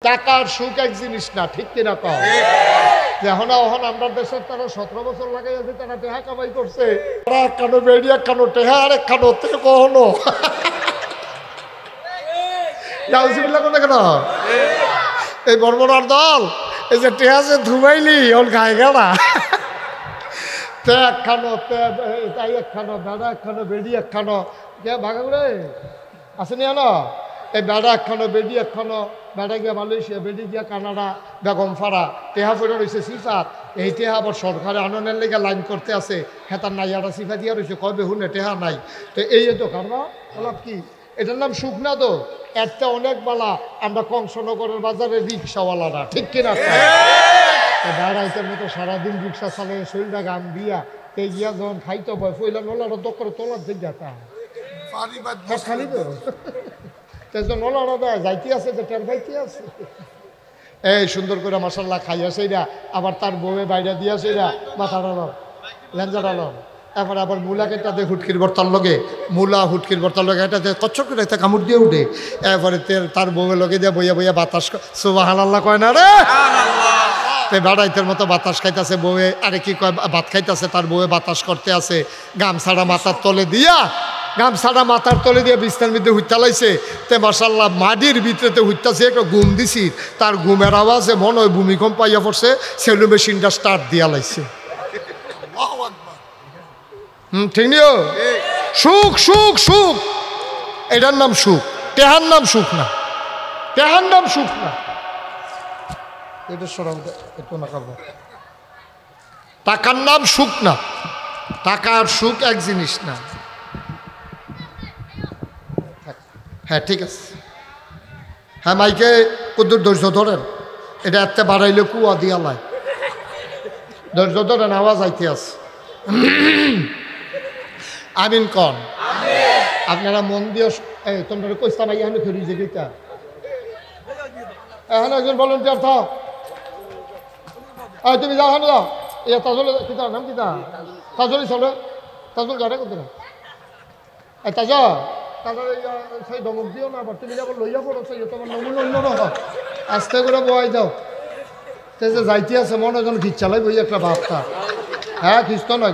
টাকার সুখ এক জিনিস না, ঠিক কিনা কও? এখন আমরা দেশের তারা 17 বছর লাগাই আছে, তারা টেহা কামাই করছে, তারা একখানো বেড়ি একখানো টেহা আর একখানো থেকে কখনো কেন এই বর্বরার দল এই যে টেহা যে ধুমাইলি ওর গায়ে গেলা তে একখানো তাই একখানো বেড়া একখানো বেড়ি একখানো কে ভাগা করে আসেনি আনো এই বেড়া একখানো বেড়ি একখানো বেড়া গিয়া মালয়েশিয়া বেড়ি গিয়া কানাডা বেগম ফাড়া টেহা ফেরা রয়েছে সিফাত এই টেহা আবার সরকারে আনন্দের লেগে লাইন করতে আছে হেতার নাইয়াটা সিফা দিয়া রয়েছে কবে হুনে টেহা নাই তো এই তো কারবা ওলাপ কি এটার নাম সুখ না তো একটা অনেক বালা আমরা কংসনগরের বাজারে রিক্সাওয়ালারা ঠিক কিনা বেড়াইতের মতো সারাদিন রিক্সা চালে শরীরটা গান দিয়া তে গিয়া যখন খাইতে হয় ফইলা নলাটা দক্করে তোলার দিক যাতা খালি তো নলাটা দেয় যাইতে আছে তো টের পাইতে আছে এই সুন্দর করে মাসাল্লাহ খাইয়া সেইরা আবার তার বউয়ে বাইরে দিয়া সেইরা মাথা ডালন লেঞ্জা ডালন তারপরে আবার মূলা কেটা দিয়ে হুটকির বর্তার লগে মূলা হুটকির বর্তার লগে এটাতে কচ্ছর করে একটা কামড় দিয়ে উঠে এরপরে তার বউয়ের লগে দিয়ে বইয়া বইয়া বাতাস সুবহানাল্লাহ কয় না রে বেড়াইতের মতো বাতাস খাইতেছে বউয়ে আরে কি কয় ভাত খাইতেছে তার বউয়ে বাতাস করতে আছে গামছাড়া মাথার তলে দিয়া গামছাড়া মাথার তলে দিয়ে বিছনার মধ্যে হুইতা লাইছে তে মাশাল্লাহ মাটির ভিতরেতে হুইতাছে একটা ঘুম দিছি তার ঘুমের আওয়াজে মনে হয় ভূমিকম্প পাইয়া পড়ছে সেলু মেশিনটা স্টার্ট দিয়া লাইছে ঠিক নিও সুখ সুখ সুখ এটার নাম সুখ টেহার নাম সুখ না টেহার নাম সুখ না এটা সরাও একটু না খাবো টাকার নাম সুখ না টাকার সুখ এক জিনিস না হ্যাঁ ঠিক আছে হ্যাঁ মাইকে কদ্দুর ধৈর্য ধরেন এটা এত বাড়াইলে কুয়া দিয়া লাই ধৈর্য ধরেন আওয়াজ আইতে আছে আমিন কন আপনারা মন দিয়ে এই তোমরা কইস্তাম এখানে খেলি যে গীতা এখানে একজন ভলেন্টিয়ার থাক তুমি যাও এখানে যাও এ তাজল কিতা নাম কিতা তাজলি চলে তাজল গাড়ে কত তাজ তাজল সেই ধমক দিও না আবার তুমি যাবো লইয়া পড়ো সেই তোমার নমুন অন্য নহয় আস্তে করে বয়াই যাও তে যে যাইতে আছে মনে যেন ভিড় চালাই বই একটা ভাবটা হ্যাঁ খ্রিস্ট নয়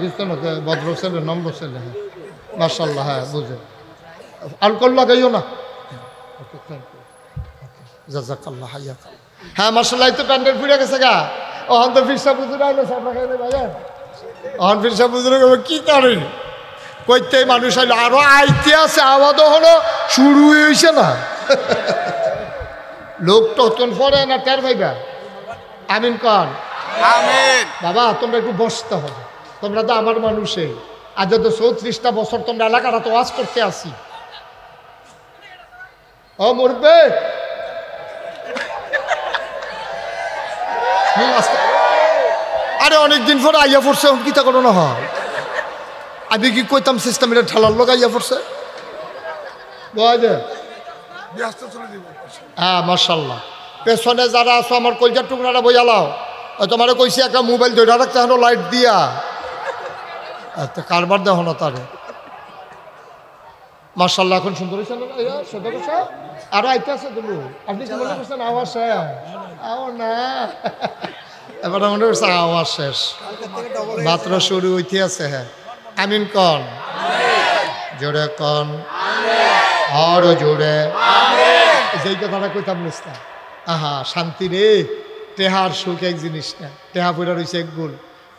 ভদ্র ছেলে নম্র ছেলে হ্যাঁ মাশাল্লাহ হ্যাঁ বুঝে আলকোহল লাগাইও না জাযাকাল্লাহ হায়াক হ্যাঁ মাশাল্লাহ তো প্যান্ডেল ফিরে গেছে গা ওখান তো ফিরসা বুঝুর আইলো সামনে খাইলে ভাইয়া ওখান ফিরসা বুঝুরে কি করেন কইতে মানুষ আইলো আরো আইতে আছে আওয়াজও হলো শুরু হয়েছে না লোক তখন পরে না টের ভাইবা আমিন কর আমিন বাবা তোমরা একটু বসতে হবে তোমরা তো আমার মানুষে আজ তো 34টা বছর তোমরা এলাকাটা তো ওয়াজ করতে আসি ও মরবে আরে অনেকদিন পরে আইয়া পড়ছে কিতা করো না হয় আমি কি কইতাম সিস্টেম এটা ঠেলার লোক আইয়া পড়ছে হ্যাঁ মাশাল্লাহ পেছনে যারা আছো আমার কলজার টুকরাটা বইয়ালাও তোমার কইছি একটা মোবাইল ধরে রাখতে হলো লাইট দিয়া কারবার দেহ না তারে মাশাল্লাহ এখন সুন্দর হয়েছে না আরো আইতে আছে তুমি আপনি কি মনে করছেন আওয়াজ না এবার মনে করছে আওয়াজ শেষ মাত্র শুরু হইতে আছে হ্যাঁ আমিন কন জোরে কন আরো জোরে যেই কথাটা কইতাম নিস্তা আহা শান্তি রে টেহার সুখ এক জিনিস না টেহা পড়া রয়েছে এক গোল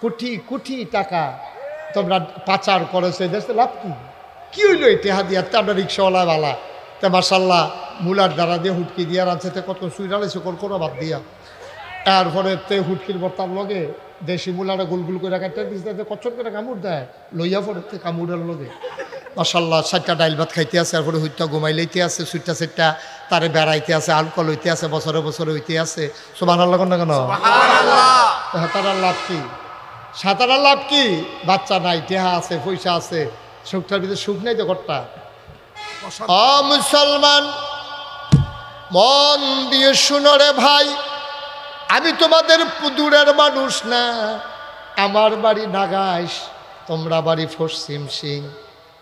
কোটি কোটি টাকা তোমরা পাচার করেছো দেশে লাভ কি হইলো এই টেহা দিয়ে তো আমরা রিক্সাওয়ালা বালা তে মার্শাল্লাহ মুলার দ্বারা দিয়ে হুটকি দিয়ে রাঁধছে কত সুই রাড়াইছে কোনো বাদ দিয়া এরপরে তে হুটকির বর্তার লগে দেশি মুলারা গুলগুল করে কাটতে দিচ্ছে কচ্ছর করে কামড় দেয় লইয়া পড়ে কামড়ের লগে মাশাল্লাহ 4টা ডাইল ভাত খাইতে আছে এরপরে হুইটা ঘুমাই লইতে আছে সুইটা তারে বেড়াইতে আছে আলকল হইতে আছে বছরে বছরে হইতে আছে সুবহানাল্লাহ না কেন সাঁতারার লাভ কি সাঁতারার লাভ কি বাচ্চা নাই টেহা আছে পয়সা আছে সুখটার ভিতরে সুখ নাই তো ঘরটা মুসলমান মন দিয়ে শুনো রে ভাই আমি তোমাদের দূরের মানুষ না আমার বাড়ি নাগাইশ তোমরা বাড়ি পশ্চিম সিং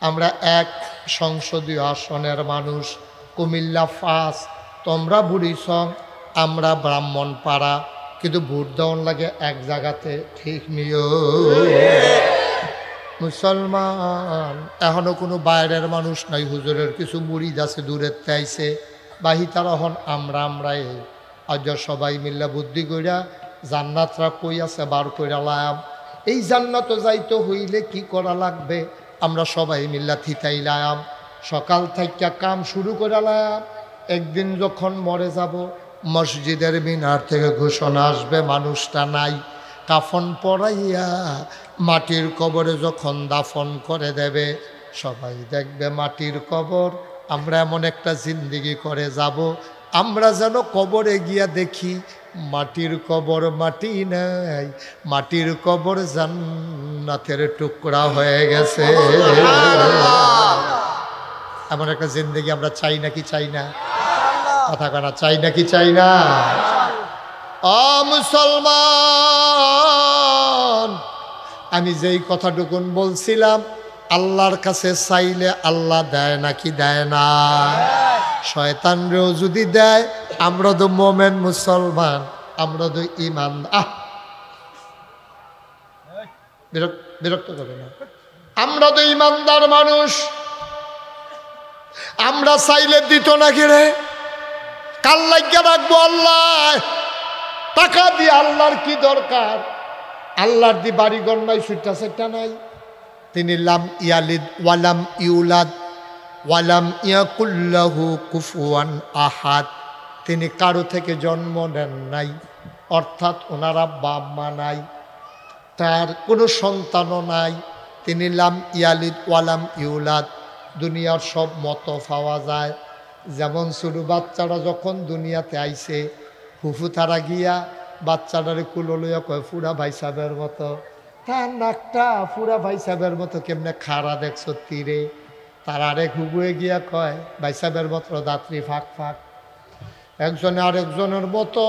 আমরা এক সংসদীয় আসনের মানুষ কুমিল্লা 5 তোমরা বুড়িসং আমরা ব্রাহ্মণ পাড়া, কিন্তু ভোট দেওয়ার লাগে এক জায়গাতে, ঠিক নিও মুসলমান। এখনো কোনো বাইরের মানুষ নাই, হুজুরের কিছু মুরিদ আছে দূরের আইছে, বাহি তারা হন আমরাই। আজ সবাই মিল্লা বুদ্ধি কইরা জান্নাতরা কই আছে বার কইরা লাম। এই জান্নাত যাইতে হইলে কি করা লাগবে, আমরা সবাই মিল্লা থিতাইলাম, সকাল থেকে কাম শুরু করে লাম। একদিন যখন মরে যাব, মসজিদের মিনার থেকে ঘোষণা আসবে মানুষটা নাই, কাফন পরাইয়া মাটির কবরে যখন দাফন করে দেবে, সবাই দেখবে মাটির কবর। আমরা এমন একটা জিন্দেগি করে যাব, আমরা যেন কবরে গিয়া দেখি মাটির কবর মাটি নাই, মাটির কবর জান্নাতের টুকরা হয়ে গেছে। এমন একটা জিন্দেগি আমরা চাই নাকি চাই না? কথা কানা চাই নাকি চাই না? মুসলমান, আমি যেই কথাটুকুন বলছিলাম, আল্লাহর কাছে চাইলে আল্লাহ দেয় নাকি দেয় না? শয়তানরেও যদি দেয়, আমরা তো মোমেন মুসলমান, আমরা তো ইমান। বিরক্ত করে না, আমরা তো ইমানদার মানুষ, আমরা চাইলে দিত নাকি রে? কাল লাগিয়া রাখবো আল্লাহ, টাকা দিয়ে আল্লাহর কি দরকার? আল্লাহর দি বাড়িঘর নাই, সুট্টা সেট্টা নাই। তিনি লাম ইয়ালিদ ওয়ালাম ইউলাদ ওয়ালাম ইয়াকুল্লাহু কুফুয়ান আহাদ, তিনি কারো থেকে জন্ম নেন নাই, অর্থাৎ ওনারা বাপ মা নাই, তার কোনো সন্তানও নাই। তিনি লাম ইয়ালিদ ওয়ালাম ইউলাদ। দুনিয়ার সব মতো পাওয়া যায়, যেমন ছোটো বাচ্চারা যখন দুনিয়াতে আইছে, ফুফু তারা গিয়া বাচ্চাটারে কুলো লইয়া কয় ফুরা ভাই সাহেবের মতো, তার নাকটা ফুরা ভাই সাহেবের মতো কেমনে খাড়া দেখছো তীরে। তার আরেক হুবুয়ে গিয়া কয় ভাই সাহেবের মতো দাত্রী ফাঁক ফাঁক, একজনে আরেকজনের মতো।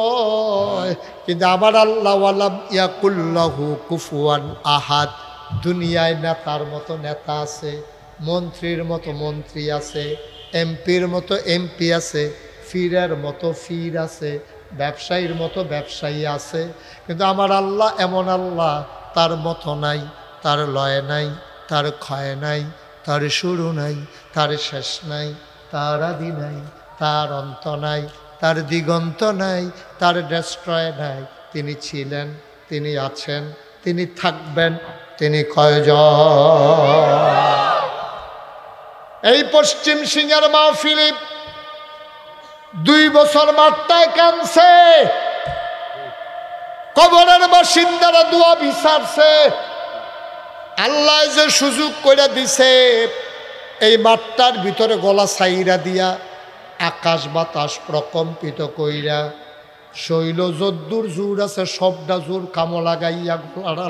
কিন্তু আমার আল্লাহ ওয়ালাম ইয়াকুল্লাহু কুফুয়ান আহাদ। দুনিয়ায় নেতার মতো নেতা আছে, মন্ত্রীর মতো মন্ত্রী আছে, এমপির মতো এমপি আছে, ফিরের মতো ফির আছে, ব্যবসায়ীর মতো ব্যবসায়ী আছে। কিন্তু আমার আল্লাহ এমন আল্লাহ, তার মতো নাই, তার লয় নাই, তার ক্ষয় নাই, তার শুরু নাই, তার শেষ নাই, তার আদি নাই, তার অন্ত নাই, তার দিগন্ত নাই, তার ডেস্ট্রয় নাই। তিনি ছিলেন, তিনি আছেন, তিনি থাকবেন, তিনি কয়জন? এই পশ্চিম সিংহের মাহফিলে 2 বছর মাঠটায় কানছে, কবরের বাসিন্দারা দোয়া বিচারছে। আল্লাহ যে সুযোগ করে দিছে, এই মাঠটার ভিতরে গলা ছাইরা দিয়া আকাশ বাতাস প্রকম্পিত কইরা, শৈল যদ্দুর জোর আছে সবটা জোর কামো লাগাইয়া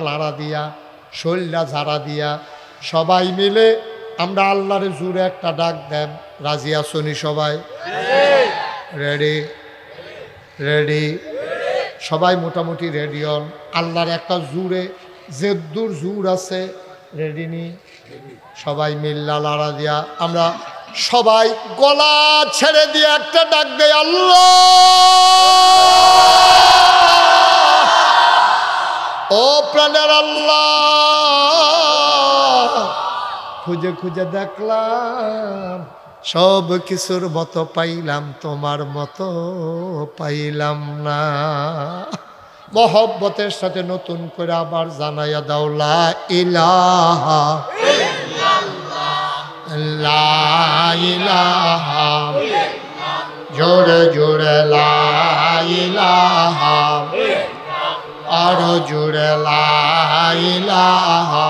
লাড়া দিয়া, শৈলটা ঝাড়া দিয়া, সবাই মিলে আমরা আল্লাহরে জোরে একটা ডাক দেন। রাজি আসনি সবাই? রেডি রেডি সবাই মোটামুটি রেডি হন। আল্লাহর একটা জোরে যেদ্দুর জোর আছে, রেডি নি? সবাই মিল্লা লাড়া দিয়া আমরা সবাই গলা ছেড়ে দিয়ে একটা ডাক দেয়, আল্লাহ। ও প্রাণের আল্লাহ, খুঁজে খুঁজে দেখলাম, সব কিছুর মতো পাইলাম, তোমার মতো পাইলাম না। মহব্বতের সাথে নতুন করে আবার জানাইয়া দাও, লা ইলাহা লা ইলাহা, জোরে জোরে লা ইলাহা, আরো জোরে লা ইলাহা,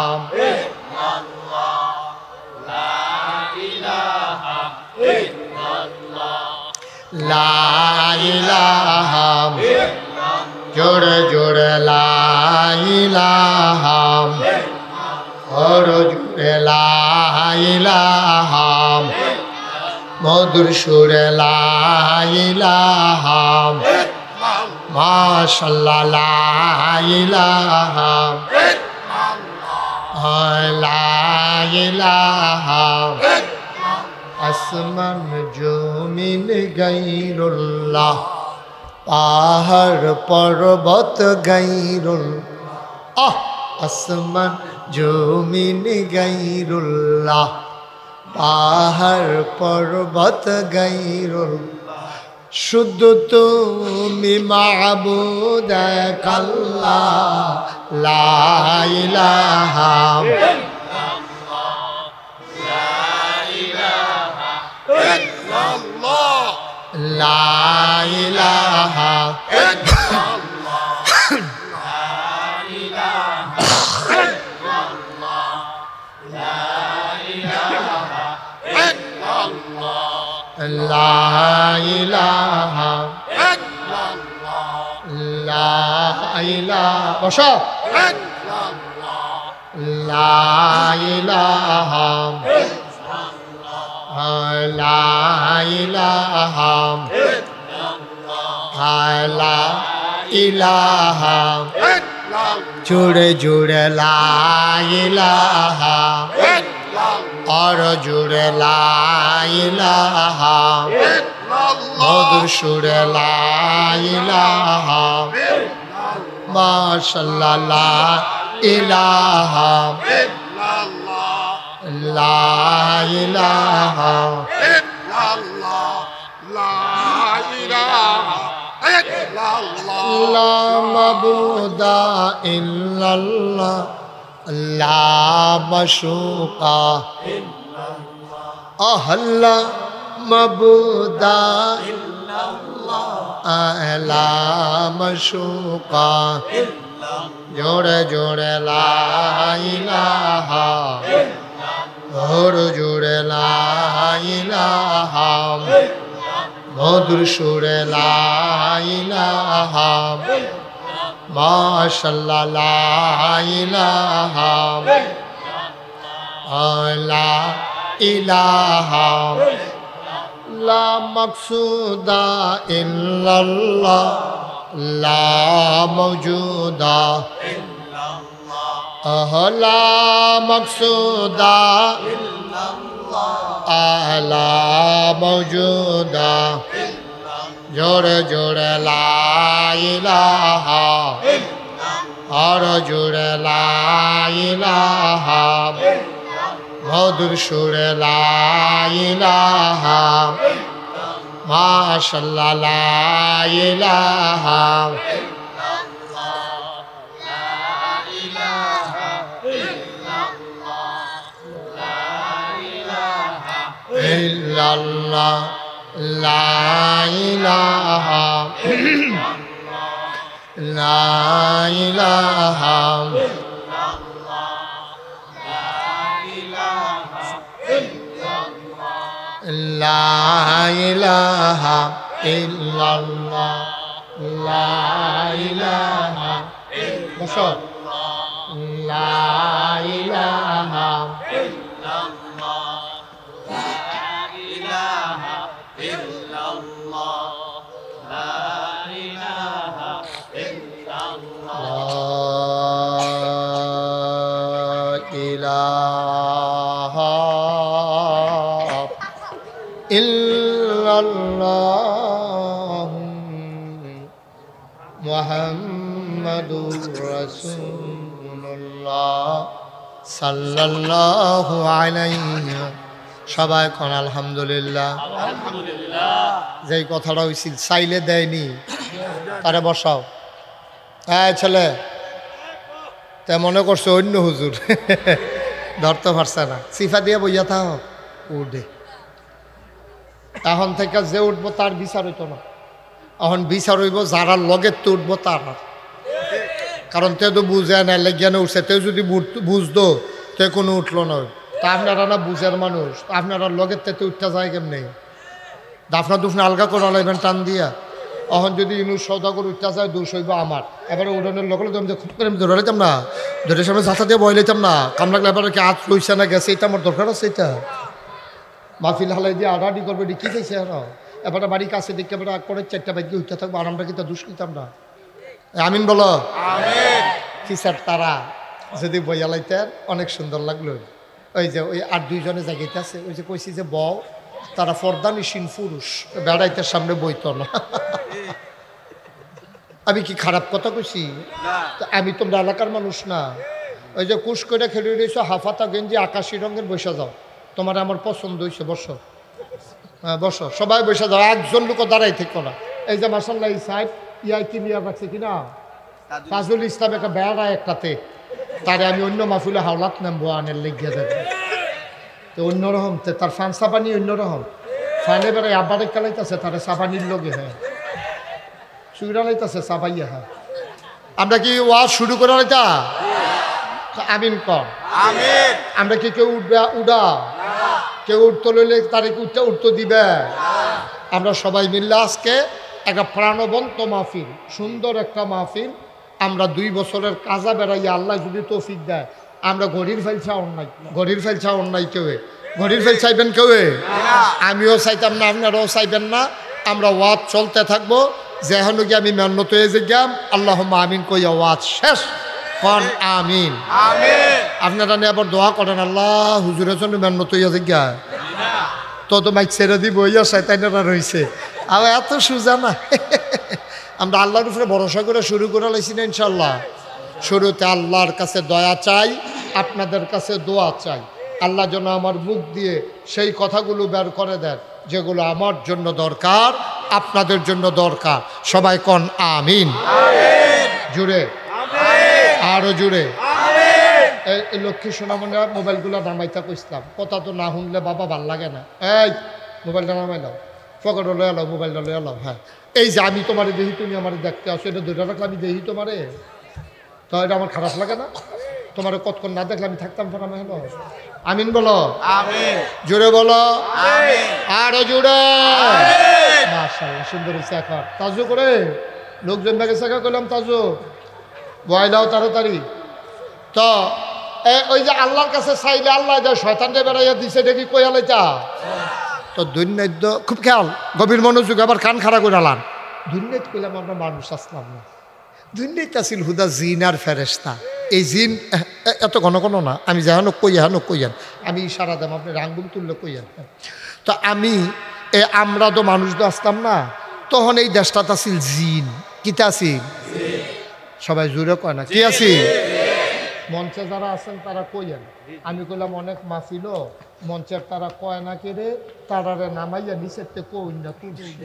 লা ইলাহা, জোরে জোরে লা ইলাহা, আরো জোরে লা ইলাহা, মধুর সুরে লা ইলাহা, মাশাআল্লাহ লা ইলাহা, লা ইলাহা, আসমান জমিন গায়রুল্লাহ, পাহাড় পর্বত গাইরুল আসমান জমিন গাইরুল্লাহ পাহাড় পর্বত গাইরুল শুধু তুমি মাবুদ এক আল্লাহ লা ইলাহা লা ইলাহা লা ইলাহা লা ইলাহা বসো লা ইলাহা লা ইলাহা লা ইলাহা জুড়ে জুড়ে লা ইলাহা और जुड़े ला इलाहा मधुर सुर ला इलाहा माशाल्लाह ला इलाहा ला इलाहा ला मबूदा इल्लल्लाह ला मशूका अहल्ला मबूदा ला मशूका जोड़े जोड़े ला इलाहा और जोड़े ला इलाहा मधुर सुर ला इलाहा माशाल्लाह ला इलाहा ला इलाहा ला मक़सूदा इल्लल्लाह ला मौजूदा ला मक़सूदा ला मौजूदा जोड़े जोड़े ला इलाहा और जोड़े ला इलाहा मधुर सुर ला इलाहा माशाल्लाह ला इलाहा इल्लल्लाह ला इलाहा ला इलाहा ला इलाहा इल्लल्लाह ला इलाहा बसो ला इलाहा इल्लल्लाह मुहम्मदुर रसूलुल्लाह साल्लाल्लाहु अलैहि সবাই কোন আলহামদুলিল্লাহ আলহামদুলিল্লাহ যেই কথাটা হইছিল চাইলে দেয়নি তারে বসাও হ্যাঁ ছেলে তা মনে করছো অন্য হুজুর ধরতে পারছে না সিফা দিয়ে বইয়া থাকো উঠে এখন থেকে যে উঠবো তার বিচার হইতো না এখন বিচার হইব যারা লগে তো উঠবো তার কারণ তে তো বুঝে না লেজ্ঞানে উঠছে তে যদি বুঝতো তে কোনো উঠলো না তা আপনারা না বুঝের মানুষ আপনারা লগের তেতে উঠতে যায় কেমনি দাফনা দুফনা আলগা করে লাইবেন টান দিয়া এখন যদি ইনু সৌদাগর উঠতে যায় দোষ হইব আমার এবারে উড়ানের লগে লগে খুব করে আমি ধরে লাইতাম না ধরে সামনে ঝাঁচা দিয়ে বয় লাইতাম না কাম লাগলে এবারে কি আজ লইছে না গেছে এটা আমার দরকার আছে এটা মাহফিল হালাই দিয়ে আডাডি করবে কি চাইছে আর এবারে বাড়ির কাছে দেখতে এবারে করে 4টা বাইকে উঠতে থাকবো আর আমরা কিন্তু দোষ নিতাম না আমিন বলো আমিন কি স্যার তারা যদি বইয়া লাইতেন অনেক সুন্দর লাগলো ওই যে ওই আর দুইজনে জায়গাতে আছে ওই যে কইছি যে বউ তারা ফর্দানিসীন পুরুষ বেড়াইতে সামনে বইতো না আমি কি খারাপ কথা কইছি? আমি তোমরা এলাকার মানুষ না? ওই যে কুশ করে খেলে রয়েছো হাফাতা গেঞ্জি আকাশি রঙের, বসে যাও। তোমার আমার পছন্দ হয়েছে, বসো। হ্যাঁ বসো, সবাই বসে যাও, একজন লোক দাঁড়াই থেকো না। এই যে মাসাল্লাহ এই সাইড ইয়াই কি নিয়ে রাখছে কিনা তাজুল ইসলাম একটা বেড়া একটাতে, তারে আমি অন্য মাহফিলে হাওলাত নামবো আনের লেগে যাবে তো অন্যরকম, তার ফান সাবানি অন্যরকম ফানে বেড়াই আব্বারে কালাইতেছে তারে সাবানির লগে। হ্যাঁ সুইরা লাইতেছে সাবাইয়া। হ্যাঁ আমরা কি ওয়াজ শুরু করে লাইতা? আমিন কর। আমরা কি কেউ উঠবে উড়া? কেউ উঠতে লইলে তারে কি উঠতে দিবে? আমরা সবাই মিললে আজকে একটা প্রাণবন্ত মাহফিল, সুন্দর একটা মাহফিল। আমরা 2 বছরের কাজা বেড়াইয়া আল্লাহ যদি তৌফিক দেয়, আমরা ঘড়ির ফেল চাওন নাই, ঘড়ির ফেল চাওন নাই কেউ, ঘড়ির ফেল চাইবেন কেউ? আমিও চাইতাম না, আপনারাও চাইবেন না। আমরা ওয়াজ চলতে থাকবো, যেহেন কি আমি মেহনত হয়ে যে গেলাম আল্লাহুম্মা আমিন কইয়া ওয়াজ শেষ কন আমিন। আপনারা নিয়ে আবার দোয়া করেন, আল্লাহ হুজুরের জন্য মেহনত হইয়া যে গা তো মাইক ছেড়ে দিব ইয়া শয়তানেরা রয়েছে। আর এত সুজা না। আমরা আল্লাহর উপরে ভরসা করে শুরু করে লাইছি না ইনশাল্লাহ। শুরুতে আল্লাহর কাছে দয়া চাই, আপনাদের কাছে দোয়া চাই। আল্লাহ যেন আমার মুখ দিয়ে সেই কথাগুলো বের করে দেন যেগুলো আমার জন্য দরকার, আপনাদের জন্য দরকার। সবাই কন আমিন। জুড়ে আরো জুড়ে। এই লক্ষ্মী সোনামণি মোবাইলগুলো নামাইতে কইসলাম, কথা তো না শুনলে বাবা ভাল লাগে না। এই মোবাইলটা নামাই লাও, পকেটে লয়ে এলাও, মোবাইলটা লয়ে এলাও। হ্যাঁ এই যে আমি তোমারে দেখি, তুমি আমার দেখতে আসো, এটা দুইটা রাখলে আমি দেখি তোমারে, তো এটা আমার খারাপ লাগে না? তোমার কতক্ষণ না দেখলে আমি থাকতাম না? হলো আমিন বলো, জোরে বলো, আরো জোরে। মাশাআল্লাহ সুন্দর হয়েছে। এখন তাজু করে লোকজন ব্যাগে শেখা করলাম, তাজু বয়লাও তাড়াতাড়ি। তো ওই যে আল্লাহর কাছে চাইলে আল্লাহ যা শয়তানকে বেড়াইয়া দিছে দেখি কইয়ালাইতা তো দুর্নাদ্য খুব খেয়াল, গভীর মনোযোগ, আবার কান খাড়া করে আলান। দুর্নাইত কইলাম আমরা মানুষ আসলাম না, দুর্নাইত আসিল হুদা জিন আর ফেরেস্তা। এই জিন এত ঘন ঘন না, আমি যেন কইয়ান আমি ইশারা দাম, আপনি আঙ্গুল তুললে কইয়ান। তো আমরা তো মানুষ তো আসতাম না, তখন এই দেশটাতে আসিল জিন। কিতা আসিল? সবাই জুড়ে কয় না কি আসিল? মঞ্চে যারা আছেন তারা কইয়েন। আমি কইলাম অনেক মাফিল মঞ্চের তারা কয় না কেড়ে তারারে নামাইয়া নিচের থেকে কই না তুলছি।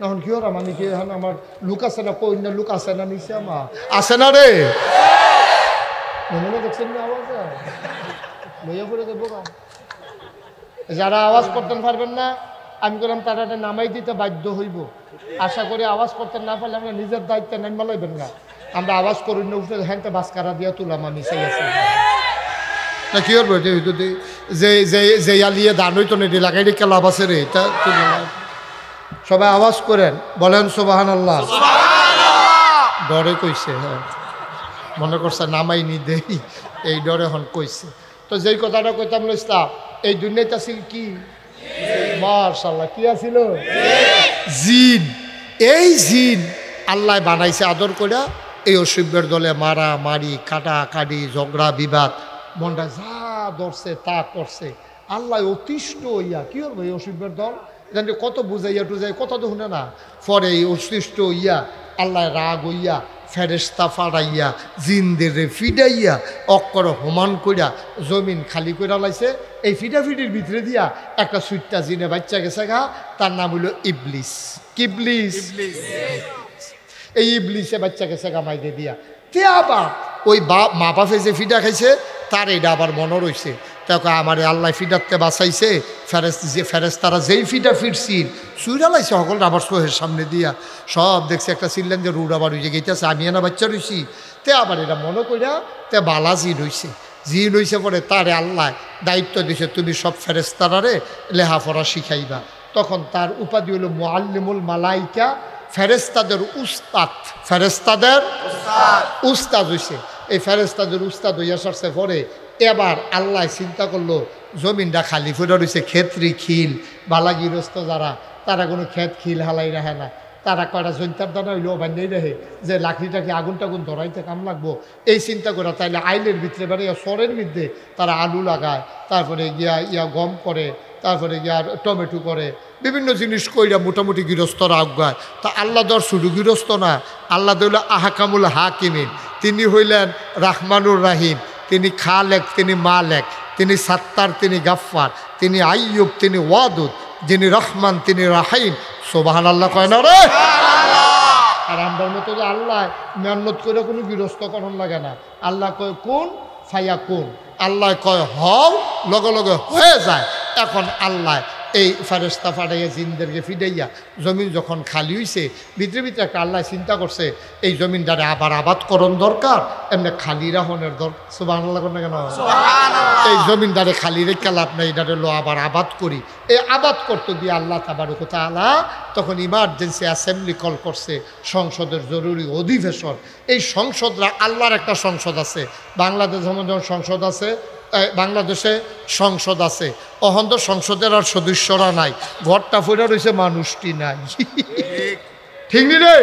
এখন কি হলাম আমি কি এখন আমার লুক আছে না, কই না লুক আছে না নিচে আমার আছে না রে, মনে দেখছেন না আওয়াজ লইয়া পড়ে দেবো। যারা আওয়াজ করতে পারবেন না আমি বললাম তারা নামাই দিতে বাধ্য হইব। আশা করি আওয়াজ করতে না পারলে আমরা নিজের দায়িত্বে নামা লইবেন না। আমরা আওয়াজ করি না, উঠে হ্যাঁ বাসকারা দিয়া তুলাম আমি চাই আছি না কি করবো? যে আলিয়ে দান হইতো না লাগাই রেখে লাভ আছে রে। তা সবাই আওয়াজ করেন, বলেন সুবহানাল্লাহ। ডরে কইছে, হ্যাঁ মনে করছে নামাই নি দেই, এই ডরে হন কইছে। তো যেই কথাটা কইতাম ইসলাম, এই দুনিয়াতে আছিল কি? মাশাআল্লাহ কি আছিল? জিন। এই জিন আল্লাহ বানাইছে আদর কইরা, এই অসভ্যের দলে মারা মারি কাটাকাটি ঝগড়া বিবাদ মনটা যা ধরছে তা করছে। আল্লাহ অতিষ্ঠ হইয়া কি করবো এই অসভ্যের দল, জানি কত বুঝাইয়া টুজাই কথা তো শুনে না। পরে এই অতিষ্ঠ হইয়া আল্লাহ রাগ হইয়া ফেরেস্তা ফাড়াইয়া জিনদের ফিডাইয়া অক্ষর হোমান কইরা জমিন খালি কইরা লাইছে। এই ফিডাফিডির ভিতরে দিয়া একটা সুইটটা জিনে বাচ্চা গেছে গা, তার নাম হইল ইবলিস। কিবলিস, এই ইবলিসে বাচ্চা গেছে গা মাইকে দিয়া। তে আবার ওই মা বাপে যে ফিডা খাইছে তার এইটা আবার মনে রয়েছে। তাকে আমার আল্লাহ ফিডাতে বাঁচাইছে। ফেরেস্তারা যেই ফিডা ফিরছিল চুইরা লাইছে সকল আবার সোহের সামনে দিয়া সব দেখছে একটা চিল্লেন যে রুড আবার হইছে গেইতেছে, আমি না বাচ্চা রইছি। তে আবার এটা মনে কইরা তে বালা জিন হইছে। জিন হইছে পরে তারে আল্লাহ দায়িত্ব দিছে, তুমি সব ফেরেস্তারারে লেহাপড়া শিখাইবা। তখন তার উপাধি হলো মুআল্লিমুল মালাইকা, ফেরেস্তাদের উস্তাদ। ফেরেস্তাদের উস্তাদ হইছে। এই ফেরেস্তাদের উস্তাদ হইয়া সরছে পরে এবার আল্লাহ চিন্তা করলো জমিনটা খালি ফুটে রয়েছে, ক্ষেত্রি খিল বালাগিরস্ত যারা তারা কোনো ক্ষেত খিল হালাই রাখে না। তারা কয়টা জৈন্তার দানা হইলেও বান্যাই রাখে যে লাকড়িটাকে আগুন টাগুন ধরাইতে কাম লাগবো এই চিন্তা করে তাইলে আইলের ভিতরে বেড়ে সরের মধ্যে তারা আলু লাগায়, তারপরে গিয়া গম করে, তারপরে গিয়া টমেটো করে, বিভিন্ন জিনিস কইরা মোটামুটি গৃহস্থরা আজ্ঞায়। তা আল্লাহ দর শুধু গৃহস্থ না, আল্লাহ হইল আহকামুল হাকিমিন, তিনি হইলেন রাহমানুর রাহিম, তিনি খালেক, তিনি মালেক, তিনি সাত্তার, তিনি গাফফার, তিনি আইয়ুব, তিনি ওয়াদুদ, যিনি রহমান, তিনি রাহিম। সুবহানাল্লাহ কয় না রে? আর আমরার মতো যে আল্লাহ মেহনত করে কোনো গৃহস্থকরণ লাগে না। আল্লাহ কয় কোন ফাইয়া কোন, আল্লাহ কয় হও, লগে লগে হয়ে যায়। এখন আল্লাহ এই ফেরেশতা ফাটাইয়া জিনদেরকে ফিডাইয়া জমিন যখন খালি হইছে, ভিতরে ভিতরে একটা আল্লাহ চিন্তা করছে এই জমিনটারে আবার আবাদ করণ দরকার, এমনি খালি রাখনের দরকার। সুবহানাল্লাহ না কেন? এই জমিনটারে খালি রেখে লাভ নাই, এটারে লো আবার আবাদ করি। এই আবাদ করতে গিয়ে আল্লাহ তাবারক ওয়া তাআলা তখন ইমার্জেন্সি অ্যাসেম্বলি কল করছে, সংসদের জরুরি অধিবেশন। এই সংসদরা আল্লাহর একটা সংসদ আছে, বাংলাদেশ যেমন সংসদ আছে, বাংলাদেশে সংসদ আছে, অহন্ত সংসদের আর সদস্যরা নাই, ঘরটা ফুরা রয়েছে, মানুষটি নাই। ঠিক নি রে?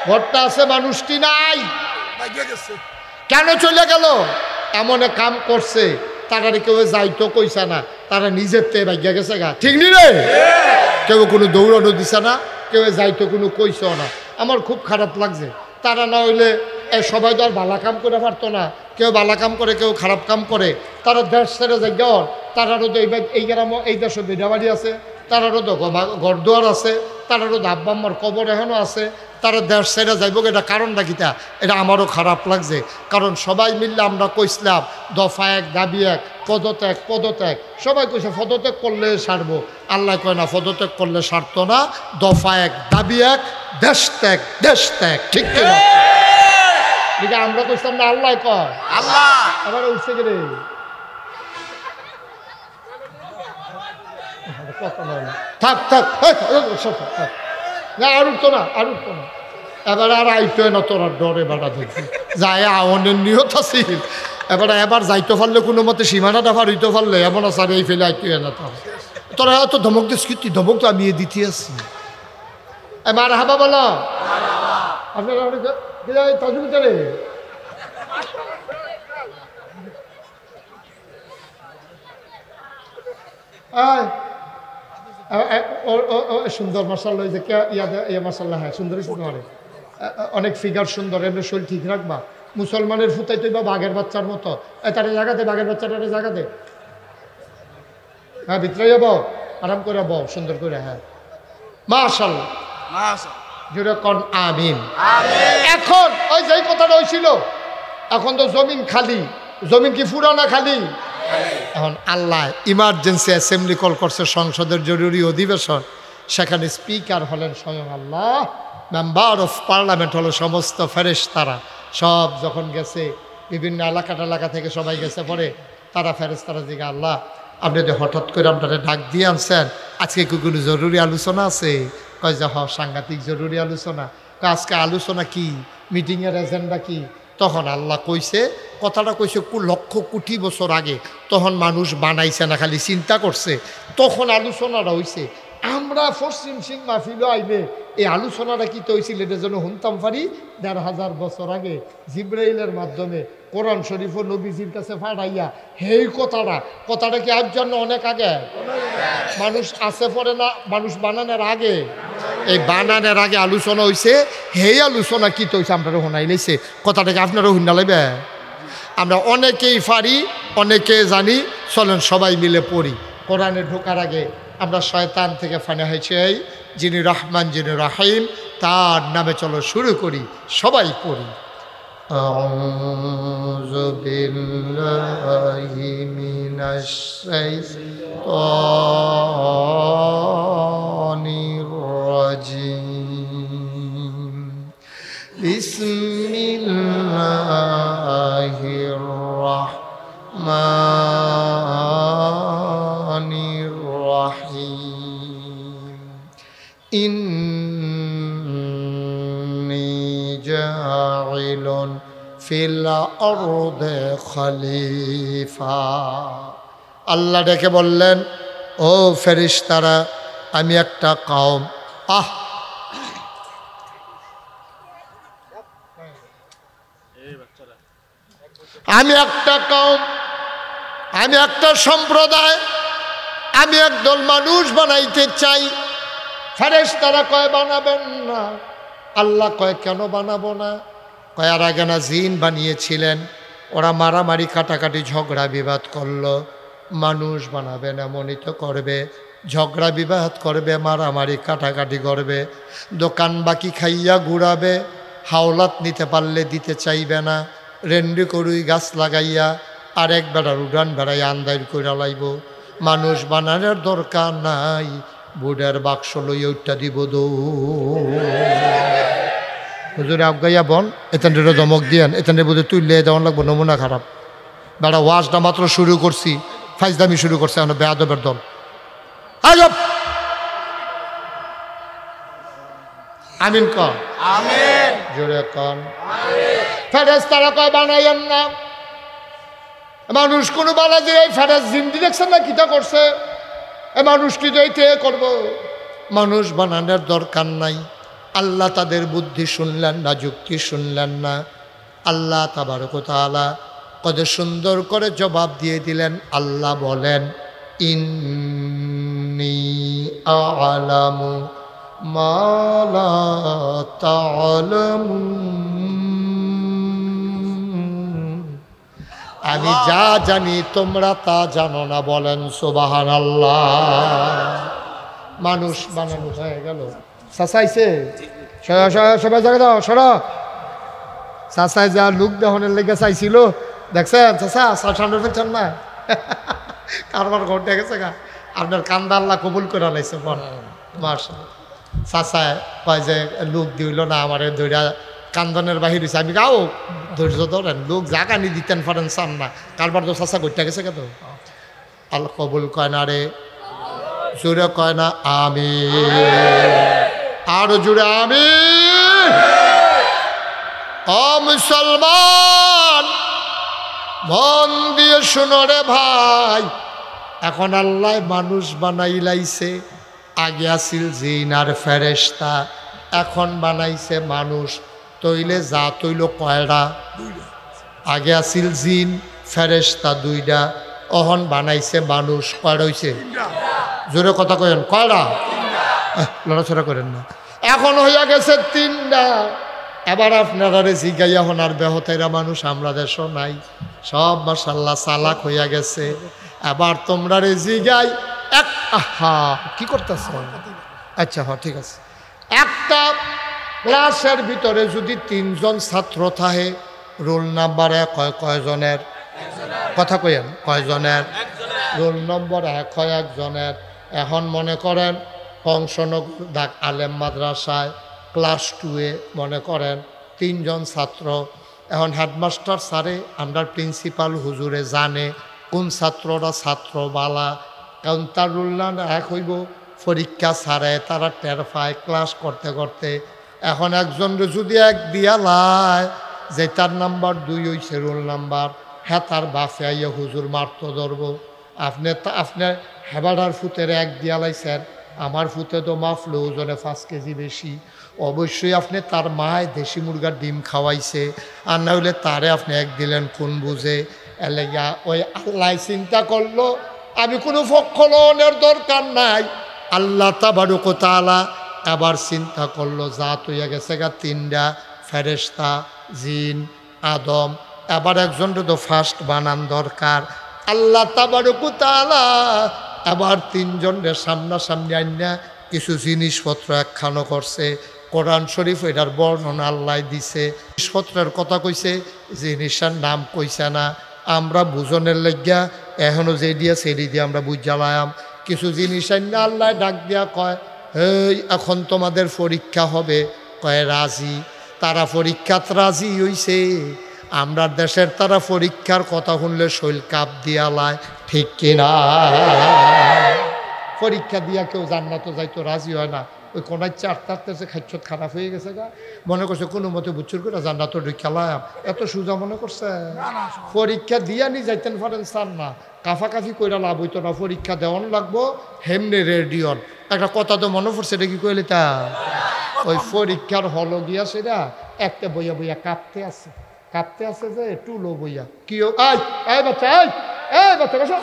ঘরটা আছে, মানুষটি নাই। কেন চলে গেল? এমন কাম করছে, তারা কেউ যাইতো কইছে না, তারা নিজের তে ভাগ্যা গেছে গা। ঠিক নি রে? কেউ কোনো দৌড়ানো দিছে না, কেউ যাইতো কোনো কইছ না। আমার খুব খারাপ লাগছে। তারা না হইলে সবাই তো আর ভালো কাম করে পারতো না, কেউ ভালো কাম করে, কেউ খারাপ কাম করে। তারা দেশ ছেড়ে যায় গর, তারারও তো এই গ্রাম, এই দেশে বিড়াবাড়ি আছে, তারারও তো ঘরদুয়ার আছে, তারারও তো আব্বা আম্মার কবর এখনও আছে, তারা দেশ ছেড়ে যাইব। এটা কারণটা কিটা? এটা আমারও খারাপ লাগছে। কারণ সবাই মিললে আমরা কইসলাম দফা এক, দাবি এক, পদত্যাগ, পদত্যাগ। সবাই কইছে পদত্যাগ করলে সারবো, আল্লাহ কয় না, পদত্যাগ করলে সারতো না। দফা এক, দাবি এক, দেশ ত্যাগ, দেশ ত্যাগ। ঠিক কিনা? ঠিক আমরা কইতাম না, আল্লাহ কয়। আল্লাহ আবার উঠছে কে রে? থাক থাক, আর উঠতো না, আর উঠতো না। এবার আর আইতো না, তোরা ডরে বাড়া দেখি যায় আওয়ানের নিয়ত আছিল। এবার যাইতে পারলে কোনো মতে সীমানাটা পার হইতে পারলে এমন আছে এই ফেলে আইতো না। তোরা এত ধমক দিস, কীর্তি ধমক তো আমি দিতে আসছি। মার হাবা বলো আপনারা তাজুবিটারে সুন্দর মার্শাল্লাহ, যে ইয়া মার্শাল্লাহ, হ্যাঁ সুন্দরই সুন্দর, অনেক ফিগার সুন্দর, এমনি শরীর ঠিক রাখবা। মুসলমানের ফুতাই তো বা বাঘের বাচ্চার মতো, তারা জায়গাতে বাঘের বাচ্চাটারে জায়গাতে, হ্যাঁ ভিতরে যাবো, আরাম করে বউ সুন্দর করে। হ্যাঁ মাশাআল্লাহ, জুড়ে কন আমিন। এখন ওই যেই কথাটা হয়েছিল, এখন তো জমিন খালি, জমিন কি ফুরা না খালি? এখন আল্লাহ ইমার্জেন্সি অ্যাসেম্বলি কল করছে, সংসদের জরুরি অধিবেশন। সেখানে স্পিকার হলেন স্বয়ং আল্লাহ, মেম্বার অফ পার্লামেন্ট হলো সমস্ত ফেরেশতারা। সব যখন গেছে, বিভিন্ন এলাকা থেকে সবাই গেছে, পরে তারা ফেরেশতারা দিকে, আল্লাহ আপনি তো হঠাৎ করে আপনারা ডাক দিয়ে আনছেন, আজকে কি কোনো জরুরি আলোচনা আছে? কয় যে সাংঘাতিক জরুরি আলোচনা। আজকে আলোচনা কি? মিটিংয়ের এজেন্ডা কি? তখন আল্লাহ কইছে, কথাটা কইছে লক্ষ কোটি বছর আগে, তখন মানুষ বানাইছে না, খালি চিন্তা করছে, তখন আলোচনাটা হইছে। আমরা পশ্চিম সিং মাহফিল আইলে এই আলোচনাটা কি তো হয়েছিল, এটা যেন শুনতাম পারি ১৫০০ বছর আগে জিব্রাইলের মাধ্যমে কোরআন শরীফ ও নবীজির কাছে ফাটাইয়া। সেই কথাটা কি আজ জন্য অনেক আগে মানুষ আছে, পরে না মানুষ বানানোর আগে, এই বানানোর আগে আলোচনা হয়েছে। সেই আলোচনা কি তো হয়েছে আপনারা শোনাই লাইছে, কথাটাকে আপনারা শুনা লাগবে। আমরা অনেকেই পারি, অনেকে জানি, চলেন সবাই মিলে পড়ি। কোরআনে ঢোকার আগে আমরা শয়তান থেকে ফানা হয়েছে, যিনি রহমান, যিনি রাহিম, তার নামে চলো শুরু করি, সবাই পড়ি। আউযু বিল্লাহি মিনাশ শাইতানির রাজিম। বিসমিল্লাহির রাহমানির রাহিম। ইন্নী জাইলুন ফিল আরদি খলিফা। আল্লাহ ডেকে বললেন, ও ফেরেশতারা, আমি একটা কওম, আমি একটা কওম, আমি একটা সম্প্রদায়, আমি একদল মানুষ বানাইতে চাই। ফেরেশতারা কয় বানাবেন না। আল্লাহ কয় কেন বানাবো না? কয় আর আগে না জিন বানিয়েছিলেন, ওরা মারামারি কাটাকাটি ঝগড়া বিবাদ করলো। মানুষ বানাবেন এমনই তো করবে, ঝগড়া বিবাদ করবে, মারামারি কাটাকাটি করবে, দোকান বাকি খাইয়া ঘুরাবে, হাওলাত নিতে পারলে দিতে চাইবে না, রেন্ডি করুই গাছ লাগাইয়া আর এক বেড়ার উড়ান বেড়াই আন্দাইর কইরা লাইব। মানুষ বানানোর দরকার নাই, বুড়ের বাক্স লইয়া উঠটা দিব দৌ। হুজুরে আগাইয়া বন এতেন্ডেরও ধমক দিয়েন, এতেন্ডে বুঝে তুললে দেওয়ান লাগবো, নমুনা খারাপ। বেড়া ওয়াজটা মাত্র শুরু করছি, ফাইজদামি শুরু করছে এখন বেয়াদবের দল। আজব আমিন কন, আমিন জোরে কন। ফেরেশতারা কয় বানাইয়েন না। মানুষ কোনো বানা যে এই ফেরেশ জিন্দি দেখছেন না কিটা করছে, এ মানুষ কি যাইতে করব? মানুষ বানানোর দরকার নাই। আল্লাহ তাদের বুদ্ধি শুনলেন না, যুক্তি শুনলেন না। আল্লাহ তাবারক ওয়া তাআলা কত সুন্দর করে জবাব দিয়ে দিলেন। আল্লাহ বলেন ইন্নী আ'লামু মা লা তা'লামুন, আমি যা জানি তোমরা তা জানো না। বলেন সুবহানাল্লাহ। মানুষ বানানো হয়ে গেল। চাচাইছে সবাই জায়গা দাও, সরা। চাচাই যা লুক দহনের লেগে চাইছিল, দেখছেন চাচা সামনে ফেলছেন না, কারবার ঘটে গেছে গা। আপনার কান্দা আল্লাহ কবুল করে লাইছে। মাশাআল্লাহ। চাচায় কয় যে লোক দিল না আমার ধৈর্য কান্দনের বাহির হয়েছে। আমি গাও ধৈর্য ধরেন, লোক জাগানি দিতেন পারেন চান না, কারবার তো চাচা ঘটে গেছে কেন। আল্লাহ কবুল কয় না রে, জোরে কয় না আমিন, আরো জোরে আমিন। ও মুসলমান মন দিয়ে শুনো রে ভাই, এখন আল্লাহ মানুষ বানাই লাইছে। আগে আসিল জিন আর ফেরেশতা, এখন বানাইছে মানুষ। তৈলে যা তৈল কয়টা? আগে আসিল জিন ফেরেশতা দুইটা, অহন বানাইছে মানুষ। কয়টা হইছে? জোরে কথা কয়েন, কয়টা? লড়াছড়া করেন না। এখন হইয়া গেছে তিনটা। এবার আপনারা জিগাইয়া হনার বেহতেরা মানুষ আমরা দেশ নাই, সব মাশাআল্লাহ চালাক হইয়া গেছে। এবার তোমরা রে জিগাই এক আহা কি করতেছ? আচ্ছা হ্যাঁ ঠিক আছে। একটা ক্লাসের ভিতরে যদি 3 জন ছাত্র থাকে, রোল নাম্বার 1 হয় কয়জনের? কথা কইেন, কয়জনের? রোল নম্বর 1 হয় 1 জনের। এখন মনে করেন কংসনগর ডাক আলেম মাদ্রাসায় ক্লাস 2-এ মনে করেন 3 জন ছাত্র। এখন হেডমাস্টার স্যারে আমরা প্রিন্সিপাল হুজুরে জানে কোন ছাত্ররা ছাত্র বালা, কারণ তার রুল্লান 1 হইব। পরীক্ষা ছাড়ে তারা টের পায় ক্লাস করতে করতে। এখন একজনরে যদি 1 দিয়া লাই যে তার নাম্বার 2 হইছে রোল নাম্বার, হ্যাঁ তার বাফে আইয়া হুজুর মারতো ধরবো। আপনি হেবাডার ফুতের 1 দিয়া লাইছেন, আমার ফুতে তো মাফলো ওজনে 5 কেজি বেশি। অবশ্যই আপনি তার মায় দেশি মুরগার ডিম খাওয়াইছে, আর না হইলে তারে আপনি 1 দিলেন কোন বুঝে। এলাকা ওই আল্লাহ চিন্তা করলো আমি কোনো পক্ষ লনের দরকার নাই। আল্লাহ তাবারক ওয়া তাআলা আবার চিন্তা করলো জাত হইয়া গেছে গা 3টা ফেরেশতা, জিন, আদম। আবার একজনটা তো ফার্স্ট বানান দরকার। আল্লাহ তাবারক ওয়া তাআলা আবার 3 জনের সামনাসামনি আইনা কিছু জিনিসপত্র একখানো করছে। কোরআন শরীফ এটার বর্ণনা আল্লাহ দিছে। জিনিসপত্রের কথা কইছে, জিনিসের নাম কইছে না। আমরা বুঝনের লাগিয়া এখনো যে দিয়া সেরি দিয়ে আমরা বুঝালাম। কিছু জিনিস আইনা আল্লাহ ডাক দিয়া কয় এই এখন তোমাদের পরীক্ষা হবে। কয় রাজি। তারা পরীক্ষাত রাজি হইছে। আমরা দেশের তারা পরীক্ষার কথা শুনলে শৈল কাপ দিয়া লায়, ঠিক কিনা? পরীক্ষা দিয়া কেউ জান্নাতে যাইতো রাজি হয় না। ওই কোনায় 4 খাদ্য খারাপ হয়ে গেছে গা, মনে করছে কোনো মতে বুচ্ছুর করে জান্নাত খেলাম। এত সোজা মনে করছে? পরীক্ষা দিয়া নি যাইতেন পারেন চান না, কাফাকাফি কইরা লাভ হইতো না। পরীক্ষা দেওয়ান লাগবো হেমনে রেডিয়ন। একটা কথা তো মনে পড়ছে, এটা কি কইলে তা ওই পরীক্ষার হল গিয়া সেটা একটা বইয়া বইয়া কাঁপতে আছে। কাঁপতে আছে যে একটু লো বইয়া কি আয় বাচ্চা এই বাচ্চা বসো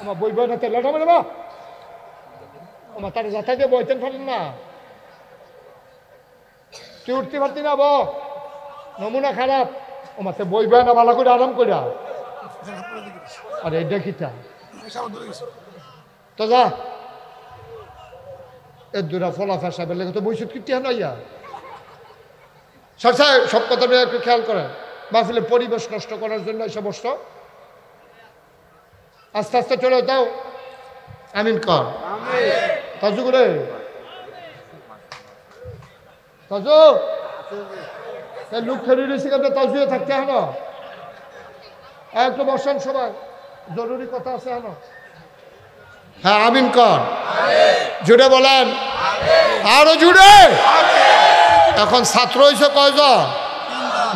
আমার বই বই না তেল ঠামে দেবা আমার তার যা থাকে বইতেন পারেন না তুই উঠতে পারতি না নমুনা খারাপ আমার সে বই বই না ভালো করে আরাম করিয়া আরে এটা কিটা তো যা এর দুরা ফলা ফেসা বেলে তো বইসুত কিটি হ্যাঁ ইয়া সরসা সব কথাটা একটু খেয়াল করেন মাহফিলে পরিবেশ নষ্ট করার জন্য এই সমস্ত আস্তে আস্তে চলে দাও আমিন কর তাজু করে তাজু লোক ফেরিয়ে দিয়েছি কেন তাজুয়ে থাকতে হলো একটু বসেন সবাই জরুরি কথা আছে হলো হ্যাঁ আমিন কর জুড়ে বলেন আরো জুড়ে এখন ছাত্র হয়েছে কয়জন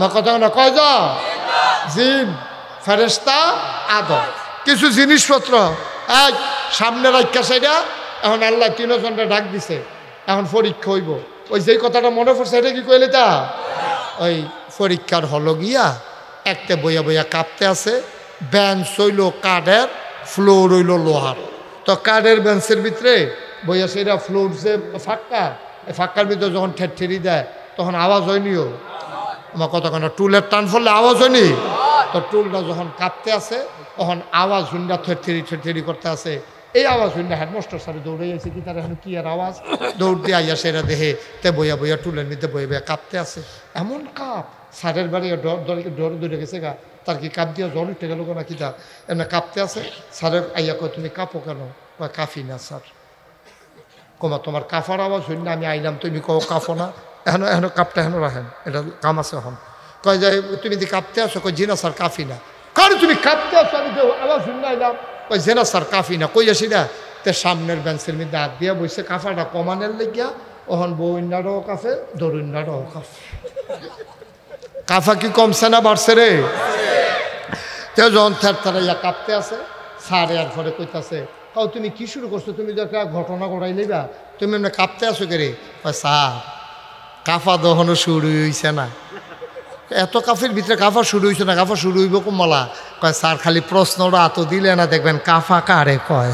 কথা না কয়জন জিন ফেরেশতা আদম কিছু জিনিসপত্র এক সামনে রাখা সেটা এখন আল্লাহ তিনজনটা ডাক দিছে এখন পরীক্ষা হইব ওই যেই কথাটা মনে পড়ছে এটা কি কইলে তা ওই পরীক্ষার হলো গিয়া একটা বইয়া বইয়া কাঁপতে আছে বেঞ্চ হইল কাঠের ফ্লোর হইল লোহার তো কাঠের বেঞ্চের ভিতরে বইয়া সেটা ফ্লোর যে ফাঁকা এই ফাঁকার ভিতরে যখন ঠেরি দেয় তখন আওয়াজ হয়নিও আমার কতক্ষণ টুলের টান ফললে আওয়াজ হয়নি তো টুলটা যখন কাঁপতে আছে তখন আওয়াজ হুন্ডা ঠেরি করতে আছে এই আওয়াজ হুন্ডা হেডমাস্টার স্যারে দৌড়ে গেছে কি তার এখন কি আর আওয়াজ দৌড় দিয়ে আইয়া সেরা দেহে তে বইয়া বইয়া টুলের মধ্যে বইয়া বইয়া কাঁপতে আছে এমন কাপ স্যারের বাড়ি ডর দৌড়ে গেছে গা তার কি কাপ দিয়া জ্বর উঠে গেল না কি তা এমনি কাঁপতে আছে স্যারের আইয়া কয় তুমি কাঁপো কেন কয় কাফি না স্যার কমা তোমার কাফার আওয়াজ হইল না আমি আইলাম তুমি কও কাফো না এখনো কাপটা এখনো রাখেন এটা কাম আছে এখন কয় যে তুমি যদি কাঁপতে আসো কই জিনা স্যার কাফি না কারণ তুমি কাঁপতে আসো আমি আওয়াজ শুন না এলাম কই জেনা স্যার কাফি না কই আসি না তে সামনের বেঞ্চের মধ্যে হাত দিয়া বসে কাফাটা কমানের লেগিয়া ওহন বউন্ডারও কাফে দরুন্ডারও কাফে কাফা কি কমছে না বাড়ছে রে তে যখন থারা কাঁপতে আছে স্যার আর পরে কইতাছে কাউ তুমি কি শুরু করছো তুমি তো একটা ঘটনা ঘটাই লইবা তুমি এমনি কাঁপতে আসো কে রে স্যার কাফা দহনও শুরু হইছে না এত কাফের ভিতরে কাফা শুরু হয়েছে না কাফা শুরু হইব কমলা কয় স্যার খালি প্রশ্নটা এত দিলে না দেখবেন কাফা কারে কয়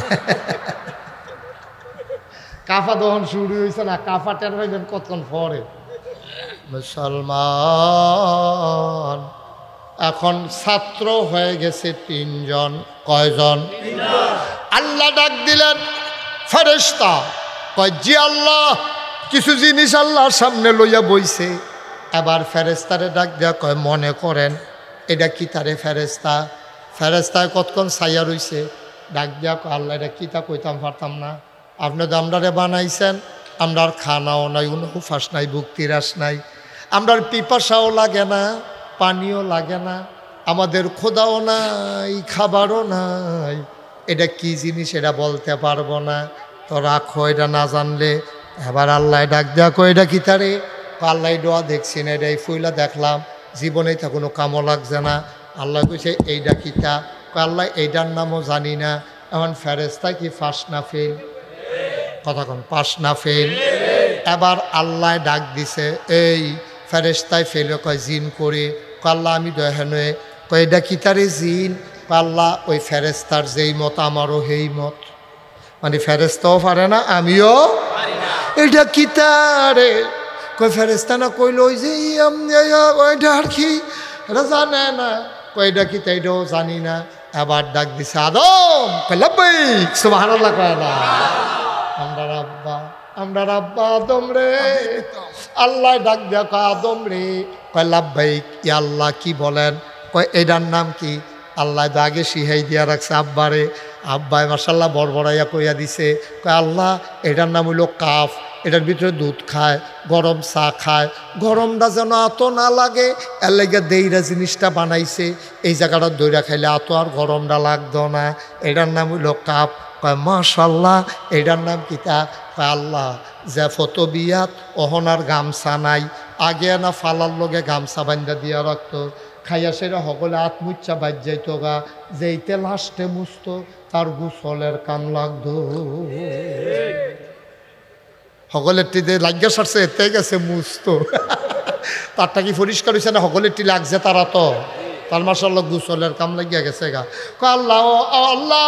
কাফা দহন শুরু হয়েছে না কাফা টের পাইবেন কতক্ষণ পরে মুসলমান এখন ছাত্র হয়ে গেছে 3 জন কয়জন আল্লাহ ডাক দিলেন ফেরেশতা কয় জি আল্লাহ কিছু জিনিস আল্লাহর সামনে লইয়া বইছে এবার ফেরেশতারে ডাক দেয়া কয় মনে করেন এটা কি তারে ফেরেশতা ফেরেশতায় কতক্ষণ ছাইয়া রইছে ডাক দেয়া কয় আল্লাহ এটা কি তা কইতাম পারতাম না আপনি তো আমরারে বানাইছেন আমরার খানাও নাই উফাস নাই ভুক্তিরাস নাই আমরার পিপাসাও লাগে না পানিও লাগে না আমাদের খোদাও নাই খাবারও নাই এটা কি জিনিস এটা বলতে পারবো না তো রাখো এটা না জানলে এবার আল্লাহ ডাক দেয়া কয় এটা কি তারে আল্লাহ দোয়া দেখছি না এটাই ফুইলা দেখলাম জীবনেই তা কোনো কামও লাগছে না আল্লাহ কইছে এইটা কিতা আল্লাহ এইটার নামও জানি না এখন ফেরেশতা কি পাস না ফেল কথা কন পাস না ফেল এবার আল্লাহ ডাক দিছে এই ফেরেশতায় ফেলে কয় জিন করে আল্লাহ আমি দয়ানে কয় এটা কিতারে জিন আল্লাহ ওই ফেরেশতার যেই মত আমারও সেই মত মানে ফেরেশতাও পারে না আমিও এটা কিতারে কই ফেরেশতা না কইল ওই যে ওইটা আর কি এটা জানে না কয়টা কি তাইটাও জানি না আবার ডাক দিছে আদম কই লাব্বাইক সুবহানাল্লাহ কয় না আমরা রাব্বা আদম রে আল্লাহ ডাক দেয়া কয় আদম রে কয় লাব্বাইক ইয়া আল্লাহ কি বলেন কয় এটার নাম কি আল্লাহ আগে শিহাই দিয়া রাখছে আব্বারে আব্বাই মাশাল্লাহ বড়বড়াইয়া কইয়া দিছে কয় আল্লাহ এটার নাম হইল কাফ এটার ভিতরে দুধ খায় গরম চা খায় গরমটা যেন এত না লাগে এর লাগে দেইরা জিনিসটা বানাইছে এই জায়গাটা দইরা খাইলে এত আর গরমটা লাগতো না এটার নাম হইল কাপ কয় মাশাল্লাহ এটার নাম কিতা কয় আল্লাহ যে ফটো বিয়াত অহনার গামছা নাই আগে না ফালার লগে গামছা বান্ধা দিয়া রাখতো খাইয়া সেরা সকলে আত্মুচ্ছা বাজ যাইত গা যেইতে লাস্টে মুছতো তার গোসলের কাম লাগতো সকলের টিতে লাগিয়া সারছে এতে গেছে মুছতো তারটা কি পরিষ্কার হয়েছে না? সকলেরটি লাগছে তারা তো তার মাশাআল্লাহ গোসলের কাম লাগিয়া গেছে গা। আল্লাহ ও আল্লাহ,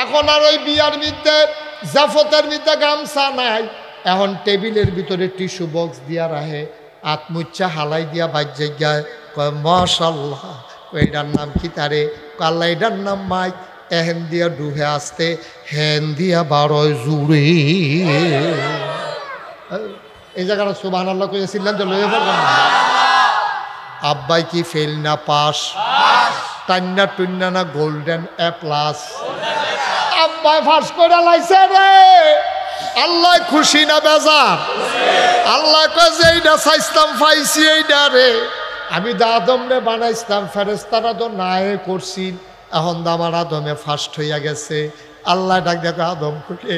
এখন আর ওই বিয়ার মধ্যে জাফতের মধ্যে গামছা নাই, এখন টেবিলের ভিতরে টিস্যু বক্স দিয়া রাহে, আত্মুচ্ছা হালাই দিয়া বাজ্যে গায়। কয় মাশাআল্লাহ, এটার নাম কি তারে? আল্লাহ এটার নাম মাইক। এহেন দিয়া ডুহে আসতে, হেন দিয়া বারোয় জুড়ে। এই জায়গাটা সুবহানাল্লাহ কইছিলেন তো লইয়া পড়বেন না। আব্বাই কি ফেল না পাস? টান্না টুন্না না গোল্ডেন এ প্লাস? আব্বাই ফাঁস করে লাইছে রে। আল্লাহ খুশি না বেজার? আল্লাহ কয় যে এইটা চাইতাম পাইছি এইটা রে। আমি তো আদম রে বানাইছিলাম, ফেরেশতারা তো নাই করছি, এখন তো আমার আদমে ফার্স্ট হইয়া গেছে। আল্লাহ ডাক দেখো আদম খুঁটে,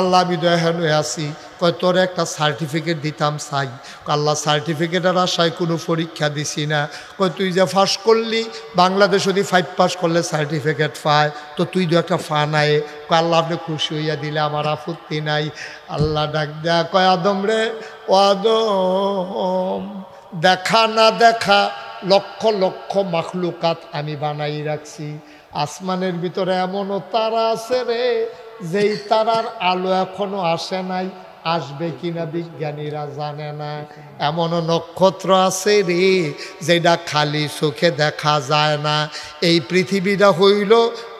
আল্লাহ আমি তো এখানে আছি, কয় তোর একটা সার্টিফিকেট দিতাম চাই। আল্লাহ সার্টিফিকেটের আশায় কোনো পরীক্ষা দিছি না। কয় তুই যে ফার্স্ট করলি, বাংলাদেশ যদি 5 পাস করলে সার্টিফিকেট পায়, তো তুই তো একটা ফা নাই। কয় আল্লাহ আপনি খুশি হইয়া দিলে আমার আপত্তি নাই। আল্লাহ ডাক দেয়া কয় আদম রে, ও আদম, দেখা না দেখা লক্ষ লক্ষ মাখলুকাত আমি বানাই রাখছি। আসমানের ভিতরে এমনও তারা আছে রে, যেই তারার আলো এখনো আসে নাই, আসবে কিনা বিজ্ঞানীরা জানে না। এমনও নক্ষত্র আছে রে, যেটা খালি চোখে দেখা যায় না। এই পৃথিবীটা হইল,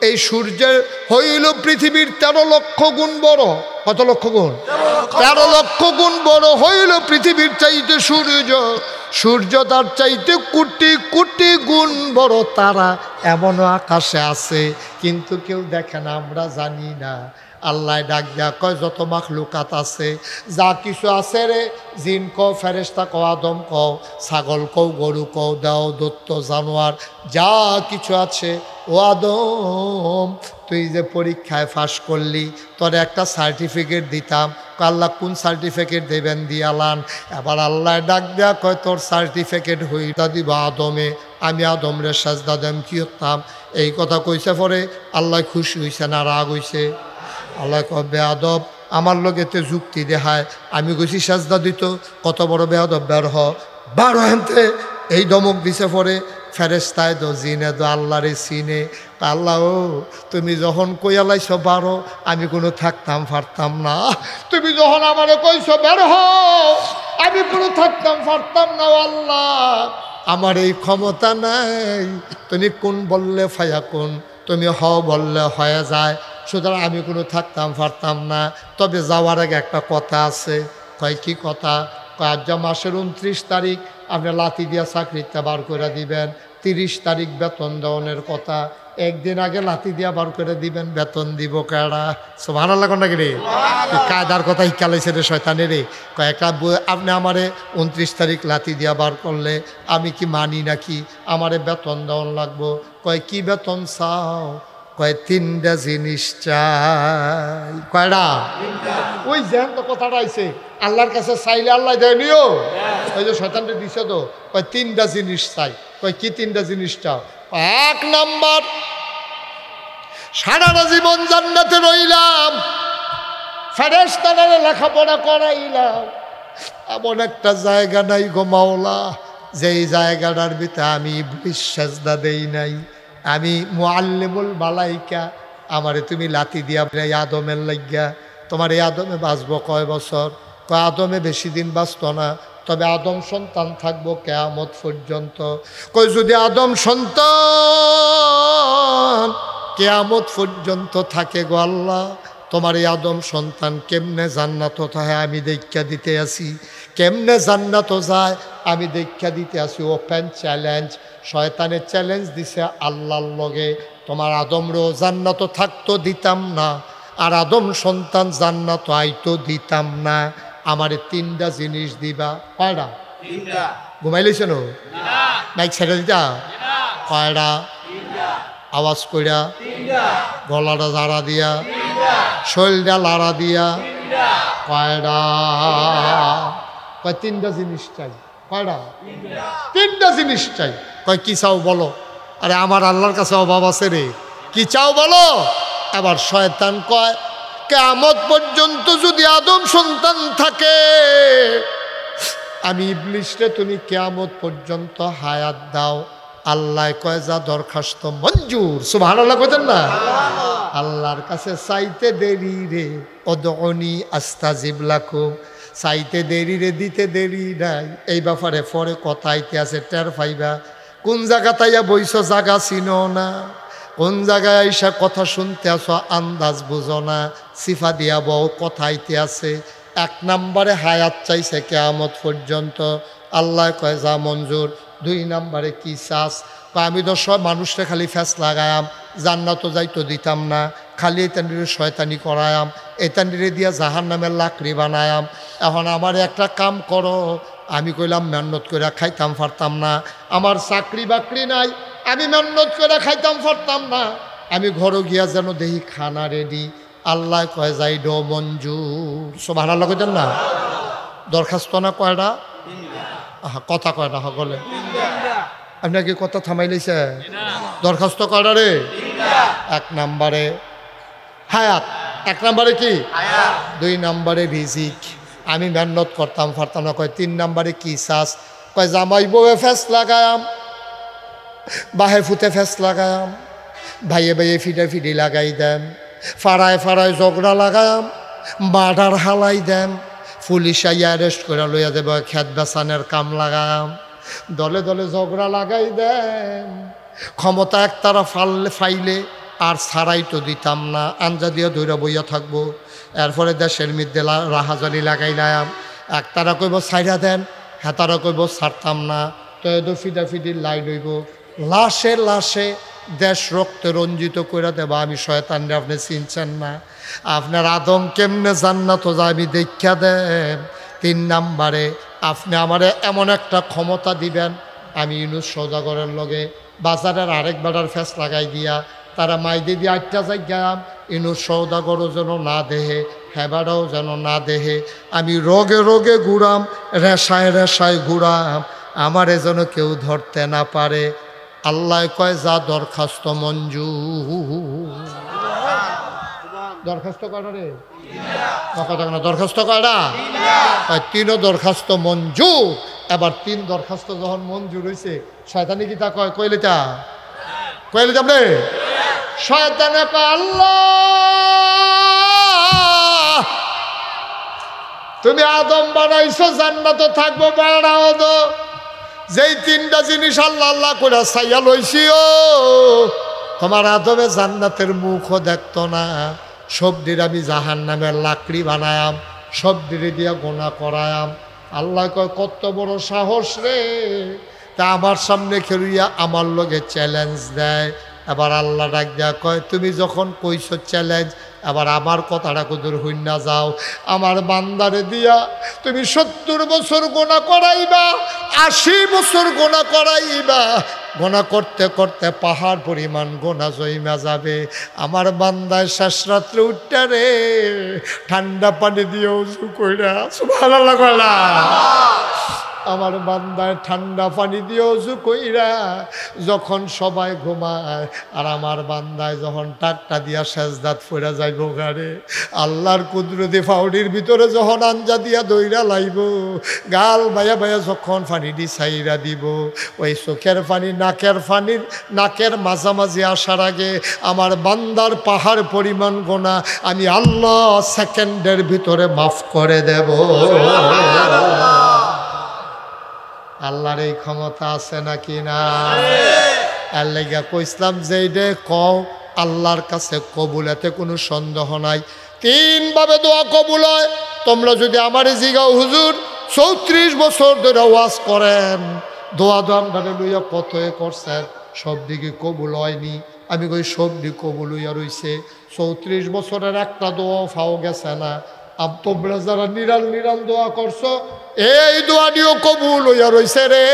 এই সূর্যের হইল পৃথিবীর 13 লক্ষ গুণ বড়। কত লক্ষ গুণ? 13 লক্ষ গুণ বড় হইল পৃথিবীর চাইতে সূর্য। সূর্য তার চাইতে কোটি কোটি গুণ বড় তারা এমনও আকাশে আছে, কিন্তু কেউ দেখে না, আমরা জানি না। আল্লাহ ডাক দেয়া কয় যত মাখলুকাত আছে, যা কিছু আছে রে, জিন কও, ফেরেশতা কও, আদম কও, ছাগল কও, গরু কও, দাও দত্ত জানোয়ার, যা কিছু আছে, ও আদম তুই যে পরীক্ষায় পাস করলি, তোর একটা সার্টিফিকেট দিতাম। আল্লাহ কোন সার্টিফিকেট দেবেন? দিয়ালান। এবার আল্লাহ ডাক দেয়া কয় তোর সার্টিফিকেট হইতা দিব আদমে। আমি আদমরে সাজদা দেম কি হতাম? এই কথা কইছে পরে আল্লাহ খুশি হইছে না রাগ হইছে? আল্লাহ কয় বেয়াদব, আমার লগেতে যুক্তি দেখায়, আমি কইছি সাজদা দিত, কত বড় বেয়াদব, বের হ, বারো হেনতে। এই ধমক দিছে পরে ফেরেশতায় দো জিনে দো আল্লাহরে চিনে। আল্লাহ ও তুমি যখন কইয়া লাইছো বারো, আমি কোনো থাকতাম পারতাম না। তুমি যখন আমারে কইছো বের হও, আমি কোনো থাকতাম পারতাম না। আল্লাহ আমার এই ক্ষমতা নাই, তুমি কোন বললে ফায়া কোন, তুমি হ বললে হয়ে যায়, সুতরাং আমি কোনো থাকতাম পারতাম না। তবে যাওয়ার আগে একটা কথা আছে। কয় কি কথা? আজ মাসের 29 তারিখ আপনি লাথি দিয়া চাকরিতে বার করে দিবেন, 30 তারিখ বেতন দেওয়ানের কথা, একদিন আগে লাথি দিয়া বার করে দিবেন, বেতন দিব কেডা? সুবহানাল্লাহ কোন নাকি রে? কায়দার কথা হিকালাইছে রে শয়তানে রে। কয়েকটা আপনি আমারে 29 তারিখ লাথি দিয়া বার করলে আমি কি মানি নাকি? আমারে বেতন দেওয়ান লাগবো। কয় কি বেতন চাও? কয় 3টা জিনিস চাই। কয়টা? ওই যেন তো কথাটা আইছে, আল্লাহর কাছে চাইলে আল্লাহ দেয়নিও। ওই যে শয়তানটা দিছে তো, কয় 3টা জিনিস চাই। কয় কি 3টা জিনিস চাও? 1 নাম্বার, সারাটা জীবন জান্নাতে রইলাম, ফেরেশতারা লেখাপড়া করাইলাম, এমন একটা জায়গা নাই গো মাওলা, যেই জায়গাটার ভিতরে আমি ইবলিস সেজদা দেই নাই। আমি মুআল্লিমুল মালাইকা, আমারে তুমি লাথি দিয়া আদমের লাগিয়া, তোমার এই আদমে বাঁচবো কয় বছর? কয় আদমে বেশি দিন বাঁচত না, তবে আদম সন্তান থাকবো কিয়ামত পর্যন্ত। কয় যদি আদম সন্তান কিয়ামত পর্যন্ত থাকে গো আল্লাহ, তোমার এই আদম সন্তান কেমনে জান্নাত হয় আমি দেখা দিতে আসি, কেমনে জান্নাত যায় আমি দেখা দিতে আসি। ওপেন চ্যালেঞ্জ, শয়তানের চ্যালেঞ্জ দিছে আল্লাহর লগে, তোমার আদমরও জান্নাত থাকতো দিতাম না, আর আদম সন্তান জান্নাত আইতো দিতাম না। আমারে 3টা জিনিস দিবা। কয়টা? ঘুমাইলেছ না? মাইক ছেড়ে দিতা? কয়টা? আওয়াজ কইরা, গলাটা জারা দিয়া, শরীরটা লাড়া দিয়া। কয়টা? কয় 3টা জিনিস চাই। কয়টা? 3টা জিনিস চাই। কয় কি চাও বলো? আরে আমার আল্লাহর কাছে অভাব আছে রে, কি চাও বলো? আবার শয়তান কয় কিয়ামত পর্যন্ত যদি আদম সন্তান থাকে, আমি ইবলিশরে তুমি কিয়ামত পর্যন্ত হায়াত দাও। আল্লাহ কয় যা দরখাস্ত মঞ্জুর। সুবহানাল্লাহ কইতেন না? আল্লাহর কাছে চাইতে দেরি রে, উদউনি আস্তাজিব লাকুম, চাইতে দেরি রে, দিতে দেরি নাই। এই ব্যাপারে পরে কথা আইতে আছে, টের পাইবা। কোন জায়গা তাইয়া বইছ জায়গা চিনো না, কোন জায়গায় আইসা কথা শুনতে আসো আন্দাজ বুঝো না, সিফা দিয়া বউ কথা আইতে আছে। 1 নম্বরে হায়াত চাইছে কিয়ামত পর্যন্ত, আল্লাহ কয় যা মঞ্জুর। 2 নম্বরে কি চাস? আমি তো সব মানুষটা খালি ফ্যাস লাগায়াম, জান্নাত যাইতো দিতাম না, খালি এতানিরে শয়তানি করায়াম, এতানিরে দিয়া জাহান নামের লাকড়ি বানায়াম। এখন আমার একটা কাম করো। আমি কইলাম মেহনত করে খাইতাম পারতাম না, আমার চাকরি বাকরি নাই, আমি মেহনত করে খাইতাম পারতাম না, আমি ঘরে গিয়া যেন দেখি খানা রেডি। আল্লাহ কয় যাই ডো মঞ্জুর। সুবহানাল্লাহ কইতেন না? দরখাস্ত না কয়টা? কথা কয়টা সকলে? আপনার কি কথা থামাই লইছে? দরখাস্ত কয়টা রে? 1 নম্বরে হায়াত। 1 নম্বরে কি? 2 নম্বরে রিজিক, আমি মেহনত করতাম পারতাম না। কয় 3 নম্বরে কি চাস? কয় জামাই বউয়ে ফেস লাগায়াম, বাহে ফুতে ফেস লাগায়াম, ভাইয়ে ভাইয়ে ফিটে ফিটি লাগাই দেন, ফাড়ায় ফাড়ায় ঝগড়া লাগায়াম, বাডার হালাই দেন, পুলিশ আইয়া অ্যারেস্ট করে লইয়া দেব, খেত বেচানের কাম লাগায়াম, দলে দলে ঝগড়া লাগাই দেন। ক্ষমতা একতারা ফাইলে আর ছাড়াই তো দিতাম না, আঞ্জা দিয়ে দৌড়া বইয়া থাকবো। এরপরে দেশের মধ্যে রাহাজালি লাগাইলাম, একতারা কইব ছাইরা দেন, হেতারা কইব ছাড়তাম না, তো এদো ফিডা ফিডির লাইন হইব, লাশে লাশে দেশ রক্তে রঞ্জিত করে দেবা। আমি শয়তানরে আপনি চিনছেন না, আপনার আদম কেমনে জান্নাত যায় আমি দেখা দেন। 3 নম্বরে আপনি আমারে এমন একটা ক্ষমতা দিবেন, আমি ইউনুস সওদাগরের লগে বাজারের আরেক বেড়ার ফেস লাগাই দিয়া তারা মাইদে দিয়ে 8টা জায়গাম, ইউনুস সওদাগরও যেন না দেহে, হেবারাও যেন না দেহে, আমি রোগে রোগে ঘুরাম, রেশায় রেশায় ঘুরাম, আমারে যেন কেউ ধরতে না পারে। আল্লাহ কয় যা দরখাস্ত মঞ্জুর। দরখাস্ত কয়টা রে? কথা না, দরখাস্ত কয়টা? 3ও দরখাস্ত মঞ্জুর। এবার 3 দরখাস্ত যখন মঞ্জুর হয়েছে, শয়তানি কি তা কয়? কইলিতা কইলিতা আপনি? শয়তানে কয় আল্লাহ তুমি আদম বানাইছো জান্নাতে থাকবো, বাড়াও দো। যেই 3টা জিনিস আল্লাহ আল্লাহ করে চাইয়া লইছি, ও তোমার আদমে জান্নাতের মুখও দেখতো না, সবদির আমি জাহান নামের লাকড়ি বানায়াম, সবদিরে দিয়া গোনা করায়াম। আল্লাহ কয় কত বড় সাহস রে, তা আমার সামনে খেলুইয়া আমার লগে চ্যালেঞ্জ দেয়। এবার আল্লাহ ডাক দেয়া কয় তুমি যখন কইছো চ্যালেঞ্জ, এবার আমার কথাটা কুদুর হইন না যাও, আমার বান্দারে দিয়া তুমি 70 বছর গোনা করাইবা, 80 বছর গোনা করাইবা, গোনা করতে করতে পাহাড় পরিমাণ গোনা জইমা যাবে। আমার বান্দায় শেষ রাত্রে উঠটা রে ঠান্ডা পানি দিয়ে উজু কইরা, সুবহানাল্লাহ কইলা, আমার বান্দায় ঠান্ডা পানি দিয়ে উজু কইরা যখন সবাই ঘুমায়, আর আমার বান্দায় যখন টাকটা দিয়া সেজদাত ফিরা যাইব গারে, আল্লাহর কুদরতি ফাউডির ভিতরে যখন আঞ্জা দিয়া দইরা লাইব, গাল বায়া বায়া যখন পানি দি ছাইরা দিব, ওই চোখের পানি নাকের মাঝামাঝি আসার আগে আমার বান্দার পাহাড় পরিমাণ গোনা আমি আল্লাহ সেকেন্ডের ভিতরে মাফ করে দেব। আল্লাহর এই ক্ষমতা আছে নাকি না? আল্লাহ কইসলাম যে দে কও আল্লাহর কাছে কবুল, এতে কোনো সন্দেহ নাই। 3 ভাবে দোয়া কবুল হয়। তোমরা যদি আমারে জিগাও হুজুর 34 বছর ধরে ওয়াজ করেন, দোয়া দামদারে লইয়া কত করছেন, সব দিকে কবুল হয়নি। আমি কই সব দিক কবুল হইয়া রইছে, 34 বছরের একটা দোয়া ফাও গেছে না। তোমরা যারা নিরাল নিরাল দোয়া করছো, এই দোয়াটিও কবুল হইয়া রইছে রে,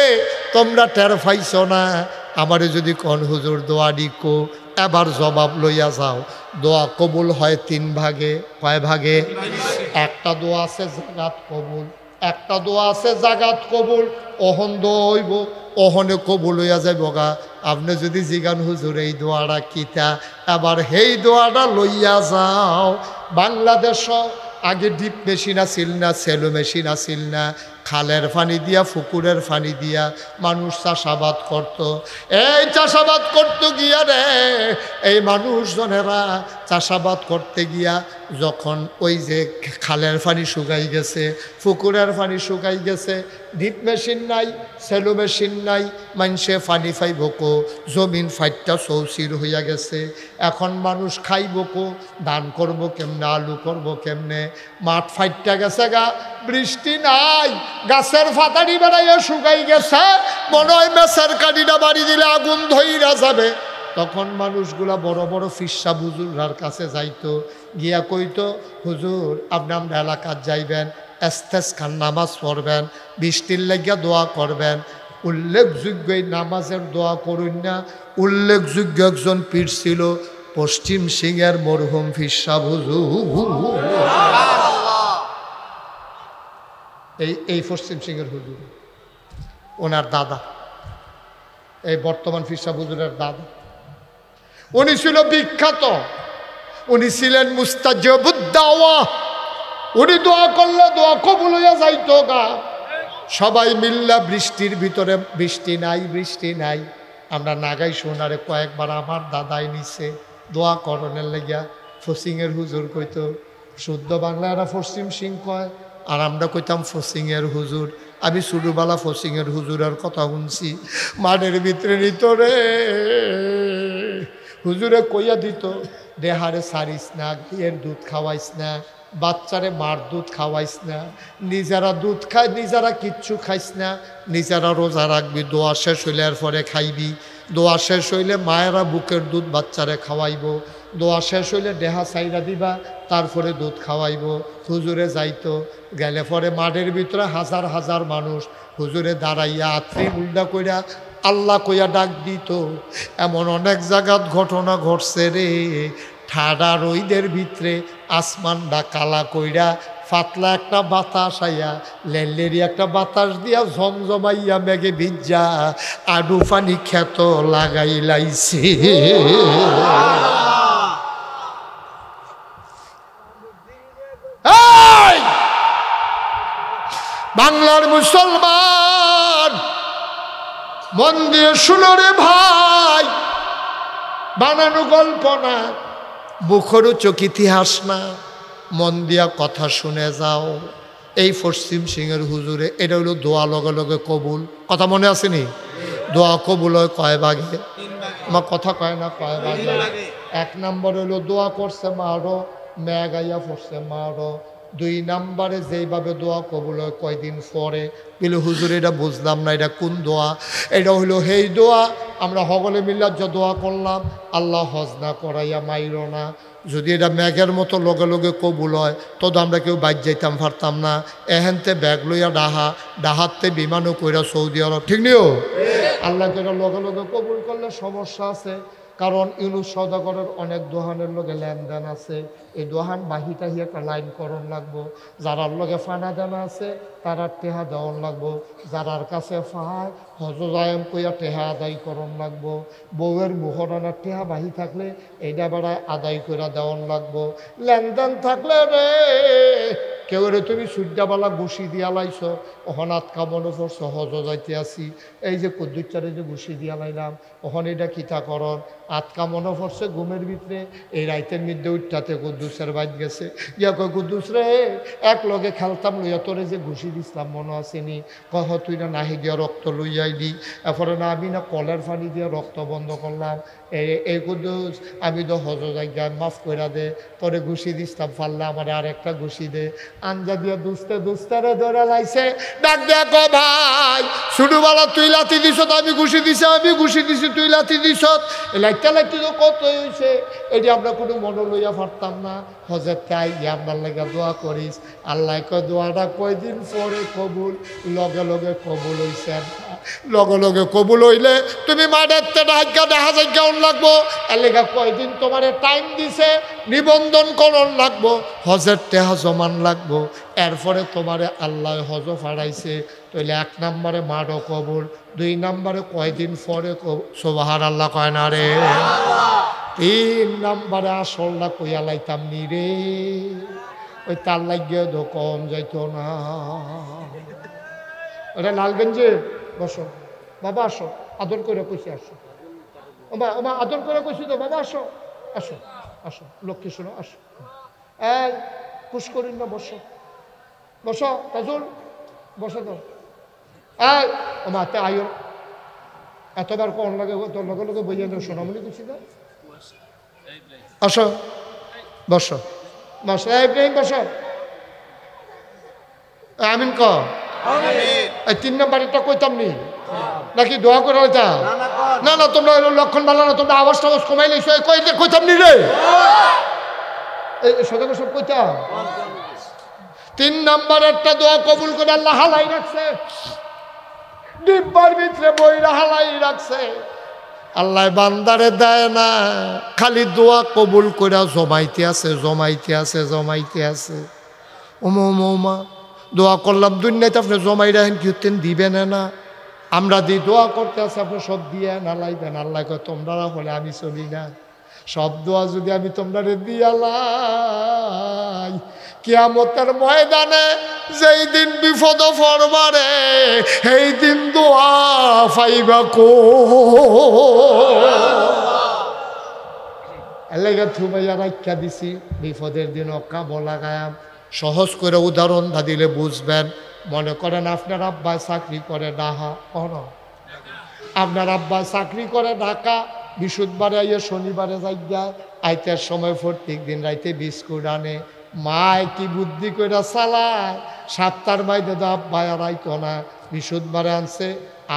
তোমরা টের পাইছ না। আমারে যদি কোন হুজুর দোয়াটি কো, এবার জবাব লইয়া যাও। দোয়া কবুল হয় 3 ভাগে। কয় ভাগে? একটা দোয়া আছে জাগাত কবুল, একটা দোয়া আছে জাগাত কবুল, অহন দোয়া হইব, অহনে কবুল হইয়া যাইব গা। আপনি যদি জিগান হুজুর এই দোয়াটা কিতা, এবার সেই দোয়াটা লইয়া যাও। বাংলাদেশ আগে ডিপ মেশিন আসিল না, সেলো মেশিন আসিল না, খালের পানি দিয়া পুকুরের পানি দিয়া মানুষ চাষাবাদ করত। এই চাষাবাদ করতে গিয়া রে এই মানুষজনেরা চাষাবাদ করতে গিয়া যখন ওই যে খালের পানি শুকাই গেছে, পুকুরের পানি শুকাই গেছে, ডিপ মেশিন নাই, সেলো মেশিন নাই, মানুষে পানি পাইব কো, জমিন ফাইটটা চৌচির হইয়া গেছে। এখন মানুষ খাইব কো, ধান করব কেমনে, আলু করব কেমনে, মাঠ ফাইটটা গেছে গা, বৃষ্টি নাই, গাছের ফাতানি বেড়াইয়া শুকাই গেছে, মনে হয় মেসের কাঠিটা বাড়ি দিলে আগুন ধইরা যাবে। তখন মানুষগুলা বড় বড় ফিরসা হুজুরার কাছে যাইতো, গিয়া কইতো হুজুর আপনি আমরা এলাকার যাইবেন, ইস্তেসকার নামাজ পড়বেন, বৃষ্টির লাগিয়া দোয়া করবেন। উল্লেখযোগ্য এই নামাজের দোয়া করুন না, উল্লেখযোগ্য একজন পীর ছিল পশ্চিম সিংহের মরহুম ফিরসা হুজুর। এই পশ্চিম সিংহের হুজুর ওনার দাদা, এই বর্তমান ফিরসা হুজুরের দাদা, উনি ছিল বিখ্যাত, উনি ছিলেন মুস্তাজাবুদ দাওয়া। উনি দোয়া করলে দোয়া কবুল হইয়া যাইতো গা। সবাই মিল্লা বৃষ্টির ভিতরে, বৃষ্টি নাই বৃষ্টি নাই, আমরা নাগাই শোনারে কয়েকবার আমার দাদাই নিছে দোয়া করণের লাগিয়া। ফসিংয়ের হুজুর কইতো, শুদ্ধ বাংলা এরা পশ্চিম সিং কয়, আর আমরা কইতাম ফসিংয়ের হুজুর। আমি ছোটবেলা ফসিংয়ের হুজুরের কথা শুনছি, মাঠের ভিতরে নিত রে, হুজুরে কইয়া দিত দেহারে সারিস না, ঘিয়ের দুধ খাওয়াইস না, বাচ্চারে মার দুধ খাওয়াইস না, নিজেরা দুধ খায়, নিজেরা কিচ্ছু খাইস না, নিজেরা রোজা রাখবি, দোয়া শেষ হইলে এর পরে খাইবি, দোয়া শেষ হইলে মায়েরা বুকের দুধ বাচ্চারে খাওয়াইব, দোয়া শেষ হইলে দেহা সাইরা দিবা, তারপরে দুধ খাওয়াইব। হুজুরে যাইতো, গেলে পরে মাঠের ভিতরে হাজার হাজার মানুষ হুজুরে দাঁড়াইয়া আত্রি উল্টা কইরা আল্লাহ কইয়া ডাক দিত। এমন অনেক জায়গাত ঘটনা ঘটছে রে, ঠাডা রইদের ভিতরে আসমানটা কালা কইরা ফাতলা একটা বাতাস আইয়া, লেলেরি একটা বাতাস দিয়া ঝমঝমাইয়া মেঘে ভিজা আডু পানি ক্ষেত লাগাই লাইছে। বাংলার মুসলমান মন দিয়ে শুনো রে ভাই, বানানো গল্প না, মুখরোচক ইতিহাস না, মন দিয়া কথা শুনে যাও। এই পশ্চিম সিংহের হুজুরে এটা হইল দোয়া লগে লগে কবুল। কথা মনে আসেনি? দোয়া কবুল হয় কয় ভাগে? আমার কথা কয় না কয় ভাগে? এক নম্বর হইলো দোয়া করছে মারো, মেঘ আইয়া পড়ছে মারো। দুই নম্বরে যেইভাবে দোয়া কবুল হয় কয়দিন পরে বলে হুজুর এটা বুঝলাম না, এটা কোন দোয়া? এটা হইলো হেই দোয়া আমরা সকলে মিল্লা যে দোয়া করলাম, আল্লাহ হজ না করাইয়া মাইর না। যদি এটা মেঘের মতো লগে লগে কবুল হয় তো আমরা কেউ বাইর যাইতাম পারতাম না। এহেনতে ব্যাগ লইয়া ডাহাতে বিমানও কইরা সৌদি আরব, ঠিক নিও? আল্লাহকে এটা লগে লগে কবুল করলে সমস্যা আছে, কারণ ইউনুস সওদাগরের অনেক দোহানের লগে লেনদেন আছে। এই দোহান বাহিটাহি একটা লাইন করণ লাগবো, যারার লগে ফানা দেনা আছে তারার টেহা দেওয়ান লাগবো, যারার কাছে ফায় হজজায়ম কইয়া টেহা আদায় করণ লাগবো। বউয়ের মুহরানার টেহা বাহি থাকলে এইটা বেড়ায় আদায় কইরা দেওয়ান লাগবো। লেনদেন থাকলে রে কেউ রে তুমি সূর্যাবালা ঘুষি দিয়া লাইছ, ওখান আতকা মনে করছো হজ যাইতে আসি, এই যে কদ্দুচারে যে ঘুষি দিয়া লাইলাম ওখান এটা কিতা করন, আতকা মনে পড়ছে ঘুমের ভিতরে, এই রাইতের মধ্যে উঠটাতে কুদ্দুসের বাইত গেছে, ইয়া কয় কুদ্দুস রে এক লগে খেলতাম লইয়া তোরে যে ঘুষি দিছিলাম মনে আসেনি? কহ তুই না নাহি দিয়া রক্ত লইয়াইলি, এরপরে না আমি না কলের পানি দিয়ে রক্ত বন্ধ করলাম। এই কুদ্দুস আমি তো হজ যাই মাফ কইরা দে, তোরে ঘুষি দিছিলাম পারলে আমার আর একটা ঘুষি দে। আঞ্জা দিয়া দুস্তে দুস্তারে ধরে লাইছে, ডাক দেয়া কো ভাই ছোটবেলা তুই লাথি দিছ, আমি ঘুষি দিছি, আমি ঘুষি দিছি তুই লাথি দিছ, লাইতে লাইতে তো কত হয়েছে, এটি আমরা কোনো মনে লইয়া পারতাম না। হজের তাই আপনার লাগে দোয়া করিস, আল্লাহ কয় দোয়াটা কয়দিন পরে কবুল, লগে লগে কবুল হইছে। লগে লগে কবুল হইলে তুমি মাঠের দেখা জায়গা লাগবো, এলাকা কয়দিন তোমার টাইম দিছে, নিবন্ধন করণ লাগবো, হজের টেহা জমান লাগবো, এরপরে তোমারে আল্লাহ হজ ফাড়াইছে। তাইলে এক নম্বরে মাঠও কবুল, দুই নম্বরে কয়দিন পরে সুবহান আল্লাহ কয় না রে, তিন নম্বরে আসলটা কইয়া লাইতাম নি রে, ওই তার লাগিয়ে তো কম যাইতো না। ওটা লালগঞ্জে। বসো বাবা, আসো, আদর করে কইছি আসো। ওমা ওমা আদর করে কইছি তো বাবা, আসো আসো আসো, লক্ষ্মী শোনো, আসো। এই খুশ করিন না, বসো বসো তাজুল, বসো তো। এই ওমা তে আয়ো, এতবার কোন লাগে তোর লগে লগে বইয়া দেবো, সোনামণি কইছি না। আসো বসো বসো, ইব্রাহিম বসো। আমিন ক। এই 3 নম্বরটা কইতাম নি নাকি দোয়া করে হইতা? না না, তোমরা লক্ষণ ভালো না, তোমরা আওয়াজ টাওয়াজ কমাই লইছো। কইতাম নি রে, এই সদা সব কইতাম। 3 নম্বরেরটা দোয়া কবুল করে আল্লাহ হালাই রাখছে, ডিব্বার ভিতরে বইরা হালাই রাখছে। আল্লাহ বান্দারে দেয় না, খালি দোয়া কবুল করে জমাইতে আছে জমাইতে আছে জমাইতে আছে। ওমা দোয়া করলাম দুনিয়াতে আপনি জমাই রাখেন, কি হতেন দিবেন না? আমরা দিয়ে দোয়া করতে আছে, আপনি সব দিয়ে না লাইবেন। আল্লাহ কয় তোমরা বলে আমি চলি না, সব দোয়া যদি আমি তোমরা দিয়ালাই, কিয়ামতের ময়দানে যেই দিন বিপদ পড়বারে সেই দিন দোয়া পাইবা কো। এলাকা থুমাইয়া রাখা দিছি, বিপদের দিন অক্কা বলা গায়াম। সহজ করে উদাহরণ দিলে বুঝবেন। মনে করেন আপনার আব্বা চাকরি করে ঢাকা, আপনার আব্বা চাকরি করে ঢাকা, বৃহস্পতিবারে আইয়া শনিবারে যাইয়া, আইতের সময় প্রত্যেক দিন রাইতে বিস্কুট আনে। মায় কি বুদ্ধি করে চালায়, 7টার মাইতে তো আব্বা আর আইতো না, বৃহস্পতিবারে আনছে,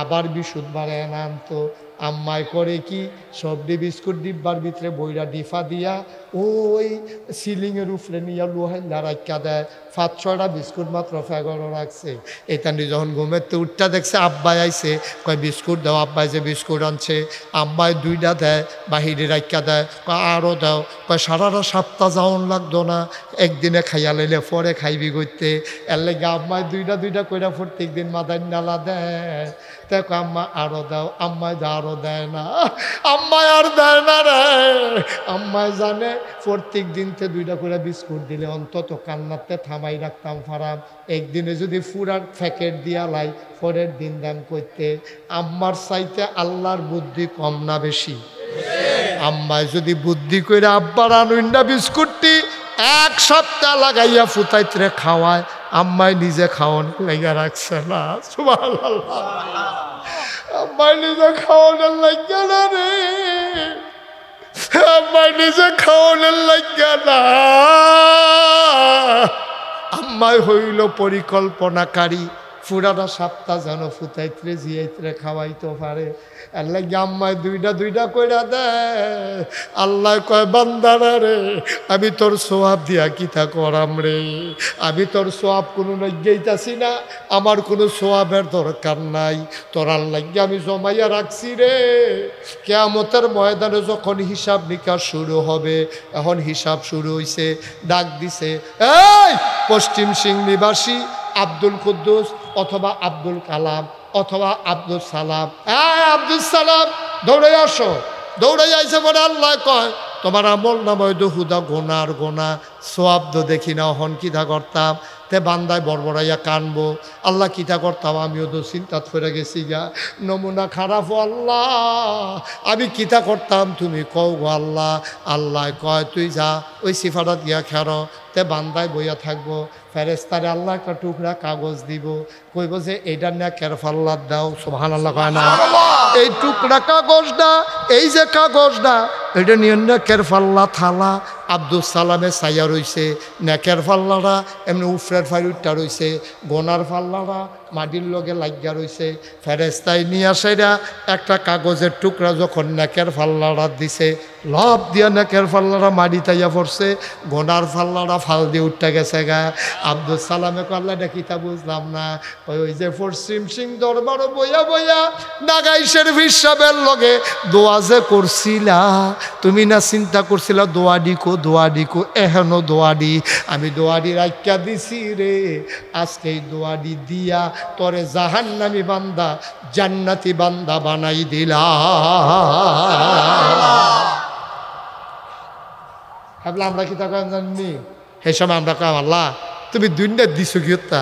আবার বৃহস্পতিবারে আনতো। আম্মায় করে কি, সবটি বিস্কুট ডিব্বার ভিতরে বইরা ডিফা দিয়া ওই সিলিংয়ের উপরে নিয়ে লোহাইলা রাখা দেয়। 5-6টা বিস্কুট মাত্র ফেগরও রাখছে। এখানে যখন ঘুমের তো উঠটা দেখছে আব্বাই আইছে, কয় বিস্কুট দাও। আব্বাই যে বিস্কুট আনছে, আম্মায় 2টা দেয়, বাহিরে রাখা দেয়, কয় আরও দাও। কয় সারাটা সপ্তাহ যাওন লাগতো না, একদিনে খাইয়া লাইলে পরে খাইবি করতে। এর লেগে আম্মায় 2টা কইরা প্রত্যেক দিন মাদার নালা দেয়। দেখো আম্মা আরও দাও, আম্মায় আরও দেয় না, আম্মায় আর দেয় না রে। আম্মায় জানে প্রত্যেক দিনতে 2টা করে বিস্কুট দিলে অন্তত কান্নাতে থামাই রাখতাম ফারাম। একদিনে যদি ফুরার প্যাকেট দিয়া লাই, পরের দিন দাম করতে। আম্মার চাইতে আল্লাহর বুদ্ধি কম না বেশি? আম্মায় যদি বুদ্ধি করে আব্বার আনুইন্ডা বিস্কুটটি 1 সপ্তাহ লাগাইয়া ফুটাইতে খাওয়ায়, আম্মায় নিজে খাওয়ান লেগে রাখছে না। সুবহানাল্লাহ, আম্মায় নিজে খাওয়ানোর লাগে না রে, আম্মায় নিজে খাওয়ানোর লাগে না। আম্মায় হইল পরিকল্পনাকারী, পুরাটা সপ্তাহ যেন ফুটাইতে জিয়াইতে খাওয়াইতে পারে। এর লাগে আম্মায় 2টা কইরা দেয়। আল্লাহ কয় বান্দারা রে, আমি তোর সোয়াব দিয়া কিতা করাম রে, আমি তোর সোয়াব কোনো লজ্জাইতাছি না, আমার কোনো সোয়াবের দরকার নাই, তোরার লাগে আমি জমাইয়া রাখছি রে। কিয়ামতের ময়দানে যখন হিসাব নিকাশ শুরু হবে, এখন হিসাব শুরু হইছে। ডাক দিছে, এই পশ্চিম সিংনিবাসী আব্দুল কুদ্দুস অথবা আব্দুল কালাম অথবা আব্দুল সালাম, আব্দুল সালাম দৌড়ে আসো। দৌড়ে আইসে বলে আল্লাহ কয় তোমার আমল নাময় হুদা গোনার গোনা, সোয়াব তো দেখি না, হন কিতা করতাম। তে বান্দায় বড়বড়াইয়া কানবো, আল্লাহ কিতা করতাম, আমিও তো চিন্তাত ফিরে গেছি গা, নমুনা খারাপ আল্লাহ, আমি কিতা করতাম তুমি কও গো আল্লাহ। আল্লাহ কয় তুই যা ওই সিফাটা দিয়া খের। তে বান্দায় বইয়া থাকবো, ফেরেস্তারে আল্লাহ একটা টুকরা কাগজ দিব, কইব যে এইটার না কেরফাল্লার দাও। সুবহানাল্লাহ কয় না? এই টুকরা কাগজটা, এই যে কাগজটা, এটা নিয়ে নেকের পাল্লা থালা। আব্দুল সালামে ছাইয়া রইছে, নেকের পাল্লারা এমনি উফরের ফাইলটা রইছে, গোনার পাল্লারা মাটির লগে লাগিয়া রইছে। ফেরেস্তায় নিয়ে আসাইরা একটা কাগজের টুকরা যখন নেকের পাল্লারা দিছে, লব দিয়া নেকের পাল্লারা মাটি তাইয়া পড়ছে, গোনার পাল্লারা ফাল দিয়ে উঠতে গেছে গা। আব্দুল সালামে কল্লা দেখিতা বুঝলাম না, ওই যে পশ্চিম সিং দরবার বইয়া বইয়া নাগাইশের হিসাবের লগে দোয়া যে করছিলা, তুমি না চিন্তা করছিলা দোয়াডিকো দোয়াডিকো, এহেনো দোয়াডি, আমি দোয়াডি রাখিয়া দিছি রে। আজকে এই দোয়াডি দিয়া তোরে জাহান্নামী বান্দা জান্নাতি বান্দা বানাই দিলা। ভাবলাম আমরা কি তা জানি, সেই সময় আমরা কাম আল্লাহ তুমি দুনিয়া দিছো কি হত্যা,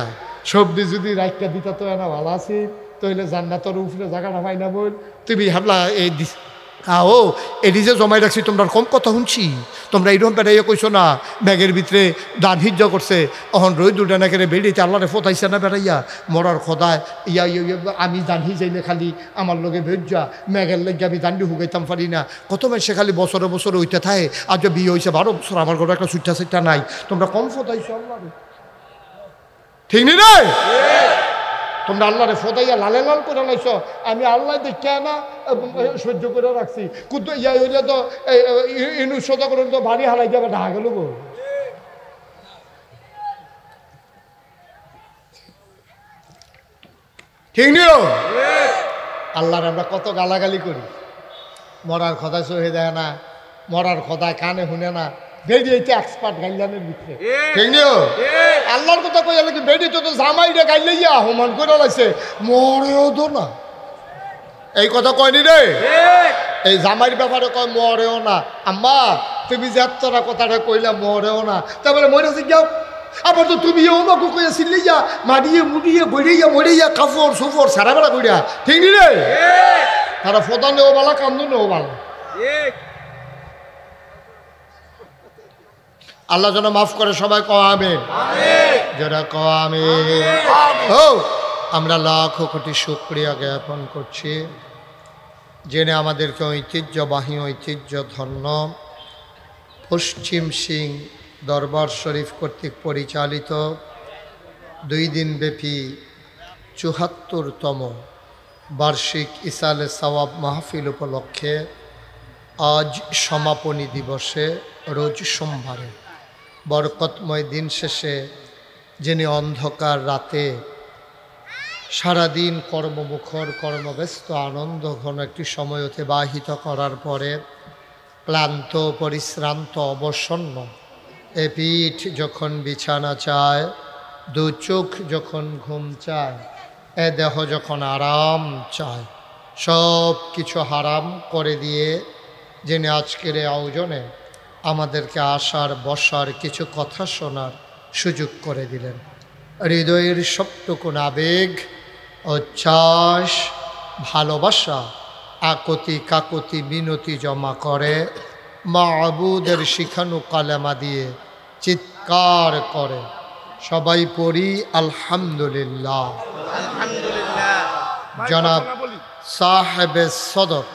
সবজি যদি রাইকা দিতা তো এনা ভালো আছি তইলে জান্নাতের উপরে জায়গাটা পাই না বল তুমি হাবলা এই ও এটি যে জমাই রাখছি তোমরা কম কথা শুনছি তোমরা এইরকম বেড়াইয়া কইছো না ব্যাগের ভিতরে দান হিজ্জ করছে অহন রই দুটা না কেড়ে বেড়িতে আল্লাহরে ফোটাইছে না বেড়াইয়া মরার খোদায় ইয়া আমি দান্ধি যাইলে খালি আমার লগে ভেজ্জা ম্যাগের লেগে আমি দান্ডি হুগাইতাম পারি না কত সে খালি বছরে বছরে ওইটা থাকে আজ বিয়ে হয়েছে 12 বছর আমার ঘরে একটা সুইটা সুইটা নাই তোমরা কম ফোটাইছো আল্লাহরে ঠিক নি রে তোমরা আল্লাহরে ফোদাইয়া লালে লাল করে লাইছ আমি আল্লাহ দেখে না সহ্য করে রাখছি কিন্তু ইয়া হইলে তো ইনু সদা করে তো ভারী হালাই যাবে ঢাকা গেল গো ঠিক নিও আল্লাহর আমরা কত গালাগালি করি মরার কথা সহে যায় না মরার কথা কানে শুনে না বেডি এইটা এক্সপার্ট গাইলানের ভিতরে ঠিক নিও আল্লাহর কথা কই কি বেডি তো জামাইটা গাইলাইয়া হমান করে লাইছে মরেও তো না এই কথা কয়নি রে এই জামাইর ব্যাপারে কয় মরেও না আম্মা তুমি যে এতটা কথাটা কইলা মরেও না তারপরে মরেছে যাও আবার তো তুমি আমাকে কইয়া সিল্লাইয়া মারিয়ে মুড়িয়ে বইড়িয়া মরিয়া কাপড় সুপড় সারা বেড়া কইরা ঠিক নি রে তারা ফোদা নেও বালা কান্দু নেও বালা আল্লাহ যেন মাফ করে সবাই আমিন যারা আমিন ও আমরা লাখো কোটি শুকরিয়া জ্ঞাপন করছি জেনে আমাদেরকে ঐতিহ্যবাহী ঐতিহ্য ধন্য পশ্চিম সিং দরবার শরীফ কর্তৃক পরিচালিত 2 দিনব্যাপী 74তম বার্ষিক ইসালে সওয়াব মাহফিল উপলক্ষে আজ সমাপনী দিবসে রোজ সোমবারে বরকতময় দিন শেষে যিনি অন্ধকার রাতে সারাদিন কর্মমুখর কর্মব্যস্ত আনন্দ ঘন একটি সময় অতিবাহিত করার পরে ক্লান্ত পরিশ্রান্ত অবসন্ন এ পিঠ যখন বিছানা চায় 2 চোখ যখন ঘুম চায় এ দেহ যখন আরাম চায় সব কিছু হারাম করে দিয়ে যিনি আজকের এই আয়োজনে আমাদেরকে আসার বসার কিছু কথা শোনার সুযোগ করে দিলেন হৃদয়ের সবটুকুন আবেগ উচ্ছ্বাস ভালোবাসা আকতি কাকতি মিনতি জমা করে মাবুদের শিখানো কালেমা দিয়ে চিৎকার করে সবাই পড়ি আলহামদুলিল্লাহ জনাব সাহেবে সদর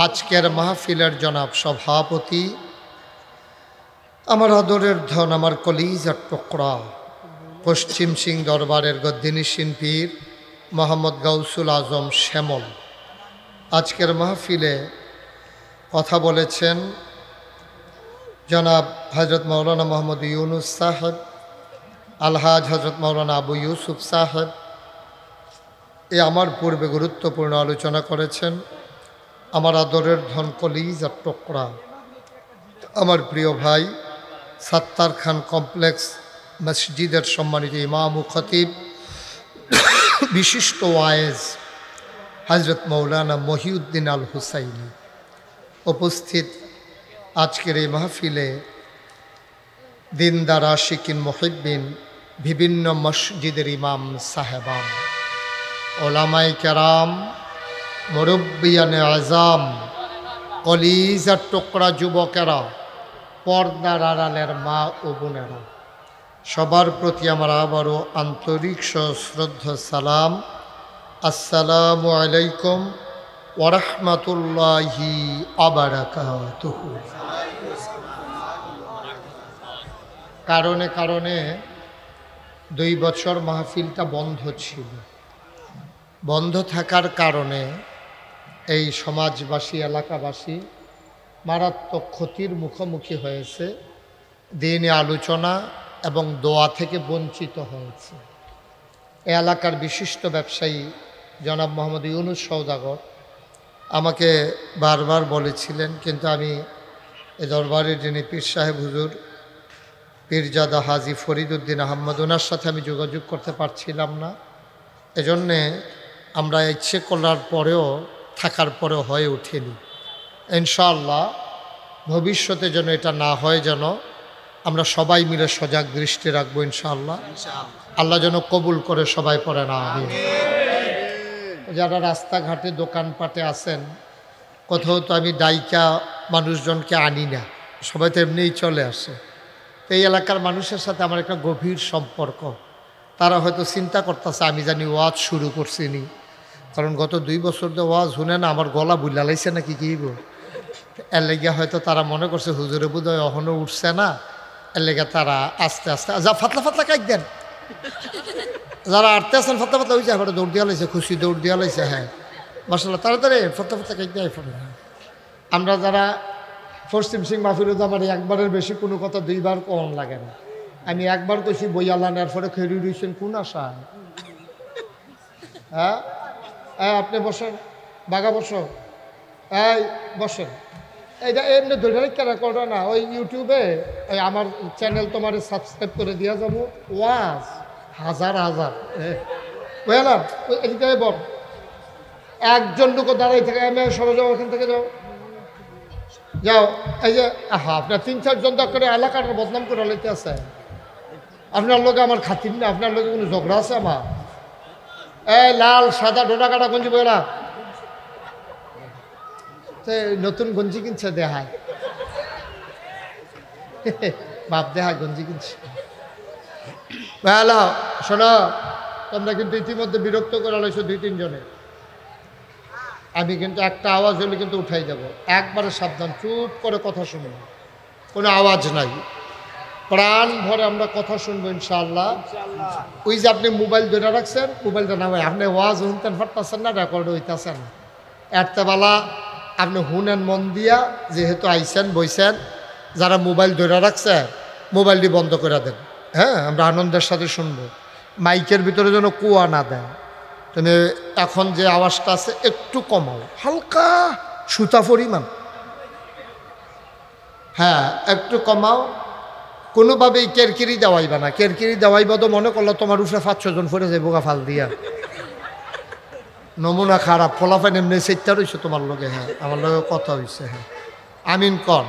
আজকের মাহফিলের জনাব সভাপতি আমার আদরের ধন আমার কলিজার টুকরা পশ্চিম সিং দরবারের গদ্দিনী শিল্পীর মোহাম্মদ গাউসুল আজম শ্যামল আজকের মাহফিলে কথা বলেছেন জনাব হজরত মৌলানা মোহাম্মদ ইউনুস সাহেব আলহাজ হজরত মৌলানা আবু ইউসুফ সাহেব আমার পূর্বে গুরুত্বপূর্ণ আলোচনা করেছেন আমার আদরের ধন কলিজার টুকরা আমার প্রিয় ভাই সাত্তার খান কমপ্লেক্স মসজিদের সম্মানিত ইমাম ও খতিব বিশিষ্ট ওয়ায়েজ হজরত মৌলানা মহিউদ্দিন আল হুসাইনি উপস্থিত আজকের এই মাহফিলে দিনদার আশিকিন মুহিব্বিন বিভিন্ন মসজিদের ইমাম সাহেবান ওলামায়ে কেরাম মুরব্বিয়ানে আজাম কলিজার টুকরা যুবকেরা পর্দার আড়ালের মা ও বোনেরা সবার প্রতি আমার আবারও আন্তরিক শ্রদ্ধা সালাম আসসালামু আলাইকুম ওয়া রাহমাতুল্লাহি ওয়া বারাকাতুহু কারণে কারণে 2 বছর মাহফিলটা বন্ধ ছিল বন্ধ থাকার কারণে এই সমাজবাসী এলাকাবাসী মারাত্মক ক্ষতির মুখোমুখি হয়েছে দিনে আলোচনা এবং দোয়া থেকে বঞ্চিত হয়েছে এই এলাকার বিশিষ্ট ব্যবসায়ী জনাব মোহাম্মদ ইউনুস সওদাগর আমাকে বারবার বলেছিলেন কিন্তু আমি এ দরবারের যিনি পীর সাহেব হুজুর পীরজাদা হাজি ফরিদউদ্দিন আহমদ ওনার সাথে আমি যোগাযোগ করতে পারছিলাম না এজন্যে আমরা ইচ্ছে করার পরেও থাকার পরেও হয়ে ওঠেনি ইনশাআল্লাহ ভবিষ্যতে যেন এটা না হয় যেন আমরা সবাই মিলে সজাগ দৃষ্টি রাখবো ইনশাআল্লাহ। আল্লাহ যেন কবুল করে সবাই পড়ে না আমিন। যারা রাস্তাঘাটে দোকানপাটে আছেন, কোথাও তো আমি ডাইকা মানুষজনকে আনি না, সবাই তো এমনিই চলে আসে। তো এই এলাকার মানুষের সাথে আমার একটা গভীর সম্পর্ক। তারা হয়তো চিন্তা করতেছে আমি জানি ওয়াজ শুরু করছিনি, কারণ গত 2 বছর তো ওয়াজ শুনে না আমার গলা বুলা লাইছে নাকি কি এর লেগে হয়তো তারা মনে করছে হুজুরে বোধহয় এখনও উঠছে না, এর লেগে তারা আস্তে আস্তে যা ফাতলা ফাতলা কাজ দেন, যারা আটতে আছেন ফাতলা ফাতলা হয়েছে এবার দৌড় দেওয়া লাইছে, খুশি দৌড় দেওয়া লাইছে। হ্যাঁ মাসাল্লাহ তাড়াতাড়ি ফাতলা ফাতলা কাজ দেয় ফোন। আমরা যারা পশ্চিম সিং মাহফিরুদ আমার একবারের বেশি কোনো কথা 2 বার কম লাগে না। আমি একবার কইছি বই আলানোর পরে খেয়ে রয়েছেন কোন আশায়? হ্যাঁ আপনি বসেন, বাঘা বসো, এই বসেন। এইটা এমনি ধরে কেনা করো না, ওই ইউটিউবে ওই আমার চ্যানেল তোমার সাবস্ক্রাইব করে দেওয়া যাবো। ওয়াজ হাজার হাজার বুঝলাম। এদিকে বল, একজন লোক দাঁড়াই থাকে, আমি সবাই যাও ওখান থেকে যাও যাও। এই যে আপনার 3-4 জন করে এলাকার বদনাম করে লইতে আছে। আপনার লোকে আমার খাতির না, আপনার লোকে কোনো ঝগড়া আছে আমার? এই লাল সাদা ডোনা কাটা গঞ্জি বইলা নতুন গঞ্জি কিনছে দেহায়, বাপ দেহায় গঞ্জি কিনছে। হ্যালো শোনো, তোমরা কিন্তু ইতিমধ্যে বিরক্ত করা লইছো 2-3 জনে। আমি কিন্তু একটা আওয়াজ হলে কিন্তু উঠাই যাব, একবারে সাবধান, চুপ করে কথা শুনবো, কোনো আওয়াজ নাই, প্রাণ ভরে আমরা কথা শুনবো ইনশাআল্লাহ। ওই যে আপনি মোবাইল ধরে রাখছেন, মোবাইলটা নামাই, আপনি ওয়াজ শুনতেন পারতেছেন না, রেকর্ড হইতেছেন না, এরতেবেলা আপনি হুনেন মন দিয়া, যেহেতু আইসেন বইছেন। যারা মোবাইল ধরে রাখছে মোবাইলটি বন্ধ করে দেন। হ্যাঁ আমরা আনন্দের সাথে শুনবো, মাইকের ভিতরে যেন কুয়া না দেয়। তুমি এখন যে আওয়াজটা আছে একটু কমাও, হালকা সুতা পরিমাণ, হ্যাঁ একটু কমাও। কোনোভাবেই কেরকিরি দেওয়াইবা না, কেরকিরি দেওয়াইবা তো মনে করলো তোমার উপরে 5-6 জন ফেরে যাবো গা ফাল দিয়া, নমুনা খারাপ। ফলাফান এমনি সেটা রয়েছে তোমার লগে। হ্যাঁ আমার লগে কথা হয়েছে। হ্যাঁ আমিন কন।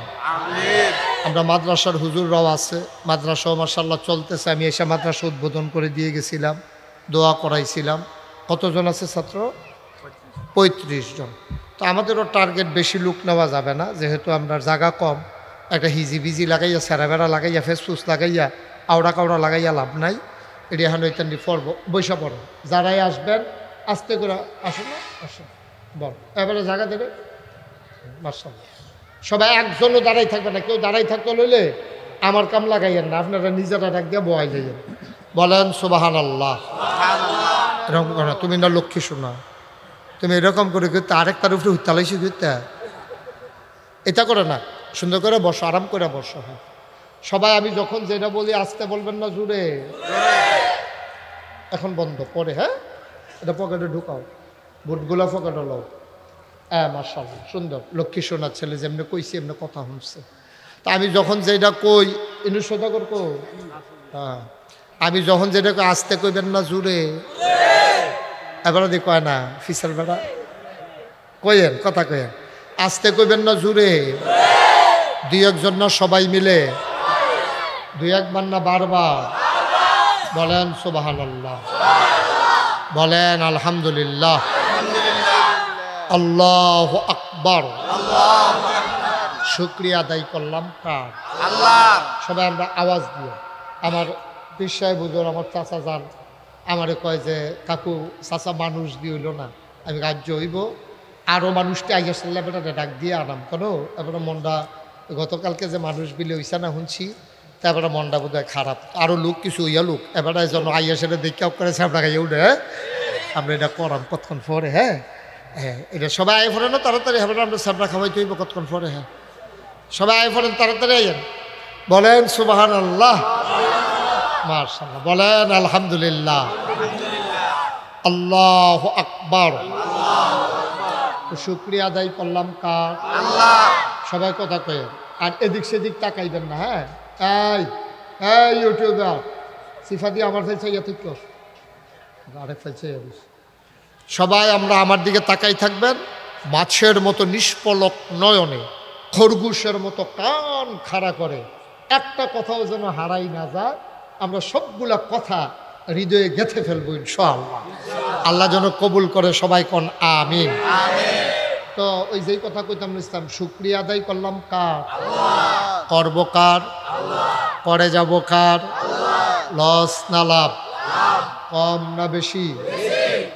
আমরা মাদ্রাসার হুজুররাও আছে, মাদ্রাসাও মাশাআল্লাহ চলতেছে। আমি এসে মাদ্রাসা উদ্বোধন করে দিয়ে গেছিলাম, দোয়া করাইছিলাম। কতজন আছে ছাত্র? 35 জন। তো আমাদেরও টার্গেট বেশি লোক নেওয়া যাবে না, যেহেতু আমরা জায়গা কম। একটা হিজিবিজি লাগাইয়া সেরাবেড়া লাগাইয়া ফেসফুস লাগাইয়া আওড়া কাউড়া লাগাইয়া লাভ নাই। এটি এখন ওইখান পড়ব, বৈশা পড়ো। যারাই আসবেন আস্তে করে আসো না, আসো বল, এবারে জায়গা দেবে মাশাআল্লাহ। সবাই একজনও দাঁড়াই থাকবে না, কেউ দাঁড়াই থাকতে লইলে আমার কাম লাগাইয়েন না, আপনারা নিজেরা ডাক দিয়ে বয়াই যাইয়েন। বলেন সুবহানাল্লাহ। এরকম করে তুমি না লক্ষ্মী শোনা, তুমি এরকম করে কিন্তু আরেকটার উপরে উত্তালাইছি করতে, এটা করে না। সুন্দর করে বসো, আরাম করে বসো। হ্যাঁ সবাই আমি যখন যেটা বলি আসতে বলবেন না, জুড়ে এখন বন্ধ পরে। হ্যাঁ এটা পকেটে ঢুকাও, বুটগুলা পকেটে লও। হ্যাঁ মাশাআল্লাহ সুন্দর, লক্ষ্মী সোনার ছেলে যেমনি কইছি এমনি কথা শুনছে। তা আমি যখন যেটা কই এমনি সোজা করবো। হ্যাঁ আমি যখন যেটা কই আসতে কইবেন না, জুড়ে এবারে দিয়ে কয় না ফিসাল বেড়া কইেন, কথা কইেন, আসতে কইবেন না, জুড়ে। 2-1 জন না, সবাই মিলে 2-1 বার না, বারবার বলেন সুবহানাল্লাহ, বলেন আলহামদুলিল্লাহ, আল্লাহু আকবার। শুকরিয়া আদায় করলাম কার? আল্লাহ। সবাই আমরা আওয়াজ দিয়ে। আমার পীর সাহেব হুজুর, আমার চাচা যান, আমারে কয় যে কাকু চাচা মানুষ দিয়ে হইল না, আমি রাজ্য হইব আরও মানুষটি আইয়া সাল্লাহ বেটা ডাক দিয়ে আনাম কোনো। এবারে মনটা গতকালকে যে মানুষ বিলে হইসা না শুনছি, তারপরে মনটা বোধ হয় খারাপ। আরও লোক কিছু হইয়া লোক এবারে যেন আইয়া সেটা দেখে করে সামনা খাইয়া উঠে। হ্যাঁ আমরা এটা করাম কতক্ষণ পরে। হ্যাঁ হ্যাঁ এটা সবাই আয় ফোরেন না তাড়াতাড়ি, হবে আমরা সামনা খাওয়াইতে হইব কতক্ষণ পরে। হ্যাঁ সবাই আয় ফোরেন তাড়াতাড়ি আইয়েন। বলেন সুবহানাল্লাহ, মাশাআল্লাহ, বলেন আলহামদুলিল্লাহ, আল্লাহু আকবার। শুকরিয়া আদায় করলাম কার? আল্লাহ। সবাই কথা কয়ে আর এদিক সেদিক তাকাইবেন না। হ্যাঁ এই এই ইউটিউবার সিফা দিয়ে আমার ফেলছে ইয়ে ঠিক কর, আরেক ফেলছে। সবাই আমরা আমার দিকে তাকাই থাকবেন, মাছের মতো নিষ্পলক নয়নে, খরগোশের মতো কান খাড়া করে একটা কথাও যেন হারাই না যায়, আমরা সবগুলা কথা হৃদয়ে গেঁথে ফেলবো ইনশাআল্লাহ। আল্লাহ যেন কবুল করে, সবাই কোন আমিন। তো ওই যেই কথা কইতাম ইসলাম, শুকরিয়া আদায় করলাম কার? করব কার? করে যাব কার? লস না লাভ? কম না বেশি?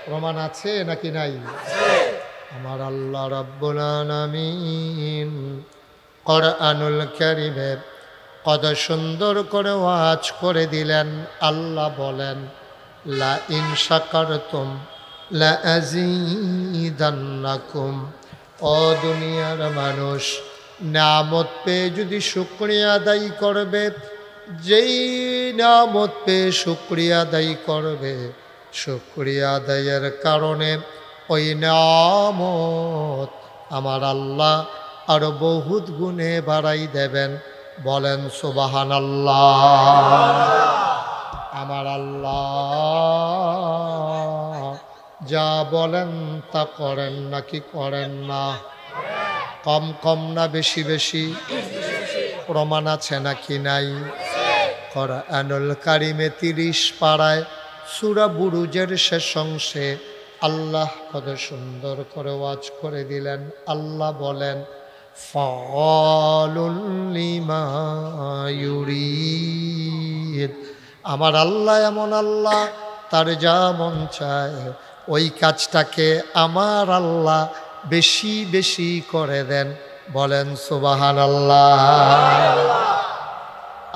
প্রমাণ আছে নাকি নাই? আমার আল্লাহ রাব্বুল আলামিন কোরআনুল কারীমে কত সুন্দর করে ওয়াজ করে দিলেন। আল্লাহ বলেন, লা ইন শাকারতুম লা আযীদান্নাকুম। ও দুনিয়ার মানুষ, নিয়ামত পেয়ে যদি শুকরিয়া আদায় করবে, যেই নিয়ামত পেয়ে শুকরিয়া আদায় করবে, শুকরিয়া আদায়ের কারণে ওই নিয়ামত আমার আল্লাহ আরো বহুত গুণে বাড়াই দেবেন। বলেন সুবহানাল্লাহ। আমার আল্লাহ যা বলেন তা করেন নাকি করেন না? কম কম না বেশি বেশি? প্রমাণ আছে নাকি নাই? কোরআনুল কারীমে 30 পারায় সূরা বুরুজের শেষ অংশে আল্লাহ কত সুন্দর করে ওয়াজ করে দিলেন। আল্লাহ বলেন, ফাআলুল লিমা ইউরিদ। আমার আল্লাহ এমন আল্লাহ, তার যা মন চায় ওই কাজটাকে আমার আল্লাহ বেশি বেশি করে দেন। বলেন সুবহানাল্লাহ।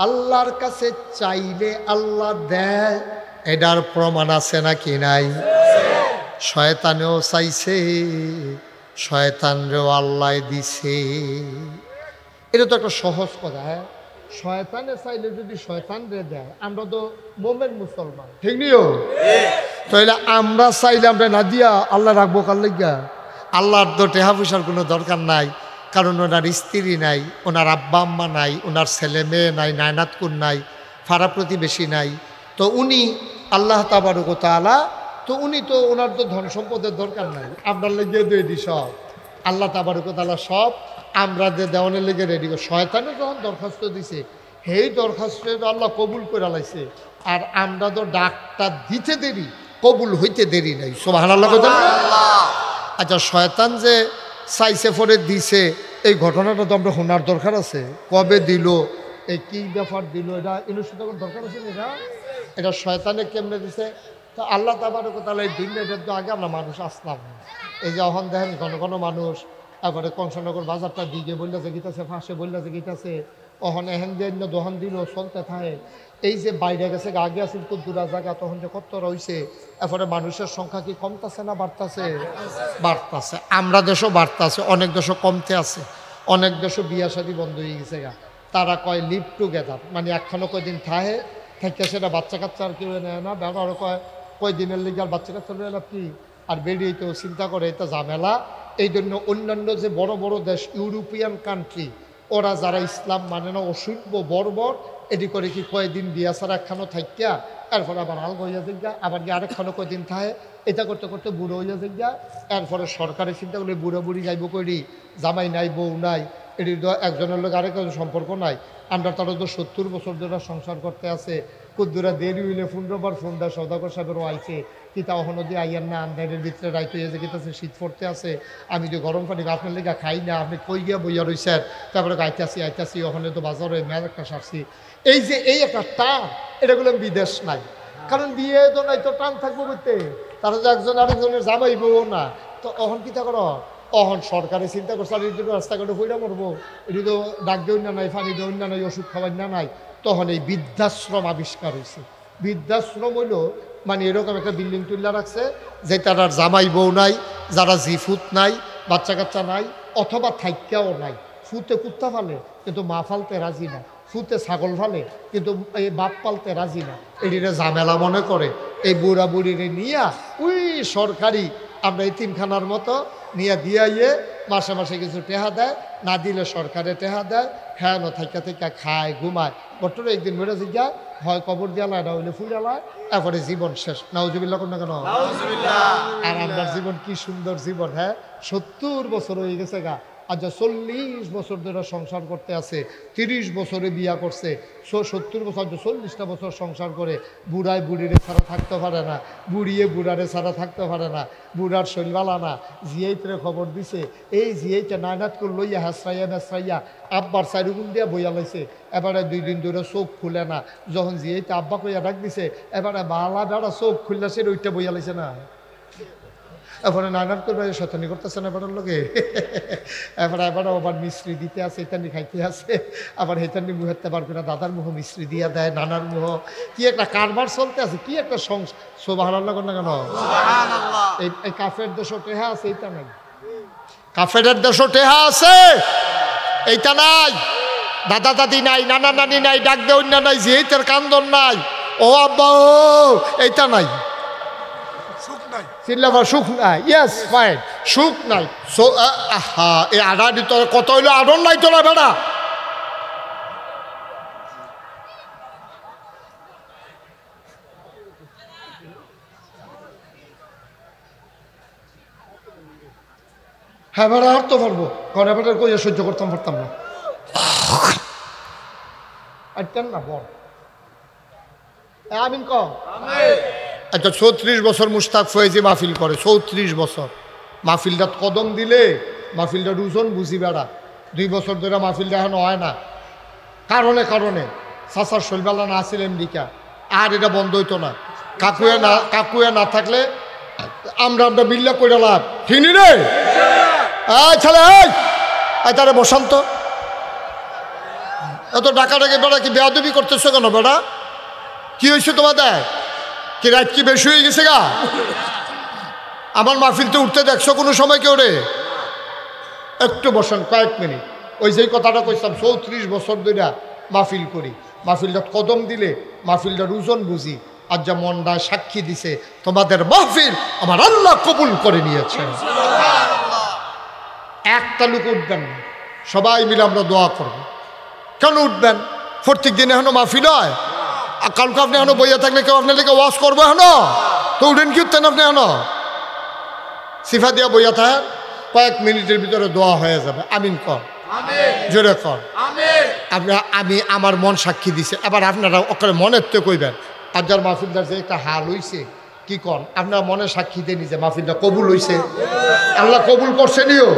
আল্লাহর কাছে চাইলে আল্লাহ দেয়, এটার প্রমাণ আছে নাকি নাই? শয়তানেও চাইছে, শয়তানরেও আল্লাহ দিছে। এটা তো একটা সহজ কথা। হ্যাঁ, শয়তানে চাইলে যদি শয়তান রে দেয়, আমরা তো মোমেন মুসলমান, ঠিক নিও? তাহলে আমরা চাইলে আমরা না দিয়া আল্লাহ রাখবো কার লাগিয়া? আল্লাহর তো টেহা পয়সার কোনো দরকার নাই, কারণ ওনার স্ত্রী নাই, ওনার আব্বা আম্মা নাই, ওনার ছেলে মেয়ে নাই, নায়নাতকুন নাই, ফাড়া প্রতিবেশী নাই। তো উনি আল্লাহ তাবারক ওয়া তাআলা, তো উনি তো ওনার তো ধন সম্পদের দরকার নাই, আপনার লেগে রেডি সব। আল্লাহ তাবারক ওয়া তাআলা সব আমরা দেওয়ানের লেগে রেডি। শয়তানে যখন দরখাস্ত দিছে, সেই দরখাস্ত আল্লাহ কবুল করে লাইছে, আর আমরা তো ডাকটা দিতে দেরি, কবুল হইতে দেরি নাই। সুবহানাল্লাহ। আচ্ছা, শয়তান যে চাইছে পরে দিছে, এই ঘটনাটা তো আমরা শোনার দরকার আছে। কবে দিল, এই কি ব্যাপার দিল, এটা ইনস্টিটিউট করার দরকার আছে না? এটা শয়তানে কেমনে দিছে? তো আল্লাহ তাবারক ওয়া তাআলা এই দুনিয়াটার তো আগে আমরা মানুষ আসলাম। এই যে এখন দেখেন ঘন ঘন মানুষ, তারপরে কংসনগর বাজারটা দিকে বললেছে গীতাছে, ফাঁসে বললেছে গীতাছে, অহন এহেন দিয়ে দোহান দিল চলতে থাকে। এই যে বাইরে গেছে, আগে আছে খুব দূরা জায়গা, তখন যে কত রয়েছে, এরপরে মানুষের সংখ্যা কি কমতেছে না বাড়তেছে? বাড়তেছে। আমরা দেশও বাড়তেছে, অনেক দেশও কমতে আছে, অনেক দেশও বিয়া শাদী বন্ধ হয়ে গেছে গা। তারা কয় লিভ টুগেদার, মানে একখানো কয়দিন থাকে সেটা বাচ্চা কাচ্চা আর কেউ নেয় না, ব্যবহারও কয়দিনের লিগে আর বাচ্চা কাচ্চা নেয় না কি, আর বেরিয়ে তো চিন্তা করে এটা ঝামেলা। এই জন্য অন্যান্য যে বড় বড় দেশ, ইউরোপিয়ান কান্ট্রি, ওরা যারা ইসলাম মানে না, অসভ্য বর্বর, এটি করে কি কয়েকদিন বিয়া ছাড়া একখানো থাকিয়া এরপরে আবার আলগা হইয়া যাইয়া, আবার গিয়ে আরেকখানো কয়দিন থাকে, এটা করতে করতে বুড়ো হইয়া যাইয়া। এরপরে সরকারের চিন্তা করলে বুড়ো বুড়ি যাইব করি, জামাই নাই, বউ নাই, এটি তো একজনের লোক আরেকজন সম্পর্ক নাই। আমরা তারা তো 70 বছর ধরে সংসার করতে আছে, কুদ্দুরা দেরি হইলে 15 বার ফোন দেয়, সদাগর সাহেবেরও আইছে, কিতা অহনো দিয়ে আইয়ার না, আন্দারের ভিতরে রাইতে হয়ে যে কিতাছে শীত পড়তে আছে, আমি তো গরম পানি আপনার লেগে খাই না, আপনি কই গিয়া বইয়া রইছেন, তারপরে আইতাছি ওখানে তো বাজারে মেয়াদ একটা সারছি। এই যে এই একটা টান, এটাগুলো বিদেশ নাই, কারণ বিয়ে তো নাই, তো টান থাকবো বলতে, তারা যে একজন আরেকজনের জামাইবও না, তো অহন কিতা করো, অহন সরকারে চিন্তা করছে, আর এটি রাস্তাঘাটে ফইরা মরবো, এটি তো ডাক দেওয়া না নাই, পানি দেওয়া নাই, ওষুধ খাওয়ার না নাই। তখন এই বৃদ্ধাশ্রম আবিষ্কার হয়েছে। বৃদ্ধাশ্রম হইল মানে এরকম একটা বিল্ডিং তুল্লা রাখছে, যে তার আর জামাই বউ নাই, যারা জিফুত নাই, বাচ্চা কাচ্চা নাই, অথবা থাইক্যাও নাই, ফুতে কুত্তা ফালে কিন্তু মা ফালতে রাজি না, ফুতে ছাগল ফালে কিন্তু এই বাপ পালতে রাজি না, এটিরে ঝামেলা মনে করে। এই বুড়া বুড়িরে নিয়া ওই সরকারি আমরা এতিমখানার মতো নিয়ে দিয়ে মাসে মাসে কিছু টেহা দেয়, না দিলে সরকারে টেহা দেয়, হ্যাঁ ন থাইকা থাইকা খায়, ঘুমায়। বর্তমানে একদিন মেরে জিজ্ঞায় হয় কবর দিয়া লায়, না হইলে ফুলালায়, এরপরে জীবন শেষ। নাউজুবিল্লাহ কোন না কেন? আর আপনার জীবন কি সুন্দর জীবন! হ্যাঁ, 70 বছর হয়ে গেছে গা, আজ 40 বছর ধরে সংসার করতে আছে, 30 বছরে বিয়া করছে, 70 বছর 40টা বছর সংসার করে বুড়ায় বুড়িরে ছাড়া থাকতে পারে না, বুড়িয়ে বুড়ারে ছাড়া থাকতে পারে না, বুড়ার শৈলবালা না, জিয়াইতে খবর দিছে, এই জিয়াইতে নায়নাত করে লইয়া হাসরাইয়া মেসরাইয়া আব্বার চারিগুণ দিয়া বইয়া লাইছে, এবারে 2 দিন ধরে চোখ খুলে না, যখন জিয়াইতে আব্বা কইয়া ডাক দিছে এবারে বালা বেড়া চোখ খুললে সে ওইটা বইয়া লাইছে না, এবারে নানার করবে শতানি করতেছে না এবারের লোকে, এবারে আবার মিশ্রি দিতে আছে, এটানি খাইতে আছে, আবার হেতানি মুহেতে পারবে না, দাদার মুহ মিশ্রি দিয়া দেয়, নানার মুহ, কি একটা কারবার চলতে আছে, কি একটা সুবহানাল্লাহ না কেন, এই কাফের দেশ টেহা আছে, এইটা নাই, কাফের দেশ টেহা আছে এইটা নাই, দাদা দাদি নাই, নানা নানি নাই, ডাক দেউন না নাই, জিহিতের কান্দন নাই, ও আব্বা ও এইটা নাই, চিল্লাবার সুখ নাই, ইয়েস ফাইন, সুখ নাই, এই আড়াড়ি তোর কত হইলো আড়ন নাই তোরা বেড়া, হ্যাঁ বেড়া হারতে পারবো, ঘরে বেটার কইয়া সহ্য করতাম পারতাম না, আইতেন না বল আমিন কম। আচ্ছা 34 বছর মুশতাক ফয়েজি মাহফিল করে, 34 বছর মাহফিলটা কদম দিলে মাহফিলটা ওজন বুঝি বেড়া, 2 বছর ধরে মাহফিলটা এখনো হয় না, কারণে কারণে চাচার শৈলবালা না আসছিল আমেরিকা, আর এটা বন্ধ হইতো না, কাকুয়া না থাকলে আমরা বিল্লা করে লাভ, ঠিক নি রে, ছেলে তারে বসন্ত এত ডাকাডাকি বেড়া, কি বেয়াদবি করতেছো কেন বেড়া, কি হয়েছে তোমাদের, কি রাত কি বেশি হয়ে গেছে গা, আমার মাহফিলতে উঠতে দেখছো কোনো সময় কেউ রে, একটু বসেন কয়েক মিনিট, ওই যে কথাটা কইতাম 34 বছর ধরে মাহফিল করি, মাহফিলটা কদম দিলে মাহফিলটার ওজন বুঝি, আজ যা মনটা সাক্ষী দিছে তোমাদের মাহফিল আমার আল্লাহ কবুল করে নিয়েছে, একটা লোক উঠবেন না, সবাই মিলে আমরা দোয়া করব, কেন উঠবেন, প্রত্যেক দিন এখনো মাহফিল হয়, কালকে আপনি এখনো বইয়া থাকলে কেউ আপনার লেগে ওয়াজ করবো এখনো, তো উঠেন কি উঠতেন আপনি এখনো, সিফা দিয়া বইয়া থাকেন, কয়েক মিনিটের ভিতরে দোয়া হয়ে যাবে, আমিন কর, জোরে কর, আমি আমার মন সাক্ষী দিছে, এবার আপনারা ওখানে মনের তো কইবেন, আর যার মাহফিলটার যে একটা হাল হইছে কি কর, আপনার মনে সাক্ষী দিয়ে নিজে মাহফিলটা কবুল হইছে, আল্লাহ কবুল করছে নিও,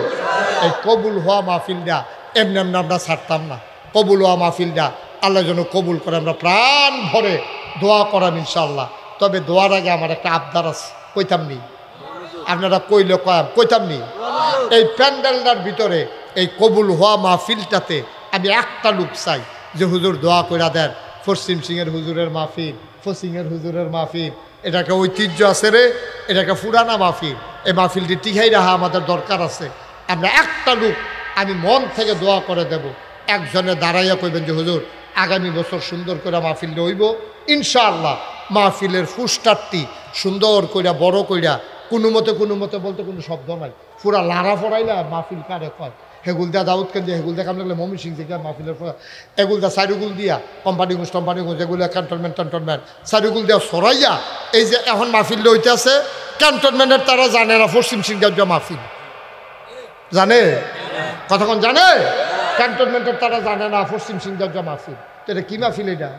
এই কবুল হওয়া মাহফিলটা এমনি এমনি আমরা ছাড়তাম না, কবুল হওয়া মাহফিলটা আল্লাহ যেন কবুল করে, আমরা প্রাণ ভরে দোয়া করাম ইনশাল্লাহ, তবে দোয়ার আগে আমার একটা আবদার আছে, কইতাম নি, আপনারা কইলে কইতাম নি, এই প্যান্ডেলটার ভিতরে এই কবুল হওয়া মাহফিলটাতে আমি একটা লোক চাই যে হুজুর দোয়া কইরা দেন, পশ্চিম সিংয়ের হুজুরের মাহফিল, ফসিংয়ের হুজুরের মাহফিল, এটাকে ঐতিহ্য আছে রে, এটাকে পুরানা মাহফিল, এই মাহফিলটি টিকাই রাখা আমাদের দরকার আছে, আমরা একটা লোক আমি মন থেকে দোয়া করে দেব, একজনে দাঁড়াইয়া কইবেন যে হুজুর আগামী বছর সুন্দর করে মাহফিলটা হইব ইনশাআল্লাহ, মাহফিলের ফুস্টারটি সুন্দর কইরা বড় কইরা, কোনো মতে বলতে কোনো শব্দ নাই, পুরা লাড়া ফড়াইলা মাহফিল কারে কয়, হেগুলদা দাউদকে দিয়ে হেগুলদা কাম লাগলে মমি সিং থেকে মাহফিলের এগুলদা সাইডুগুল দিয়া কোম্পানিগঞ্জ এগুলো ক্যান্টনমেন্ট সাইডুগুল দিয়া সরাইয়া, এই যে এখন মাহফিল হইতে আছে ক্যান্টনমেন্টের তারা জানে না পশ্চিম সিংহার মাহফিল জানে, কতক্ষণ জানে, ক্যান্টনমেন্টের তারা জানে না পশ্চিম সিংহার মাহফিল, তো এটা কি মাহফিল, এটা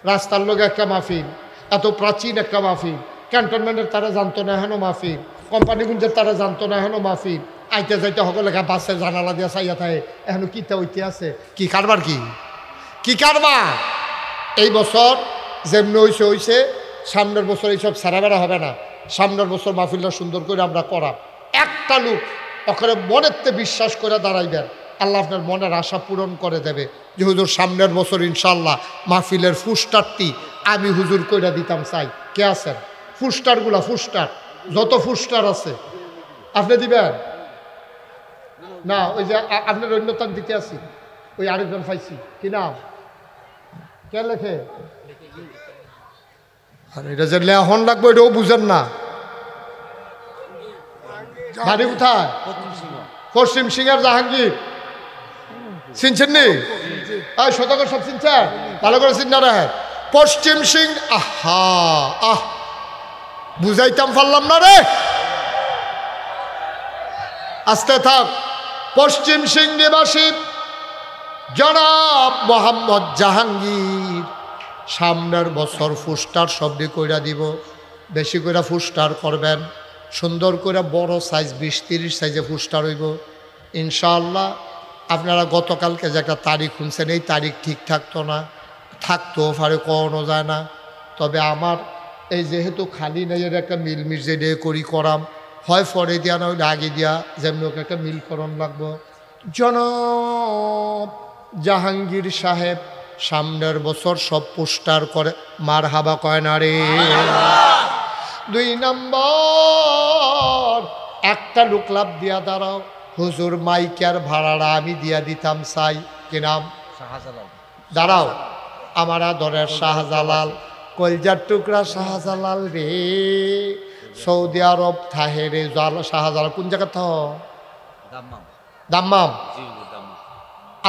রাস্তার লোক একটা মাহফিল, এত প্রাচীন একটা মাহফিল, ক্যান্টনমেন্টের তারা জানতো না এখনো মাহফিল, কোম্পানিগঞ্জের তারা জানতো না এখনো মাহফিল, আইতে যাইতে সকলে বাসের জানালা দিয়া চাইয়া থাকে, এখনো কিতা হইতে আছে, কি কারবার, কি কারবার, এই বছর যেমনি হইছে সামনের বছর এইসব সারাবেড়া হবে না, সামনের বছর মাহফিলটা সুন্দর করে আমরা করাম, একটা লোক ওখানে মনেরতে বিশ্বাস করে দাঁড়াইবেন, আল্লাহ আপনার মনের আশা পূরণ করে দেবে যে হুজুর সামনের বছর ইনশাল্লাহ মাহফিলের ফুস্টারটি আমি হুজুর কইরা দিতাম চাই, কে আছেন ফুস্টারগুলা, ফুস্টার যত ফুস্টার আছে আপনি দিবেন না, ওই যে আপনার অন্যতম দিতে আছি, ওই আরেকজন পাইছি, কি নাম, কে লেখে, আর এটা যে লেহন লাগবে এটাও বুঝেন না, বাড়ি কোথায়, পশ্চিম সিংহের জাহাঙ্গীর, চিনছেন নি, শতকর সব চিনছেন, ভালো করে চিন্তা রাখেন, পশ্চিম সিং, বুঝাইতাম পারলাম না রে, আস্তে থাক, পশ্চিম সিংড়িবাসী জনাব মোহাম্মদ জাহাঙ্গীর সামনের বছর ফুস্টার শব্দে কইরা দিব, বেশি করে ফুস্টার করবেন, সুন্দর করে বড় সাইজ 20-30 সাইজে ফুস্টার হইব ইনশাআল্লাহ। আপনারা গতকালকে যে একটা তারিখ শুনছেন, এই তারিখ ঠিক থাকতো না, থাকতেও পারে, কখনো যায় না। তবে আমার এই যেহেতু খালি নেই, এর একটা মিলমিশ যে ডে করি করাম, হয় পরে দিয়া না হইলে আগে দিয়া, যেমন ওকে একটা মিলকরণ লাগবো। জনাব জাহাঙ্গীর সাহেব সামনের বছর সব পোস্টার করে, মার হাবা কয় না রে। 2 নম্বর, একটা লোক লাভ দিয়া দাঁড়াও, হুজুর মাইকার ভাড়াটা আমি দিয়া দিতাম চাই। কি নাম? শাহজালাল। দাঁড়াও, আমার আদরের শাহজালাল, কলজার টুকরা শাহজালাল রে, সৌদি আরব থাহে রে। শাহজালাল কোন জায়গা থ? দাম্মাম,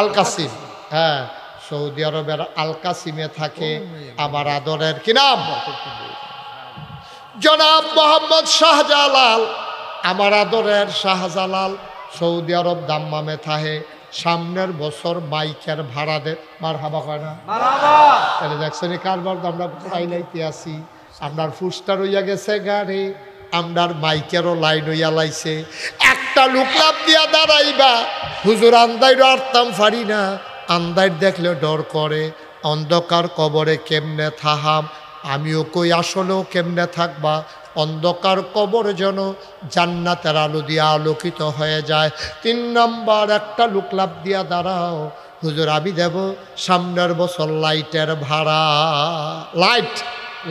আল কাসিম। হ্যাঁ, সৌদি আরবের আল কাসিমে থাকে আমার আদরের কি নাম? জনাব মোহাম্মদ শাহজালাল, আমার আদরের শাহজালাল সৌদি আরব দাম্মামে থাহে। সামনের বছর মাইকের ভাড়া দে, মার হাবা কয় না? তাহলে দেখছেন কারবার আমরা পাইলাইতে আছি। আপনার ফুস্টার হইয়া গেছে গাড়ি, আপনার মাইকেরও লাইন হইয়া লাইছে। একটা লোক লাভ দিয়া দাঁড়াইবা, হুজুর আন্দাইরও আরতাম ফারি না, আন্দাইর দেখলে ডর করে, অন্ধকার কবরে কেমনে থাহাম। আমিও কই আসলেও কেমনে থাকবা, অন্ধকার কবর যেন জান্নাতের আলো দিয়া আলোকিত হয়ে যায়। 3 নম্বর, একটা লোক লাভ দিয়া দাঁড়াও, হুজুর আমি দেব সামনের বছর লাইটের ভাড়া।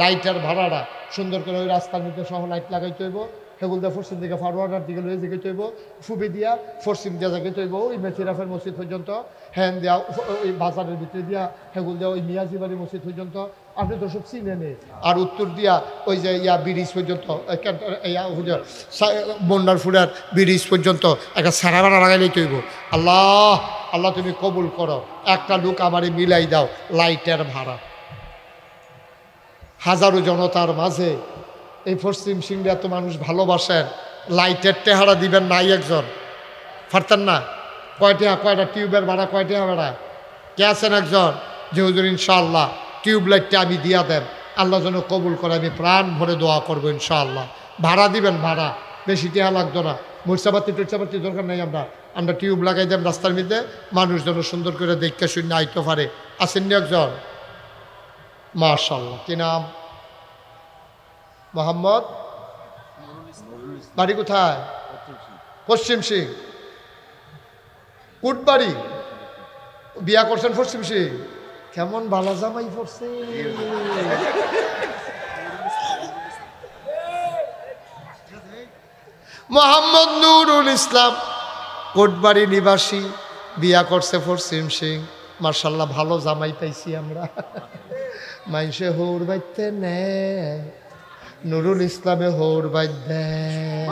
লাইটের ভাড়াটা সুন্দর করে ওই রাস্তার মধ্যে সহ লাইট লাগাইতে হইব। সেগুলো দিয়ে পশ্চিম দিকে ফারওয়ার্ডার দিকে লয়ে যেতে হইব, ফুবি দিয়া পশ্চিম দিয়া যেতে হইব ওই মেচিরাফের মসজিদ পর্যন্ত, হ্যান দেওয়া ওই বাজারের ভিতরে দিয়া সেগুলো দেওয়া ওই মিয়াজিবাড়ি মসজিদ পর্যন্ত, আপনি তো সব চিনে নেই। আর উত্তর দিয়া ওই যে ইয়া ব্রিজ পর্যন্ত, বন্যারপুরের ব্রিজ পর্যন্ত একটা সারা বানা লাগাইলেই তৈব। আল্লাহ আল্লাহ তুমি কবুল করো, একটা লোক আমারে মিলাই দাও লাইটের ভাড়া। হাজারো জনতার মাঝে এই পশ্চিম সিংড়ে এত মানুষ ভালোবাসেন, লাইটের টেহারা দিবেন নাই একজন? পারতেন না? কয়টা টিউবের ভাড়া কয়টা ভাড়া? কে আছেন একজন যে হুজুর ইনশাআল্লাহ টিউব লাইটটা আমি দিয়া দেন, আল্লাহ যেন কবুল করে, আমি প্রাণ ভরে দোয়া করবো ইনশাআল্লাহ। ভাড়া দিবেন, ভাড়া বেশি টেহা লাগতো না, মরিচাবাতি টুরচাবাতি দরকার নেই, আমরা টিউব লাগাই দেন রাস্তার মধ্যে, মানুষ যেন সুন্দর করে দেখতে শূন্য আইতে পারে। আসেন নি একজন? মাশাআল্লাহ। কি নাম? মোহাম্মদ। বাড়ি কোথায়? পশ্চিম সিং। কুটবাড়ি। বিয়া করছেন পশ্চিম সিং? কেমন বালা জামাই পড়ছে। মোহাম্মদ নুরুল ইসলাম, কোটবাড়ি নিবাসী, বিয়া করছে পশ্চিম সিং। মার্শাল্লাহ, ভালো জামাই পাইছি আমরা। মাইসে হৌর বাইতে নেয়, নুরুল ইসলামে হৌর বাইত দেয়।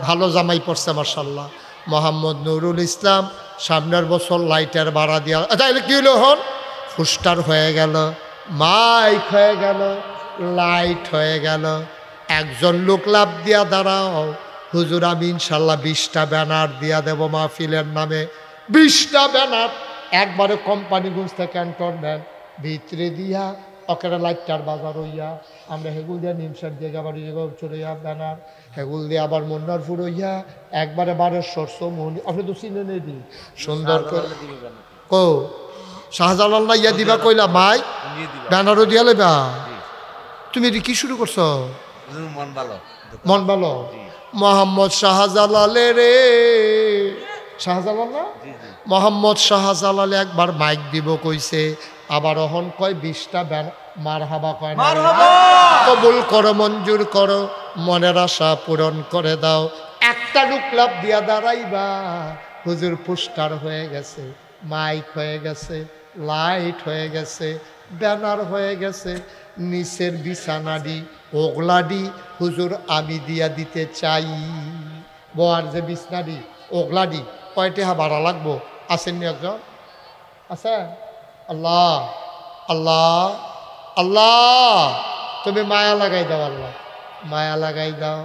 ভালো জামাই পড়ছে মার্শাল্লাহ। মোহাম্মদ নুরুল ইসলাম সামনের বছর লাইটের ভাড়া দিয়া, তাহলে কি হলো? হন ফুস্টার হয়ে গেল, মাইক হয়ে গেল, লাইট হয়ে গেল। একজন লোক লাভ দিয়া দাঁড়াও, হুজুর আমি ইনশাল্লাহ 20টা ব্যানার দিয়া দেব মাহফিলের নামে। 20টা ব্যানার একবারে কোম্পানিগঞ্জ থেকে ক্যান্টনমেন্ট ভিতরে দিয়া অকেরা লাইটটার বাজার হইয়া, আমরা হেগুল দিয়া নিমসার দিয়ে গাবাড়ি চলে যা ব্যানার, হেগুল দিয়ে আবার মন্নারপুর হইয়া একবারে 12 মনি, আপনি তো চিনে নেই দি সুন্দর করে কো শাহজালাল না ইয়া দিবা কইলা মাই ব্যানারও দিয়া লেবা। তুমি এটি কি শুরু করছো? মন ভালো। মোহাম্মদ শাহজালালে রে, শাহজালাল না মোহাম্মদ শাহজালাল একবার মাইক দিব কইছে, আবার অহন কয় 20টা ব্যান, মার হাবা কয় না। কবুল করো, মঞ্জুর করো, মনের আশা পূরণ করে দাও। একটা লুকলাপ দিয়া দাঁড়াইবা, হুজুর পোস্টার হয়ে গেছে, মাইক হয়ে গেছে, লাইট হয়ে গেছে, ব্যানার হয়ে গেছে, নিচের বিছানাডি ওগলাডি হুজুর আমি দিয়া দিতে চাই। বোয়ার যে বিছনাডি ওগলাডি কয়টা ভাড়া লাগবো? আসেননি একজন? আছে? আল্লাহ আল্লাহ আল্লাহ, তুমি মায়া লাগাই দাও, আল্লাহ মায়া লাগাই দাও।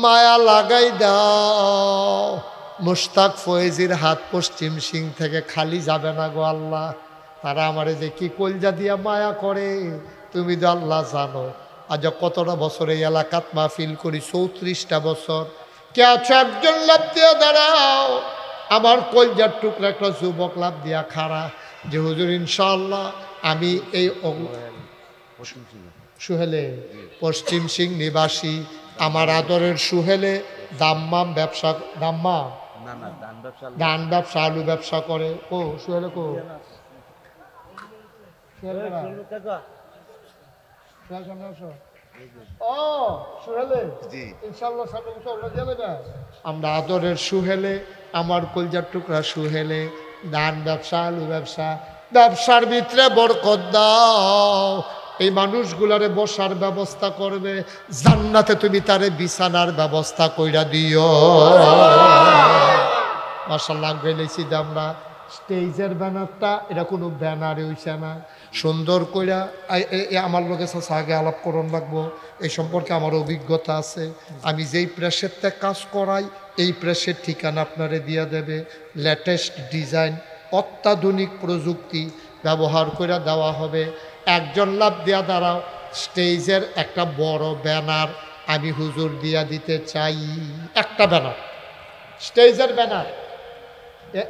মায়া লাগাই দাও। মুশতাক ফয়েজির হাত পশ্চিম সিং থেকে খালি যাবে না গো আল্লাহ। তারা আমারে যে কি কলজা দিয়া মায়া করে তুমি তো আল্লাহ জানো। আজ কতটা বছর এই এলাকাত মাহফিল করি, 34টা বছর। কে আছো একজন লাভ দিয়া দাঁড়াও। আমার কলজার টুকরা একটা যুবক লাভ দিয়া খাড়া যে হুজুর ইনশাআল্লাহ আমি এই সুহেলে পশ্চিম সিং নিবাসী, আমার আদরের সুহেলে দাম্মাম ব্যবসা, দাম্মাম ধান ব্যবসা আলু ব্যবসা করে। ও সুহেলে কো আমরা আদরের সুহেলে, আমার কলজার টুকরা সুহেলে ধান ব্যবসা আলু ব্যবসা, ব্যবসার ভিতরে বরকত দাও। এই মানুষগুলারে বসার ব্যবস্থা করবে, জান্নাতে তুমি তারে বিছানার ব্যবস্থা কইরা দিও। মাশাআল্লাহ গেলেছি যে আমরা স্টেজের ব্যানারটা এটা কোনো ব্যানারে হইছে না, সুন্দর কইরা আমার লোকের সাথে আগে আলাপ করণ লাগবো। এই সম্পর্কে আমার অভিজ্ঞতা আছে। আমি যেই প্রেসের থেকে কাজ করাই এই প্রেসের ঠিকানা আপনারে দিয়া দেবে। লেটেস্ট ডিজাইন, অত্যাধুনিক প্রযুক্তি ব্যবহার করে দেওয়া হবে। একজন লাভ দিয়া দাঁড়াও, স্টেজের একটা বড় ব্যানার আমি হুজুর দিয়া দিতে চাই। একটা ব্যানার, স্টেজের ব্যানার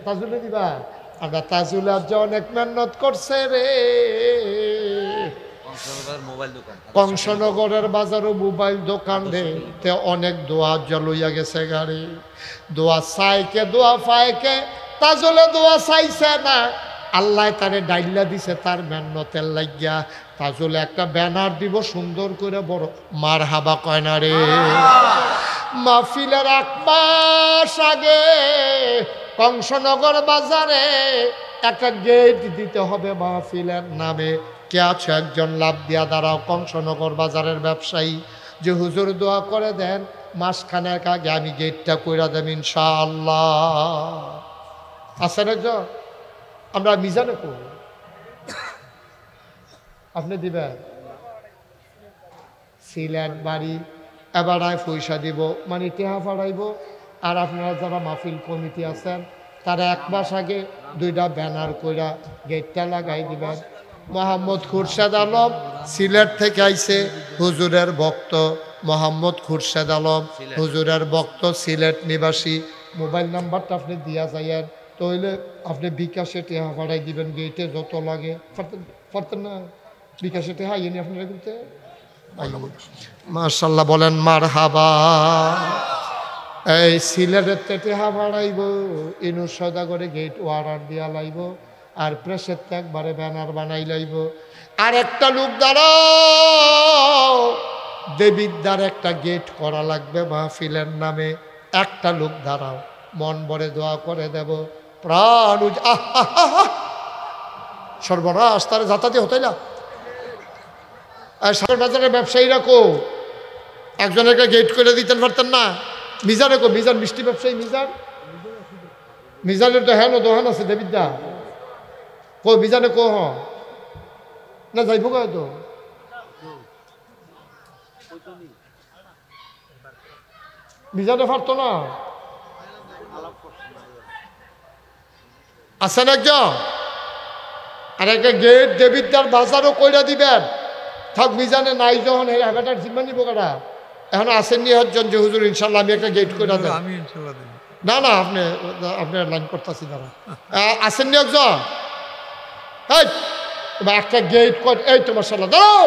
তাজুলে দিবা। আমরা তাজুলে আজ অনেক মেহনত করছে রে। কংসনগরের বাজারও মোবাইল দোকান রে, তে অনেক দোয়া জলইয়া গেছে গাড়ি। দোয়া চাইকে দোয়া পাইকে তাজুলে দোয়া চাইছে না, আল্লাহ তারে ডাইল্লা দিছে তার মেহনতের লাগিয়া। তাজুলে একটা ব্যানার দিব সুন্দর করে বড়, মার হাবা কয় না রে। মাহফিলের 1 মাস আগে কংসনগর বাজারে একটা গেট দিতে হবে মাহফিলের নামে। কে আছে একজন লাভ দিয়া দাঁড়াও, কংসনগর বাজারের ব্যবসায়ী, যে হুজুর দোয়া করে দেন মাসখানেক আগে আমি গেটটা কইরা দেব ইনশাআল্লাহ। আছেন একজন? আমরা মিজানে করব, আপনি দিবেন। সিলেট বাড়ি এবারায় পয়সা দিব, মানে টেহা ফাড়াইব। আর আপনারা যারা মাহফিল কমিটি আছেন তারা 1 মাস আগে 2টা ব্যানার কইরা গেটটা লাগাই দিবেন। মোহাম্মদ খুরশেদ আলম সিলেট থেকে আইছে, হুজুরের ভক্ত। মোহাম্মদ খুরশেদ আলম হুজুরের ভক্ত, সিলেট নিবাসী। মোবাইল নাম্বারটা আপনি দিয়া যাইয়েন, তাহলে আপনি বিকাশে টেহা ফাড়াই দিবেন। গেটে যত লাগে পারতেন না, বিকাশে টেহা ইয়ে আপনারা কিন্তু। মাশাআল্লাহ বলেন মারহাবা। এই সিলেটের টেহা ফাড়াইব, ইনু সদাগরে গেট ওয়ার্ডার দিয়া লাইব, আর প্রেসের একবারে ব্যানার বানাই লাইব। আর একটা লোক দাঁড়াও, দেবিদ্যার একটা গেট করা লাগবে মাহফিলের নামে। একটা লোক দাঁড়াও, মন ভরে দোয়া করে দেব। প্রাণ সর্বনাশ, তার যাতায়াতে হতে না। সাগর বাজারের ব্যবসায়ীরা কো একজনের গেট করে দিতেন পারতেন না? মিজানে কো, মিজান মিষ্টি ব্যবসায়ী মিজান, মিজানের তো হ্যাঁ দোহান আছে দেবিদ্যা কো, মিজানে কো হ না যাইব তো। মিজানে পারতো না? আছেন একজন? আর একটা গেট দেবিদ্যার বাজারও কইরা দিবেন। থাক মিজানে নাই যখন হেটার জিম্মা নিব কারা। এখন আসেননি হচ্ছেন যে হুজুর ইনশাল্লাহ আমি একটা গেট করে দেব। না না, আপনি আপনার লাইন করতেছি দাঁড়া। আসেননি একজন? একটা গেট কর, এই তোমার সাল্লাহ দাঁড়াও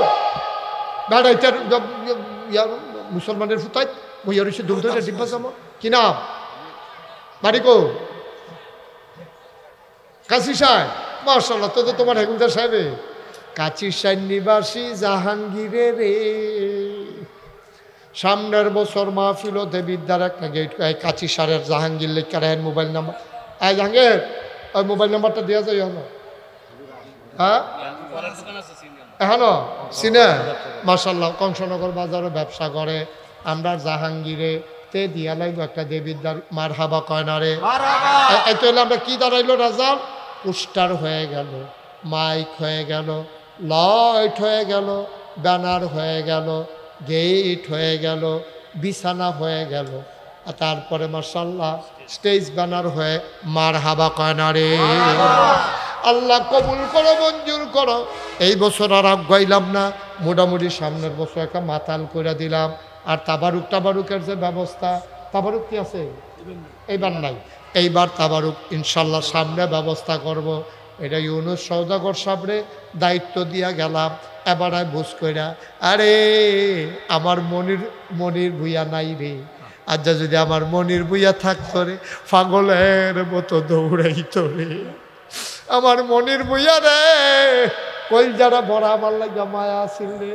দাঁড়া। এটার মুসলমানের ফুতাই বইয়া রয়েছে দুধ ডিব্বা জামা। কি নাম? বাড়ি কো? কাশি সাহেব। মাশাআল্লাহ, তো তোমার হেগুলদার সাহেবে কাচির সাহেব নিবাসী জাহাঙ্গীরে রে। সামনের বছর মাহফিল দেবিদ্যার একটা গেট কাচি সারের জাহাঙ্গীর লেখার মোবাইল নাম্বার। জাহাঙ্গীর ওই মোবাইল নাম্বারটা দেওয়া যায় এখনো? হ্যাঁ এখনো চিনে? মাশাআল্লাহ, কংসনগর বাজারে ব্যবসা করে। আমরা জাহাঙ্গীরে তে দিয়া লাগবো একটা দেবিদ্যার। মার হাবা কয় না রে? এত হলে আমরা কি দাঁড়াইলো রাজার? পোস্টার হয়ে গেল, মাইক হয়ে গেল, লাইট হয়ে গেল, ব্যানার হয়ে গেল, গেট হয়ে গেল, বিছানা হয়ে গেল। আর তারপরে মাশাআল্লাহ স্টেজ ব্যানার হয়ে মারহাবা কয় না রে। আল্লাহ কবুল করো, মঞ্জুর করো। এই বছর আর আগাইলাম না, মোটামুটি সামনের বছর একটা মাতাল করে দিলাম। আর তাবারুকের যে ব্যবস্থা, তাবারুক কি আছে এইবার নাই, এইবার তাবারুক ইনশাল্লাহ সামনে ব্যবস্থা করব। এটা ইউনুস সওদাগর সাহেবরে দায়িত্ব দিয়া গেলাম। এবার বুঝ কইরা, আরে আমার মনির ভুইয়া নাই রে। আচ্ছা যদি আমার মনির ভুইয়া থাকতো রে, পাগলের মতো দৌড়াইতো রে। আমার মনির ভুইয়া রে, কই যারা বড় আমার লাগা মায়া আসিল রে।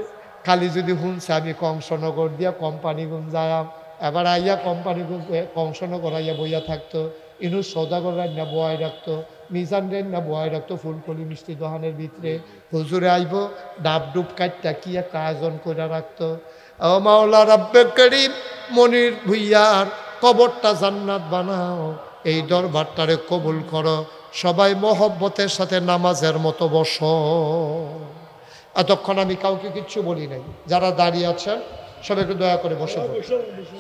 খালি যদি শুনছে আমি কংসনগর দিয়া কোম্পানিগুন যায়াম, এবার আইয়া কোম্পানিগুন কংসনগর আইয়া বইয়া থাকতো। ইনুস সৌদাগর রান্না বয় রাখতো, মিজান রান্না বয় রাখতো ফুলকলি মিষ্টি দোকানের ভিতরে। হুজুরে আইব ডাব ডুব কাটটা কি একটা আয়োজন করে রাখতো। ও মাওলা রাব্বে করিম, মনির ভুইয়ার কবরটা জান্নাত বানাও, এই দরবারটারে কবুল করো। সবাই মহব্বতের সাথে নামাজের মতো বসো। এতক্ষণ আমি কাউকে কিচ্ছু বলি নাই। যারা দাঁড়িয়ে আছেন সবাই একটু দয়া করে বসে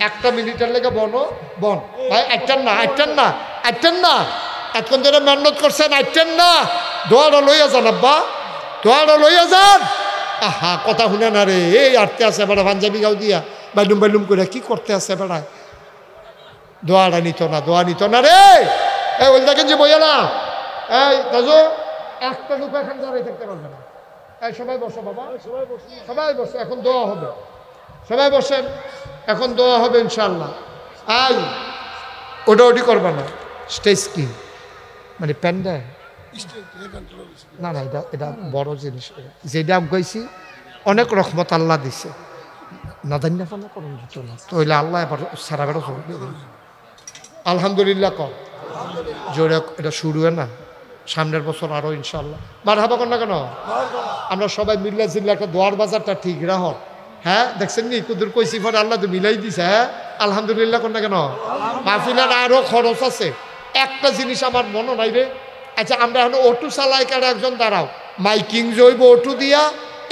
একটা মিনিটের লেগে বন ভাই। আইটেন না এতক্ষণ ধরে মেহনত করছেন, আইটেন না। দোয়াটা লইয়া যান আব্বা, দোয়াটা লইয়া যান। আহা কথা শুনে না রে, এই আটতে আছে বেড়া পাঞ্জাবি গাও দিয়া বাইলুম করে কি করতে আছে বেড়ায়। দোয়া নিত না রে। এই ওই দেখেন যে বইয়া না, এই দাজু একটা লোক এখন দাঁড়াই থাকতে পারবে না। এই সবাই বসো বাবা, সবাই বসো, এখন দোয়া হবে। সবাই বসেন, এখন দোয়া হবে ইনশাল্লাহ। আই ওটি করবা না। স্টেজ কি মানে প্যান্ডা না, এটা বড় জিনিস। যেটা গাইছি অনেক রহমত আল্লাহ দিছে। নাদান্যাপানা করুন তৈলে আল্লাহ এবার সারা বেড়া আলহামদুলিল্লাহ কর জোরে। এটা শুরু হয় না, সামনের বছর আরো ইনশাল্লাহ। মারহাবা কর না কেন? আমরা সবাই মিল্লা জিল্লা একটা দোয়ার বাজারটা ঠিক রাহর। হ্যাঁ দেখছেন নি কুদুর কইসি পরে আল্লাহ তো মিলাই দিছে। হ্যাঁ আলহামদুলিল্লাহ কর না কেন? মাহফিলের আরো খরচ আছে। একটা জিনিস আমার মনে নাই রে। আচ্ছা আমরা এখন অটো চালাই কার একজন দাঁড়াও, মাইকিং জৈব অটো দিয়া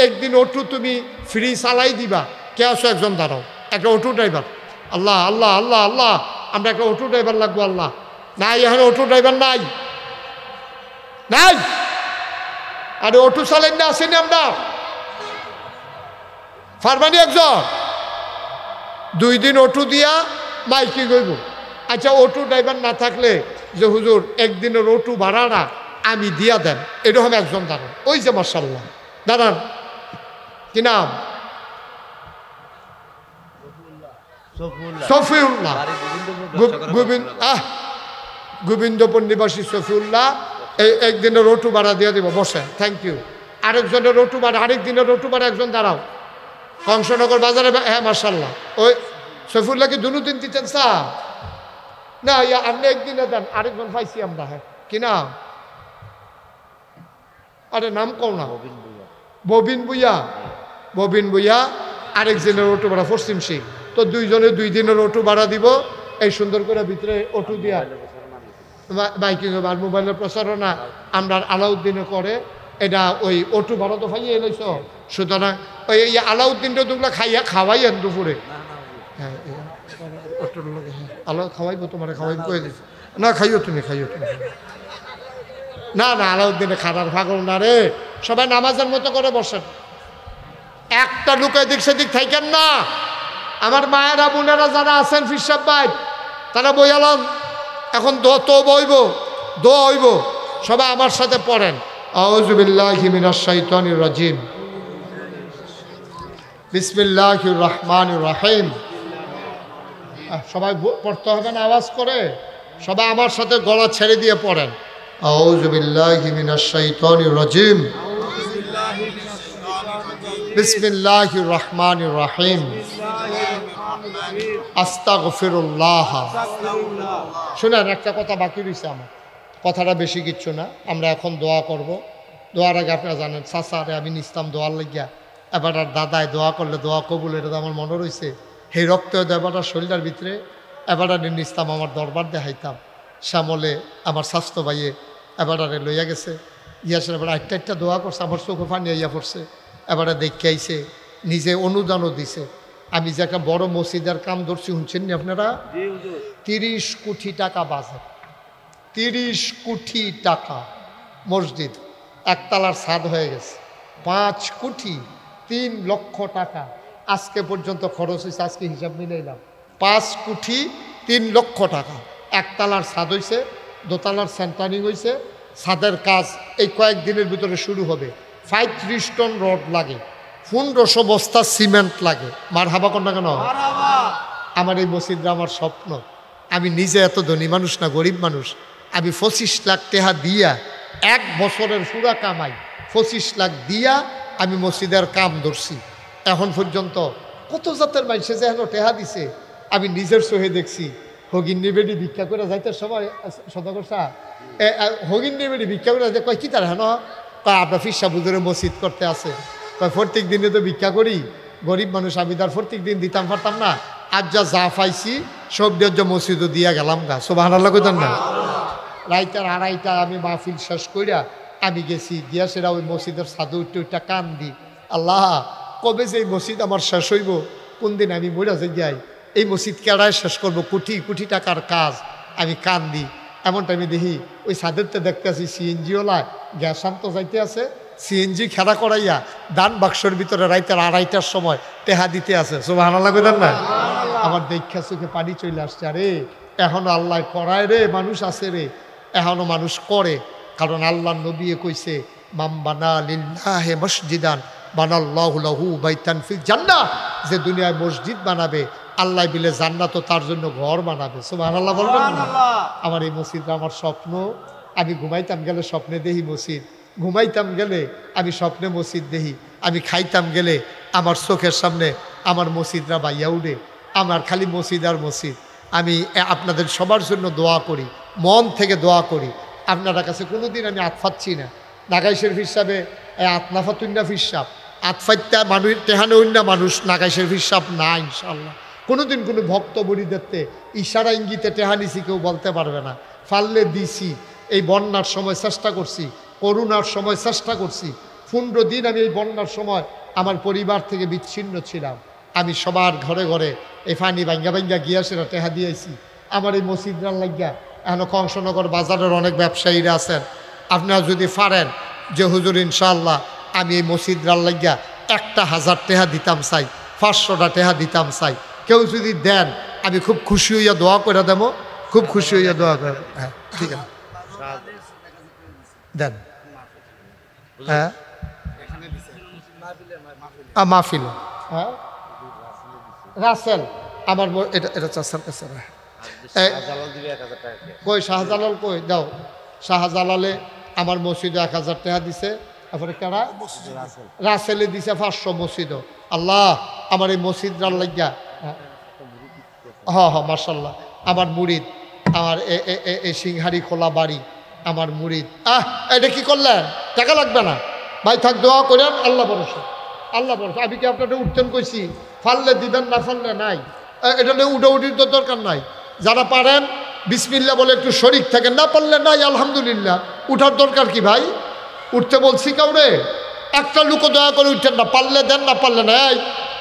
একদিন অটো তুমি ফ্রি চালাই দিবা। কে আছো একজন দাঁড়াও, একটা অটো ড্রাইভার। আল্লাহ আল্লাহ আল্লাহ আল্লাহ, আমরা একটা অটো ড্রাইভার লাগবো। আল্লাহ নাই, এখন অটো ড্রাইভার নাই। আরে অটো চালাই না, আসেনি আমরা ফারমানি একজন 2 দিন অটো দিয়া মাইকিং হইব। আচ্ছা অটো ড্রাইভার না থাকলে যে হুজুর একদিনের অটো ভাড়াটা আমি দিয়া দেন, এরকম একজন দাঁড়ান। ওই যে মাশাআল্লাহ দাঁড়ান, কি নাম? সফিউল্লাহ, গোবিন্দপুর নিবাসী সফিউল্লাহ। এই একদিনের অটো ভাড়া দিয়ে দেবো, বসেন। Thank you. আরেকজনের অটো ভাড়া, আরেক দিনের অটো ভাড়া একজন দাঁড়াও কংসনগর বাজারে। হ্যাঁ মাশাআল্লাহ। ওই সফিউল্লাহ কি দুনু দিন দিতেন সা না? আপনি একদিনে দেন, আরেকজন পাইছি আমরা। হ্যাঁ কি নাম? আরে নাম কও না। ববিন বুইয়া আরেকজনের অটো ভাড়া পশ্চিম সিং। তো 2 জনে 2 দিনের অটো ভাড়া দিব। এই সুন্দর করে ভিতরে অটো দিয়া বাইকিং আর মোবাইলের প্রচারণা আমরা আলাউদ্দিনে করে। এটা ওই অটো ভাড়া তো খাইয়ে এলাইছ, সুতরাং ওই আলাউদ্দিনটা তোমরা খাওয়াইয়েন দুপুরে। হ্যাঁ অটোর লোক আলো খাওয়াইবো, তোমার খাওয়াইবো কয়ে দিচ্ছি না। খাইও তুমি না আলাউদ্দিনে খানার পাগল না রে। সবাই নামাজের মতো করে বসেন, একটা লুকে দিক সেদিক থাকেন না। আমার মায়েরা বোনেরা যারা আছেন ফিরসাব ভাই, তারা বইয়ালাম এখন দোয়া হইব। সবাই আমার সাথে পড়েন, আউযু বিল্লাহি মিনাশ শাইতানির রাজিম, বিসমিল্লাহির রহমানির রহিম। সবাই পড়তে হবে না আওয়াজ করে, সবাই আমার সাথে গলা ছেড়ে দিয়ে পড়েন, আউযু বিল্লাহি মিনাশ শাইতানির রাজিম, বিসমিল্লাহির রহমানির রহিম, আস্তাগফিরুল্লাহ। শুনেন, একটা কথা বাকি রয়েছে আমার, কথাটা বেশি কিচ্ছু না। আমরা এখন দোয়া করব। দোয়ার আগে আপনারা জানেন চাচা রে আমি নিস্তাম দোয়ার লাগিয়া। এবার আর দাদায় দোয়া করলে দোয়া কবুল, এটা তো আমার মনে রয়েছে। সেই রক্ত এবার শরীরের ভিতরে এবার নিস্তাম আমার দরবার দেখাইতাম। শ্যামলে আমার স্বাস্থ্য ভাইয়ে এবারে লইয়া গেছে। ইয়াসের এবার একটা দোয়া করছে, আমার চোখে পানি আইয়া পড়ছে। এবারে দেখে আইছে, নিজে অনুদানও দিছে। আমি যে একটা বড় মসজিদের কাম ধরছি শুনছেন নি আপনারা? 30 কোটি টাকা বাজেট, 30 কোটি টাকা মসজিদ, একতলার ছাদ হয়ে গেছে। 5 কোটি 3 লক্ষ টাকা আজকে পর্যন্ত খরচ হয়েছে। আজকে হিসাব মিলাইলাম 5 কোটি 3 লক্ষ টাকা। একতলার ছাদ হয়েছে, দোতলার সেন্টারিং হয়েছে। ছাদের কাজ এই কয়েকদিনের ভিতরে শুরু হবে। 35 টন রড লাগে, 1500 বস্তা সিমেন্ট লাগে। মার হাবা কর না কেন? আমার এই মসজিদটা আমার স্বপ্ন। আমি নিজে এত ধনী মানুষ না, গরিব মানুষ। আমি 25 লাখ টাকা দিয়া, 1 বছরের পুরা কামাই 25 লাখ দিয়া আমি মসজিদের কাম ধরছি। এখন পর্যন্ত কত জাতের মানুষে যে এখন টেহা দিছে আমি নিজের চোখে দেখছি। হগিন্নি বেডি ভিক্ষা করে যাইতে সময় সদাগর সাহ হগিন্নি বেডি ভিক্ষা করে যাইতে কয় কি তার হেন কয় আপনার ফিরসা বুজুরে মসজিদ করতে আছে। কয় প্রত্যেক দিনে তো ভিক্ষা করি, গরিব মানুষ, আমি তার প্রত্যেক দিন দিতাম পারতাম না। আজ যা পাইছি সব দিয়ে মসজিদও দিয়া গেলাম গা। সুবহানাল্লাহ কইতাম না? রাইতের 2:30 আমি মাহফিল শেষ কইরা আমি গেছি গিয়া সেরা ওই মসজিদের ছাদে উঠতে উঠটা কান দি, আল্লাহ কবে যে এই মসজিদ আমার শেষ হইব, কোন দিন আমি মরে যাই, এই মসজিদ কেড়ায় শেষ করব, কোটি কোটি টাকার কাজ। আমি কান দিই। এমনটা আমি দেখি ওই ছাদেরতে দেখতে আছি সিএনজিওলায় গ্যাস আনতে যাইতে আছে, সিএনজি খেলা করাইয়া দান বাক্সর ভিতরে রাইতের 2:30টার সময় টেহা দিতে আছে। সুবহানাল্লাহ কইতাম না? আমার দেখা চোখে পানি চলে আসছে। আরে এখনো আল্লাহ করায় রে, মানুষ আছে রে, এখনো মানুষ করে। কারণ আল্লাহ নবী কইছে মাম বানা লিল্লাহি মসজিদান বানাল্লাহু লাহু বাইতান ফিল জান্নাহ, যে দুনিয়ায় মসজিদ বানাবে আল্লাহ বিলে জান্নাতও তার জন্য ঘর বানাবে। সুবহানাল্লাহ বলবেন না? আমার এই মসজিদটা আমার স্বপ্ন। আমি ঘুমাইতাম গেলে স্বপ্নে দেখি মসজিদ, ঘুমাইতাম গেলে আমি স্বপ্নে মসজিদ দেখি, আমি খাইতাম গেলে আমার চোখের সামনে আমার মসজিদরা বাইয়া উঠে। আমার খালি মসজিদ আর মসজিদ। আমি আপনাদের সবার জন্য দোয়া করি, মন থেকে দোয়া করি। আপনার কাছে কোনো দিন আমি আতফাচ্ছি না। নাগাই শরীফ হিসাবে আতনাফাতুন্না ফিসাব আতফাইত্যা মানুষ তেহানে অন্য মানুষ নাগাই শরীফ হিসাব না ইনশাল্লাহ। কোনো দিন কোনো ভক্ত বলিদেরতে ইশারা ইঙ্গিতে টেহানিছি কেউ বলতে পারবে না। ফাললে দিছি। এই বন্যার সময় চেষ্টা করছি, করোনার সময় চেষ্টা করছি। 15 দিন আমি এই বন্যার সময় আমার পরিবার থেকে বিচ্ছিন্ন ছিলাম। আমি সবার ঘরে ঘরে এই ফানি ভাঙ্গা ভাঙ্গা গিয়া সেটা টেহা দিয়েছি। আমার এই মসজিদরার লাগিয়া এখনো কংসনগর বাজারের অনেক ব্যবসায়ীরা আছেন। আপনারা যদি পারেন যে হুজুর ইনশাআল্লাহ আমি এই মসজিদরার লাগিয়া 1000 টাকা দিতাম চাই, 500টা টাকা দিতাম চাই, কেউ যদি দেন আমি খুব খুশি হইয়া দোয়া করে দেবো, খুব খুশি হইয়া দোয়া করে। হ্যাঁ ঠিক আছে, দেন। হ্যাঁ মাহফিল, হ্যাঁ রাসেল আমার এটা এটা চাচ্ছেন কই শাহজালাল কই দাও। শাহজালালে আমার মসজিদে 1000 টাকা দিছে। তারপরে কারা? রাসেলে দিছে 500 মসজিদও। আল্লাহ আমার এই মসজিদরার লাগিয়া হ্যাঁ মার্শাল্লাহ আমার মুরিদ, আমার এই সিংহারি খোলা বাড়ি আমার মুরিদ। এটা কি করলেন? টাকা লাগবে না ভাই, থাক দোয়া করেন, আল্লাহ ভরসা, আল্লাহ ভরসা। আমি কি আপনাদের উঠতেন কইছি? ফাললে দিবেন, না ফাললে নাই। এটা নিয়ে উঠাউঠির তো দরকার নাই। যারা পারেন বিসমিল্লাহ বলে একটু শরিক থাকেন, না পারলে নাই আলহামদুলিল্লাহ। উঠার দরকার কি ভাই? উঠতে বলছি কাউরে? একটা লোকও দয়া করে উঠছেন না। পারলে দেন, না পারলে না। এই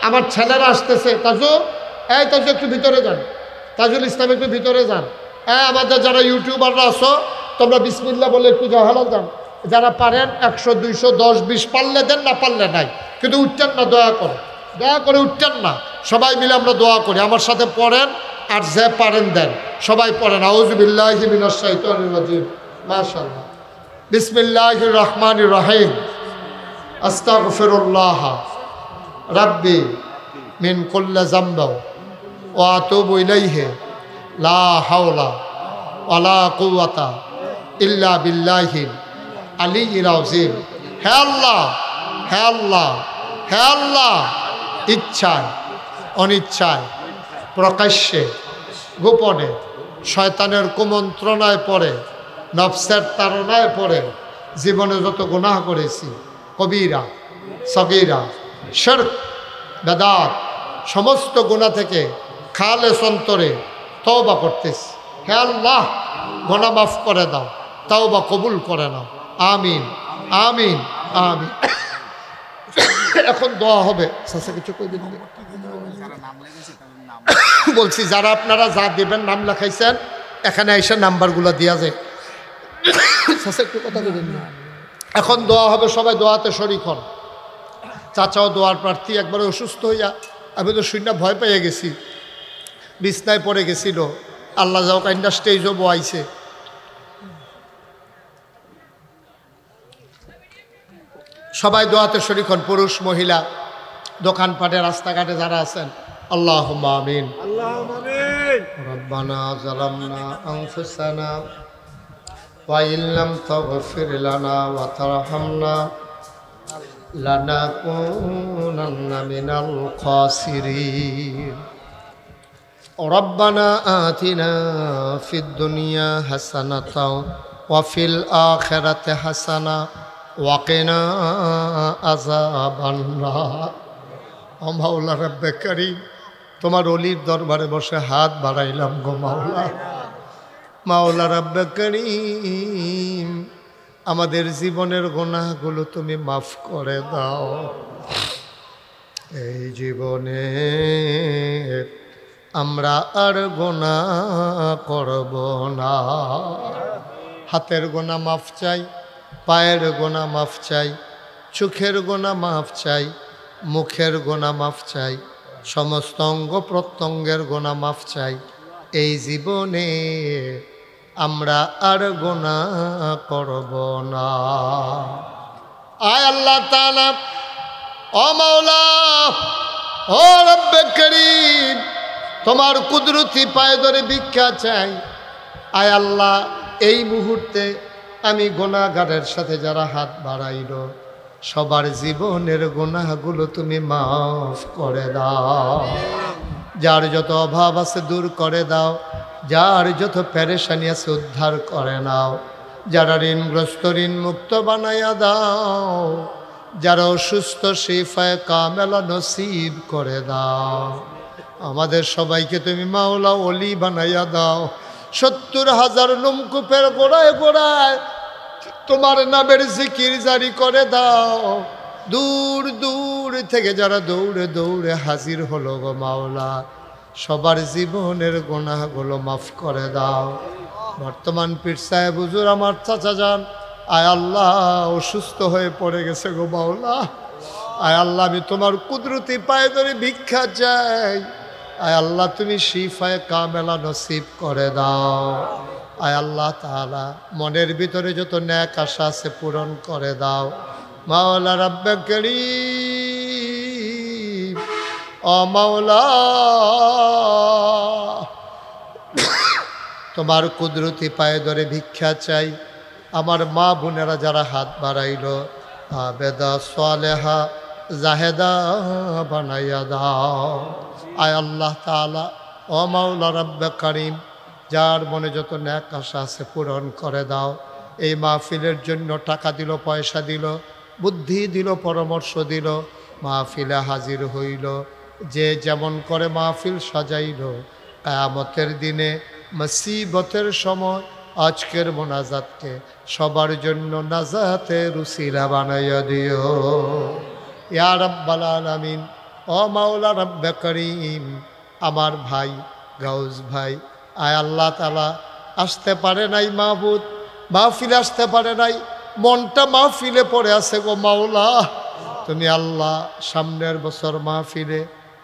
আমার ছেলেরা আসতেছে, তাজু তাজু একটু ভিতরে যান, তাজুল ইসলাম একটু ভিতরে যান। আমাদের যারা ইউটিউবাররা আসো তোমরা বিসমিল্লাহ বলে একটু জাহালা যান। যারা পারেন 100 200 10 20 পারলে দেন, না পারলে নাই। কিন্তু উঠতেন না, দয়া করে উঠতেন না। সবাই মিলে আমরা দোয়া করি, আমার সাথে পড়েন, আর যে পারেন দেন। সবাই পড়েন আউযু বিল্লাহি মিনাশ শাইতানির রাজিম। মাশাআল্লাহ। বিসমিল্লাহির রহমানির রহিম। আস্তাগফিরুল্লাহ রাব্বি মিন কুল্লি যামবি ওয়া আতুবু ইলাইহি লা হাওলা ওয়ালা কুওয়াতা ইল্লা বিল্লাহিল আলিয়্যিল আযীম। হে আল্লাহ, হে আল্লাহ, হে আল্লাহ, ইচ্ছায় অনিচ্ছায় প্রকাশ্যে গোপনে শয়তানের কুমন্ত্রণায় পড়ে, নফসের তাড়নায় পড়ে জীবনে যত গুনাহ করেছি, কবিরা সগীরা শিরক বেদাত সমস্ত গুনাহ থেকে খালেস অন্তরে তওবা করতেছি। হে আল্লাহ গুনাহ মাফ করে দাও, তওবা কবুল করে নাও। আমিন আমিন আমিন। এখন দোয়া হবে। চাচা কিছু কই দিন। বলছি যারা আপনারা যা দেবেন নাম লেখাইছেন এখানে এসে নাম্বারগুলো দেওয়া যায়। চাচা একটু কথা বলবেন না। এখন দোয়া হবে, সবাই দোয়াতে শরীক হন। চাচাও দোয়ার প্রার্থী, একবারে অসুস্থ হইয়া আমি তো শূন্য ভয় পেয়ে গেছি, বিছনায় পড়ে গেছিল। আল্লাহ যাও কাইন্ডা স্টেজও বয়াইছে। সবাই দোয়াতে শরীক হন, পুরুষ মহিলা, দোকানপাটে রাস্তাঘাটে যারা আছেন। আল্লাহুম্মা আমিন। রব্বানা যালামনা আনফুসানা ওয়া ইল্লাম তাগফির লানা ওয়া তারহামনা লানাকুনান্না মিনাল খাসিরিন। রব্বানা আতিনা ফিদ দুনিয়া হাসানাতাও ওয়া ফিল আখিরাতি হাসানা ওয়া কিনা আযাবান নার। ও মাওলা রব্বে কারীম, তোমার অলির দরবারে বসে হাত বাড়াইলাম গো মাওলা। মাওলা রব্বে কারীম, আমাদের জীবনের গুনাহগুলো তুমি মাফ করে দাও। এই জীবনে আমরা আর গুনাহ করব না। হাতের গুনাহ মাফ চাই, পায়ের গুনাহ মাফ চাই, চোখের গুনাহ মাফ চাই, মুখের গুনাহ মাফ চাই, সমস্ত অঙ্গ প্রত্যঙ্গের গুনাহ মাফ চাই। এই জীবনে আমরা আর গুনাহ করব না। আয় আল্লাহ তাআলা, ও মাওলা, ও রব্বে কারীম, তোমার কুদরতি পায়ে ধরে ভিক্ষা চাই। আয় আল্লাহ, এই মুহূর্তে আমি গুনাহগারের সাথে যারা হাত বাড়াইল, সবার জীবনের গুনাহগুলো তুমি মাফ করে দাও। যার যত অভাব আছে দূর করে দাও, যার যত পেরেশানি আছে উদ্ধার করে নাও, যারা ঋণগ্রস্ত ঋণ মুক্ত বানাইয়া দাও, যারা অসুস্থ শিফায়ে কামেলা নসিব করে দাও। আমাদের সবাইকে তুমি মাওলা ওলি বানাইয়া দাও। ৭০,০০০ নমকূপের গোড়ায় গোড়ায় তোমার নামের জিকির জারি করে দাও। দূর দূর থেকে যারা দৌড়ে দৌড়ে হাজির হলো গো মাওলা, সবার জীবনের গুনাহগুলো মাফ করে দাও। বর্তমান পীর সাহেব হুজুর আমার চাচা যান, আয় আল্লাহ অসুস্থ হয়ে পড়ে গেছে গো মাওলা। আয় আল্লাহ, আমি তোমার কুদরতি পায়ে ধরে ভিক্ষা চাই। আয় আল্লাহ, তুমি শিফায়ে কামেলা নসিব করে দাও। আয় আল্লাহ তাআলা, মনের ভিতরে যত নেক আশা আছে পূরণ করে দাও। মাওলা রব্বে কারীম, ও মাওলা, তোমার কুদরতি পায়ে ধরে ভিক্ষা চাই। আমার মা বোনেরা যারা হাত বাড়াইল, আবেদা সালেহা জাহেদা বানাইয়া দাও। আয় আল্লাহ তাআলা, ও মাওলা রব্বে কারীম, যার মনে যত নেক আশা আছে পূরণ করে দাও। এই মাহফিলের জন্য টাকা দিল, পয়সা দিল, বুদ্ধি দিল, পরামর্শ দিল, মাহফিলে হাজির হইল, যে যেমন করে মাহফিল সাজাইল, কিয়ামতের দিনে মুসিবতের সময় আজকের মোনাজাতকে সবার জন্য নাজাতের উসিলা বানাইয়া দিও ইয়া রাব্বাল আলামিন। ও মাওলা রব্বে কারীম, আমার ভাই গাউস ভাই, আয় আল্লাহ তাআলা আসতে পারে নাই, মাহবুদ মাহফিলে আসতে পারে নাই, মনটা মাহফিলে পড়ে আছে গো মাওলা। তুমি আল্লাহ সামনের বছর মাহফিলে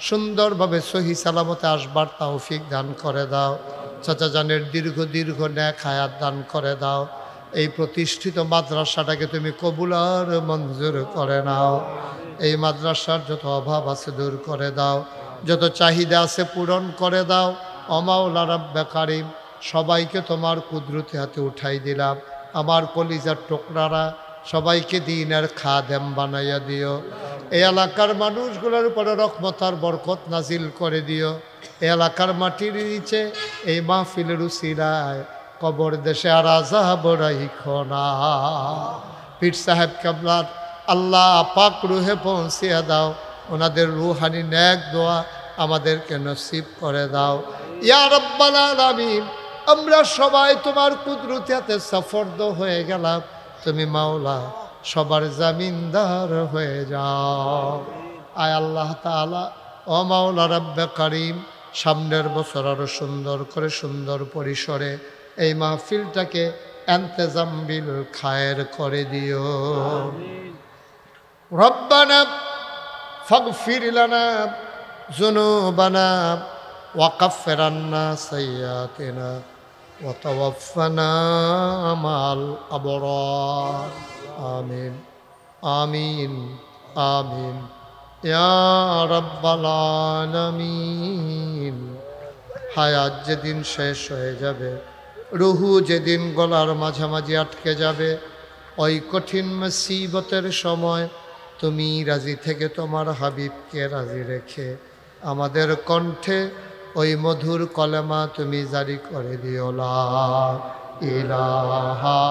সুন্দরভাবে সহি সালামতে আসবার তৌফিক দান করে দাও। চাচা জানের দীর্ঘ দীর্ঘ নেক হায়াত দান করে দাও। এই প্রতিষ্ঠিত মাদ্রাসাটাকে তুমি কবুল আর মঞ্জুর করে নাও। এই মাদ্রাসার যত অভাব আছে দূর করে দাও, যত চাহিদা আছে পূরণ করে দাও। ও মাওলা রব্বে কারীম, সবাইকে তোমার কুদরতি হাতে উঠাই দিলাম। আমার কলিজার টুকরারা সবাইকে দ্বীনের খাদেম বানাইয়া দিও। এই এলাকার মানুষগুলোর উপরে রহমত আর বরকত নাজিল করে দিও। এই এলাকার মাটির নিচে এই মাহফিলের উসিলায় কবর দেশে আর আযাব রাইখো না। পীর সাহেব কেবলার আল্লাহ পাক রুহে পৌঁছিয়ে দাও। ওনাদের রুহানি নেক দোয়া আমাদেরকে নসিব করে দাও ইয়া রাব্বাল আলামিন। আমরা সবাই তোমার কুদরতি হাতে সফরদ হয়ে গেলাম। তুমি মাওলা সবার জামিনদার হয়ে যাও। আয় আল্লাহ তাআলা, ও মাওলা রব্বে কারীম, সামনের বছর আরো সুন্দর করে সুন্দর পরিসরে এই মাহফিলটাকে ইন্তেজাম বিল খায়ের করে দিও। রব্বানা ফাগফির লানা যুনুবানা ওয়া কাফির আন্না সাইয়্যাতিনা ওয়া তাওয়াফানা মাল আবরার। আমিন আমিন আমিন ইয়া রাব্বাল আলামিন। হায়াত যেদিন শেষ হয়ে যাবে, রুহু যেদিন গলার মাঝামাঝি আটকে যাবে, ওই কঠিন মুসিবতের সময় তুমি রাজি থেকে তোমার হাবিবকে রাজি রেখে আমাদের কণ্ঠে ওই মধুর কলেমা তুমি জারি করে দিও, লা ইলাহা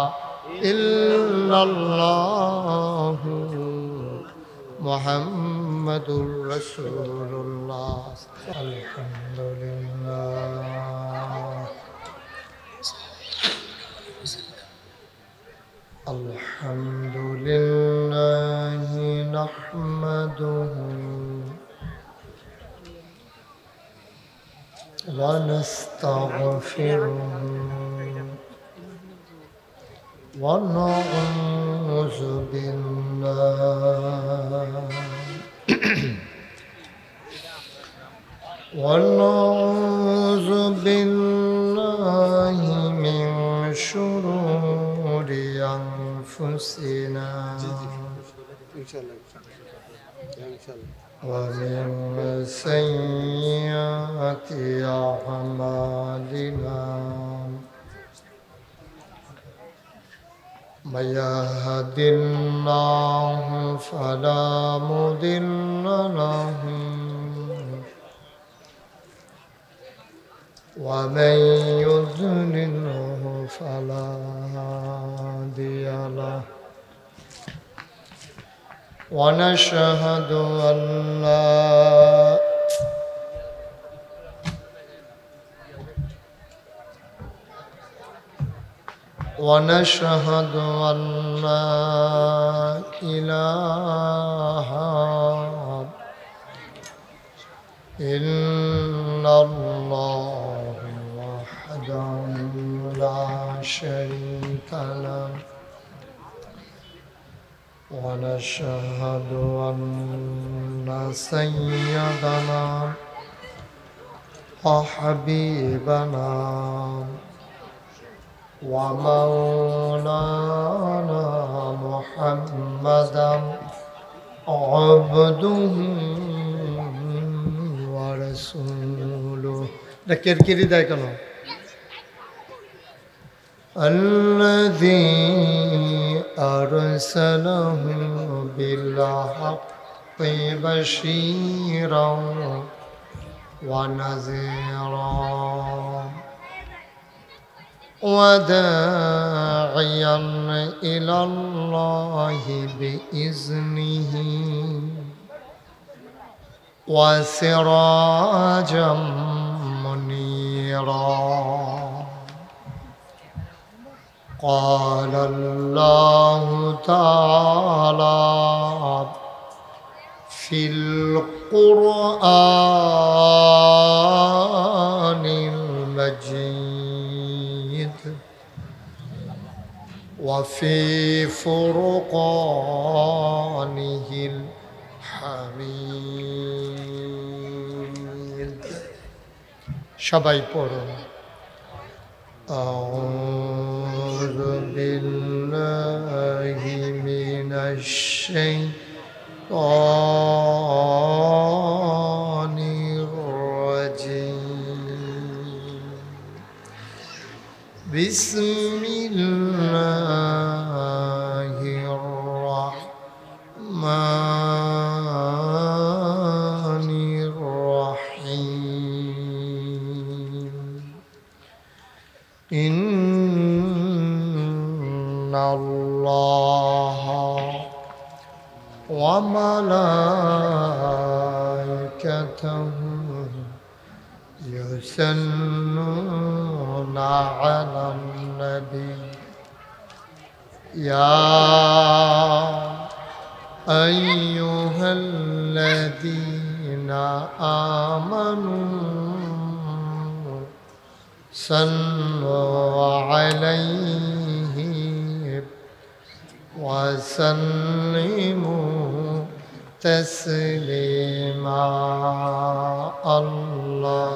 ইল্লাল্লাহু মুহাম্মাদুর রাসূলুল্লাহ। আলহামদুলিল্লাহ আলহামদুলিল্লাহি নাহমাদুহু ওয়া নাস্তাগফিরুহু ওয়া নাউযু বিল্লাহি ونعوذ بالله من شرور أنفسنا ومن سيئات أعمالنا من يهد الله فلا مضل له ومن يضلله فلا هادي له ونشهد أن لا إله إلا الله وحده لا شريك له ونشهد أن سيدنا وحبيبنا ومولانا محمدا عبده ورسوله ذكر ذلك الذي أرسله بالحق بشيرا ونذيرا وداعيا إلى الله بإذنه وسراجا منيرا. قال الله تعالى في القرآن المجيد وفي فرقانه الحميد. সবাই পড়ুন أعوذ بالله من الشيطان الرجيم. بسم الله الرحمن الرحيم. إن الله وملائكته يصلون على النبي يا أيها الذين آمنوا صلوا عليه وسلموا تسليما اللهم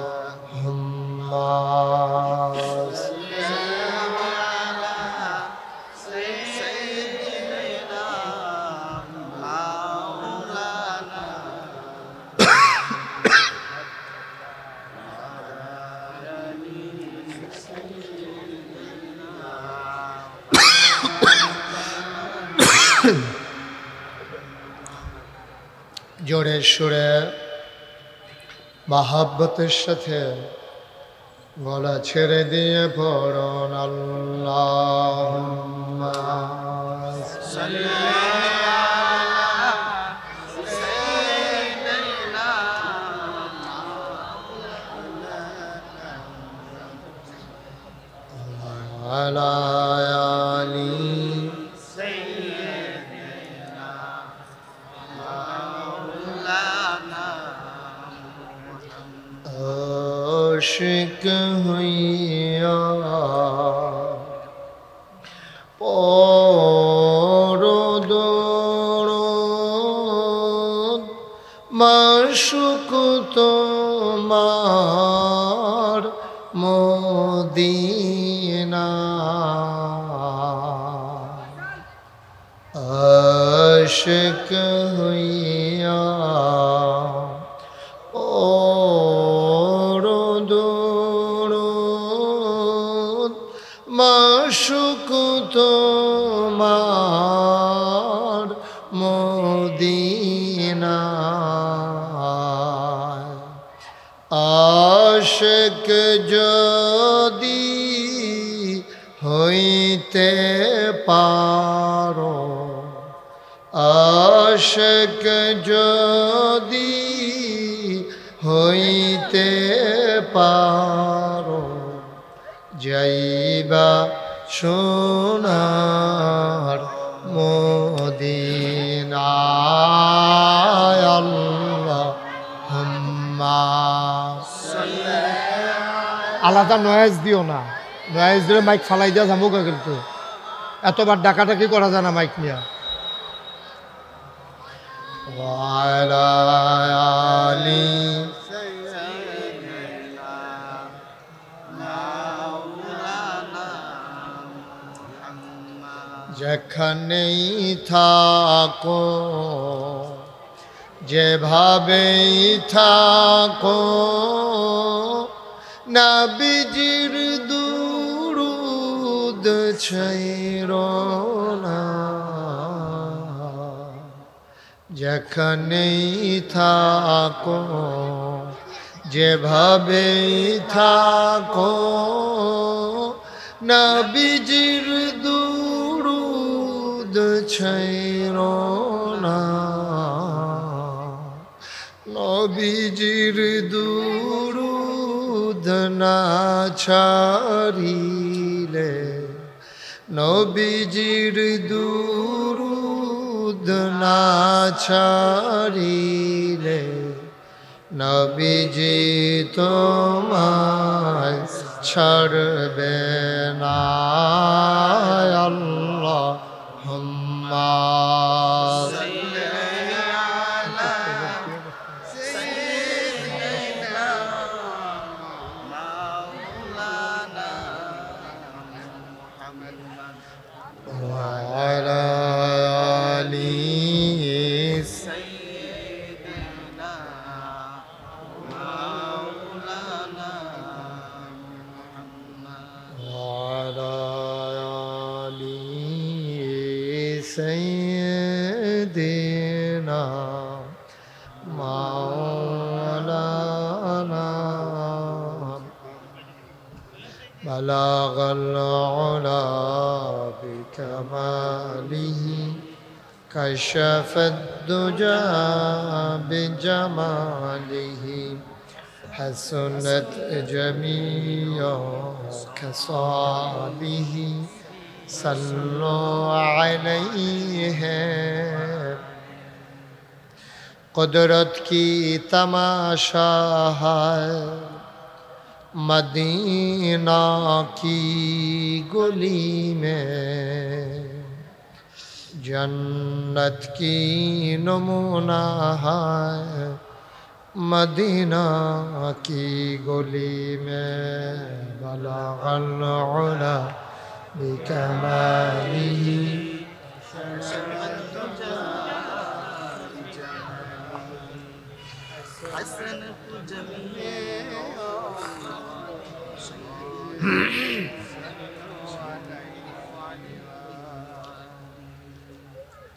জোরে সুরে মহাব্বতের সাথে গলা ছেড়ে দিয়ে পড়ুন আল্লাহুম্মা সাল্লি আলা আলি আশিক হইয়া পরদরদ মাশুক তোমার মদিনা আশিক হইয়া মাশুক তোমার মদিনা আশিক যদি হইতে পারো আশিক যদি হইতে পারো যাইবা সোনার মদিনায় আল্লাহুম্মা আলাদা নয়েজ দিও না, নয়েজ দিলে মাইক ফালাই দেওয়া যাবো কিন্তু এতবার ডাকাটাকি করা যায় না মাইক নিয়ে। ওয়ালা আলি যেখানেই থাকো যেভাবেই থাকো নবীজির দুরূদ ছাইরো না যেখানেই থাকো যেভাবেই থাকো নবীজির দুরূদ ছাইরো না নবীজির দুরূদ না ছাড়িলে নবীজির দুরূদ না ছাড়িলে নবীজি তোমায় ছাড়বে না আল্লাহুম্মা وعلى آل سيدنا مولانا محمد وعلى آل سيدنا مولانا بلغ العلا بكماله كشف الدجى بجماله حسنت جميع خصاله صلوا عليه कुदरत की तमाशा है मदीना की गली में, जन्नत की नमूना है मदीना की गली में। बलगल उला बिकमालिही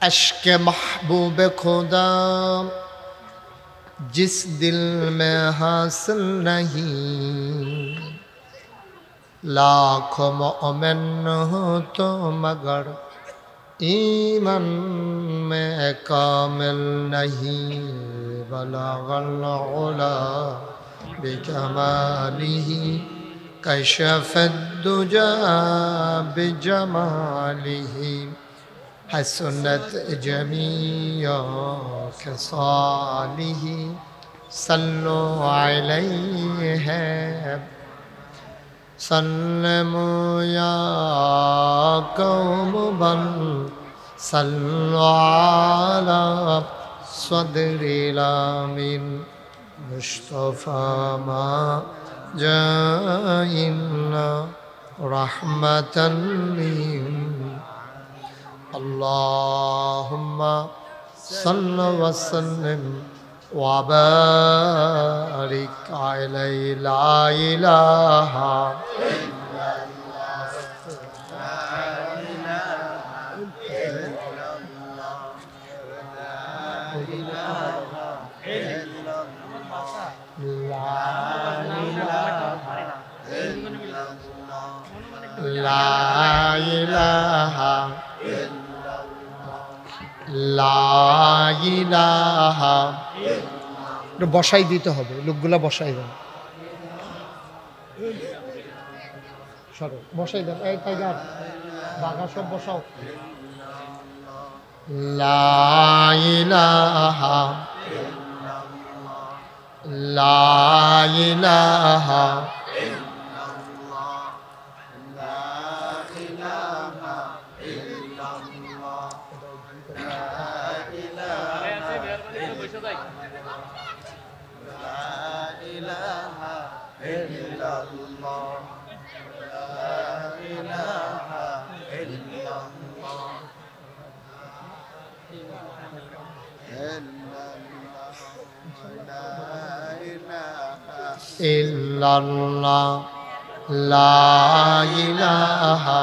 अश्क महबूब खुदा जिस दिल में हासिल नहीं, लाखों मोमिन हो तो मगर ईमान में कामिल नहीं। बलगल उला बिकमालिही कशफत दुजा बिजमालिही, हसनत जमीअ खसालिही सल्लु अलैहि सल्लमु या कौम बल सल्लु अला सदरिल आमीन मुस्तफा मा जाइना रहमतन लिल अल्लाहुम्मा सल्लि व सल्लिम व बारिक अलैहि ला इलाहा ला इलाहा ला इलाहा। বসাই দিতে হবে, লোকগুলা বসাই দেন, সরো বসাই দেন। এই টাইগার বাঘা সব বসাও। লা ইলাহা লা ইলাহা ইল্লাল্লাহ লা ইলাহা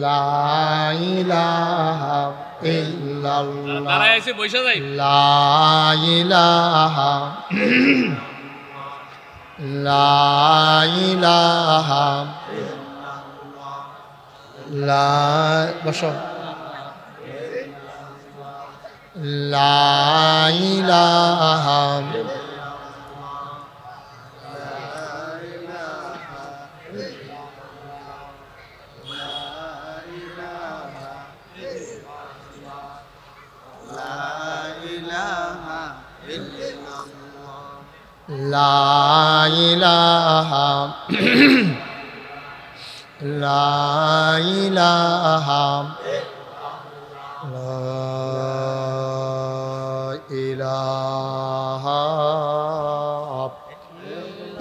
লা ইলাহা ইল্লাল্লাহ দাঁড়ায় এসে বসে যাই। লা ইলাহা লা ইলাহা লা বসো। লা ইলাহা লা ইলাহা লা ইলাহা লা ইলাহা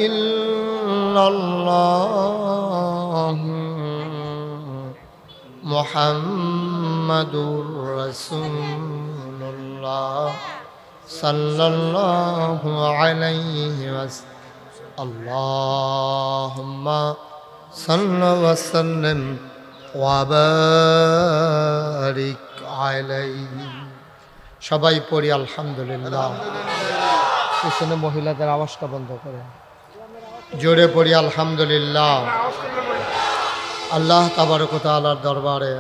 ইল্লাল্লাহ মুহাম্মাদুর রাসূলুল্লাহ সাল্লাল্লাহু আলাইহি ওয়াসাল্লাম। আল্লাহুম্মা সাল্লি ওয়া সাল্লিম ওয়া বারিক আলাইহি। সবাই পড়ি আলহামদুলিল্লাহ। পিছনে মহিলাদের আওয়াজটা বন্ধ করে জোরে পড়ি আলহামদুলিল্লাহ। আল্লাহ তাবারক ওয়া তাআলার দরবারে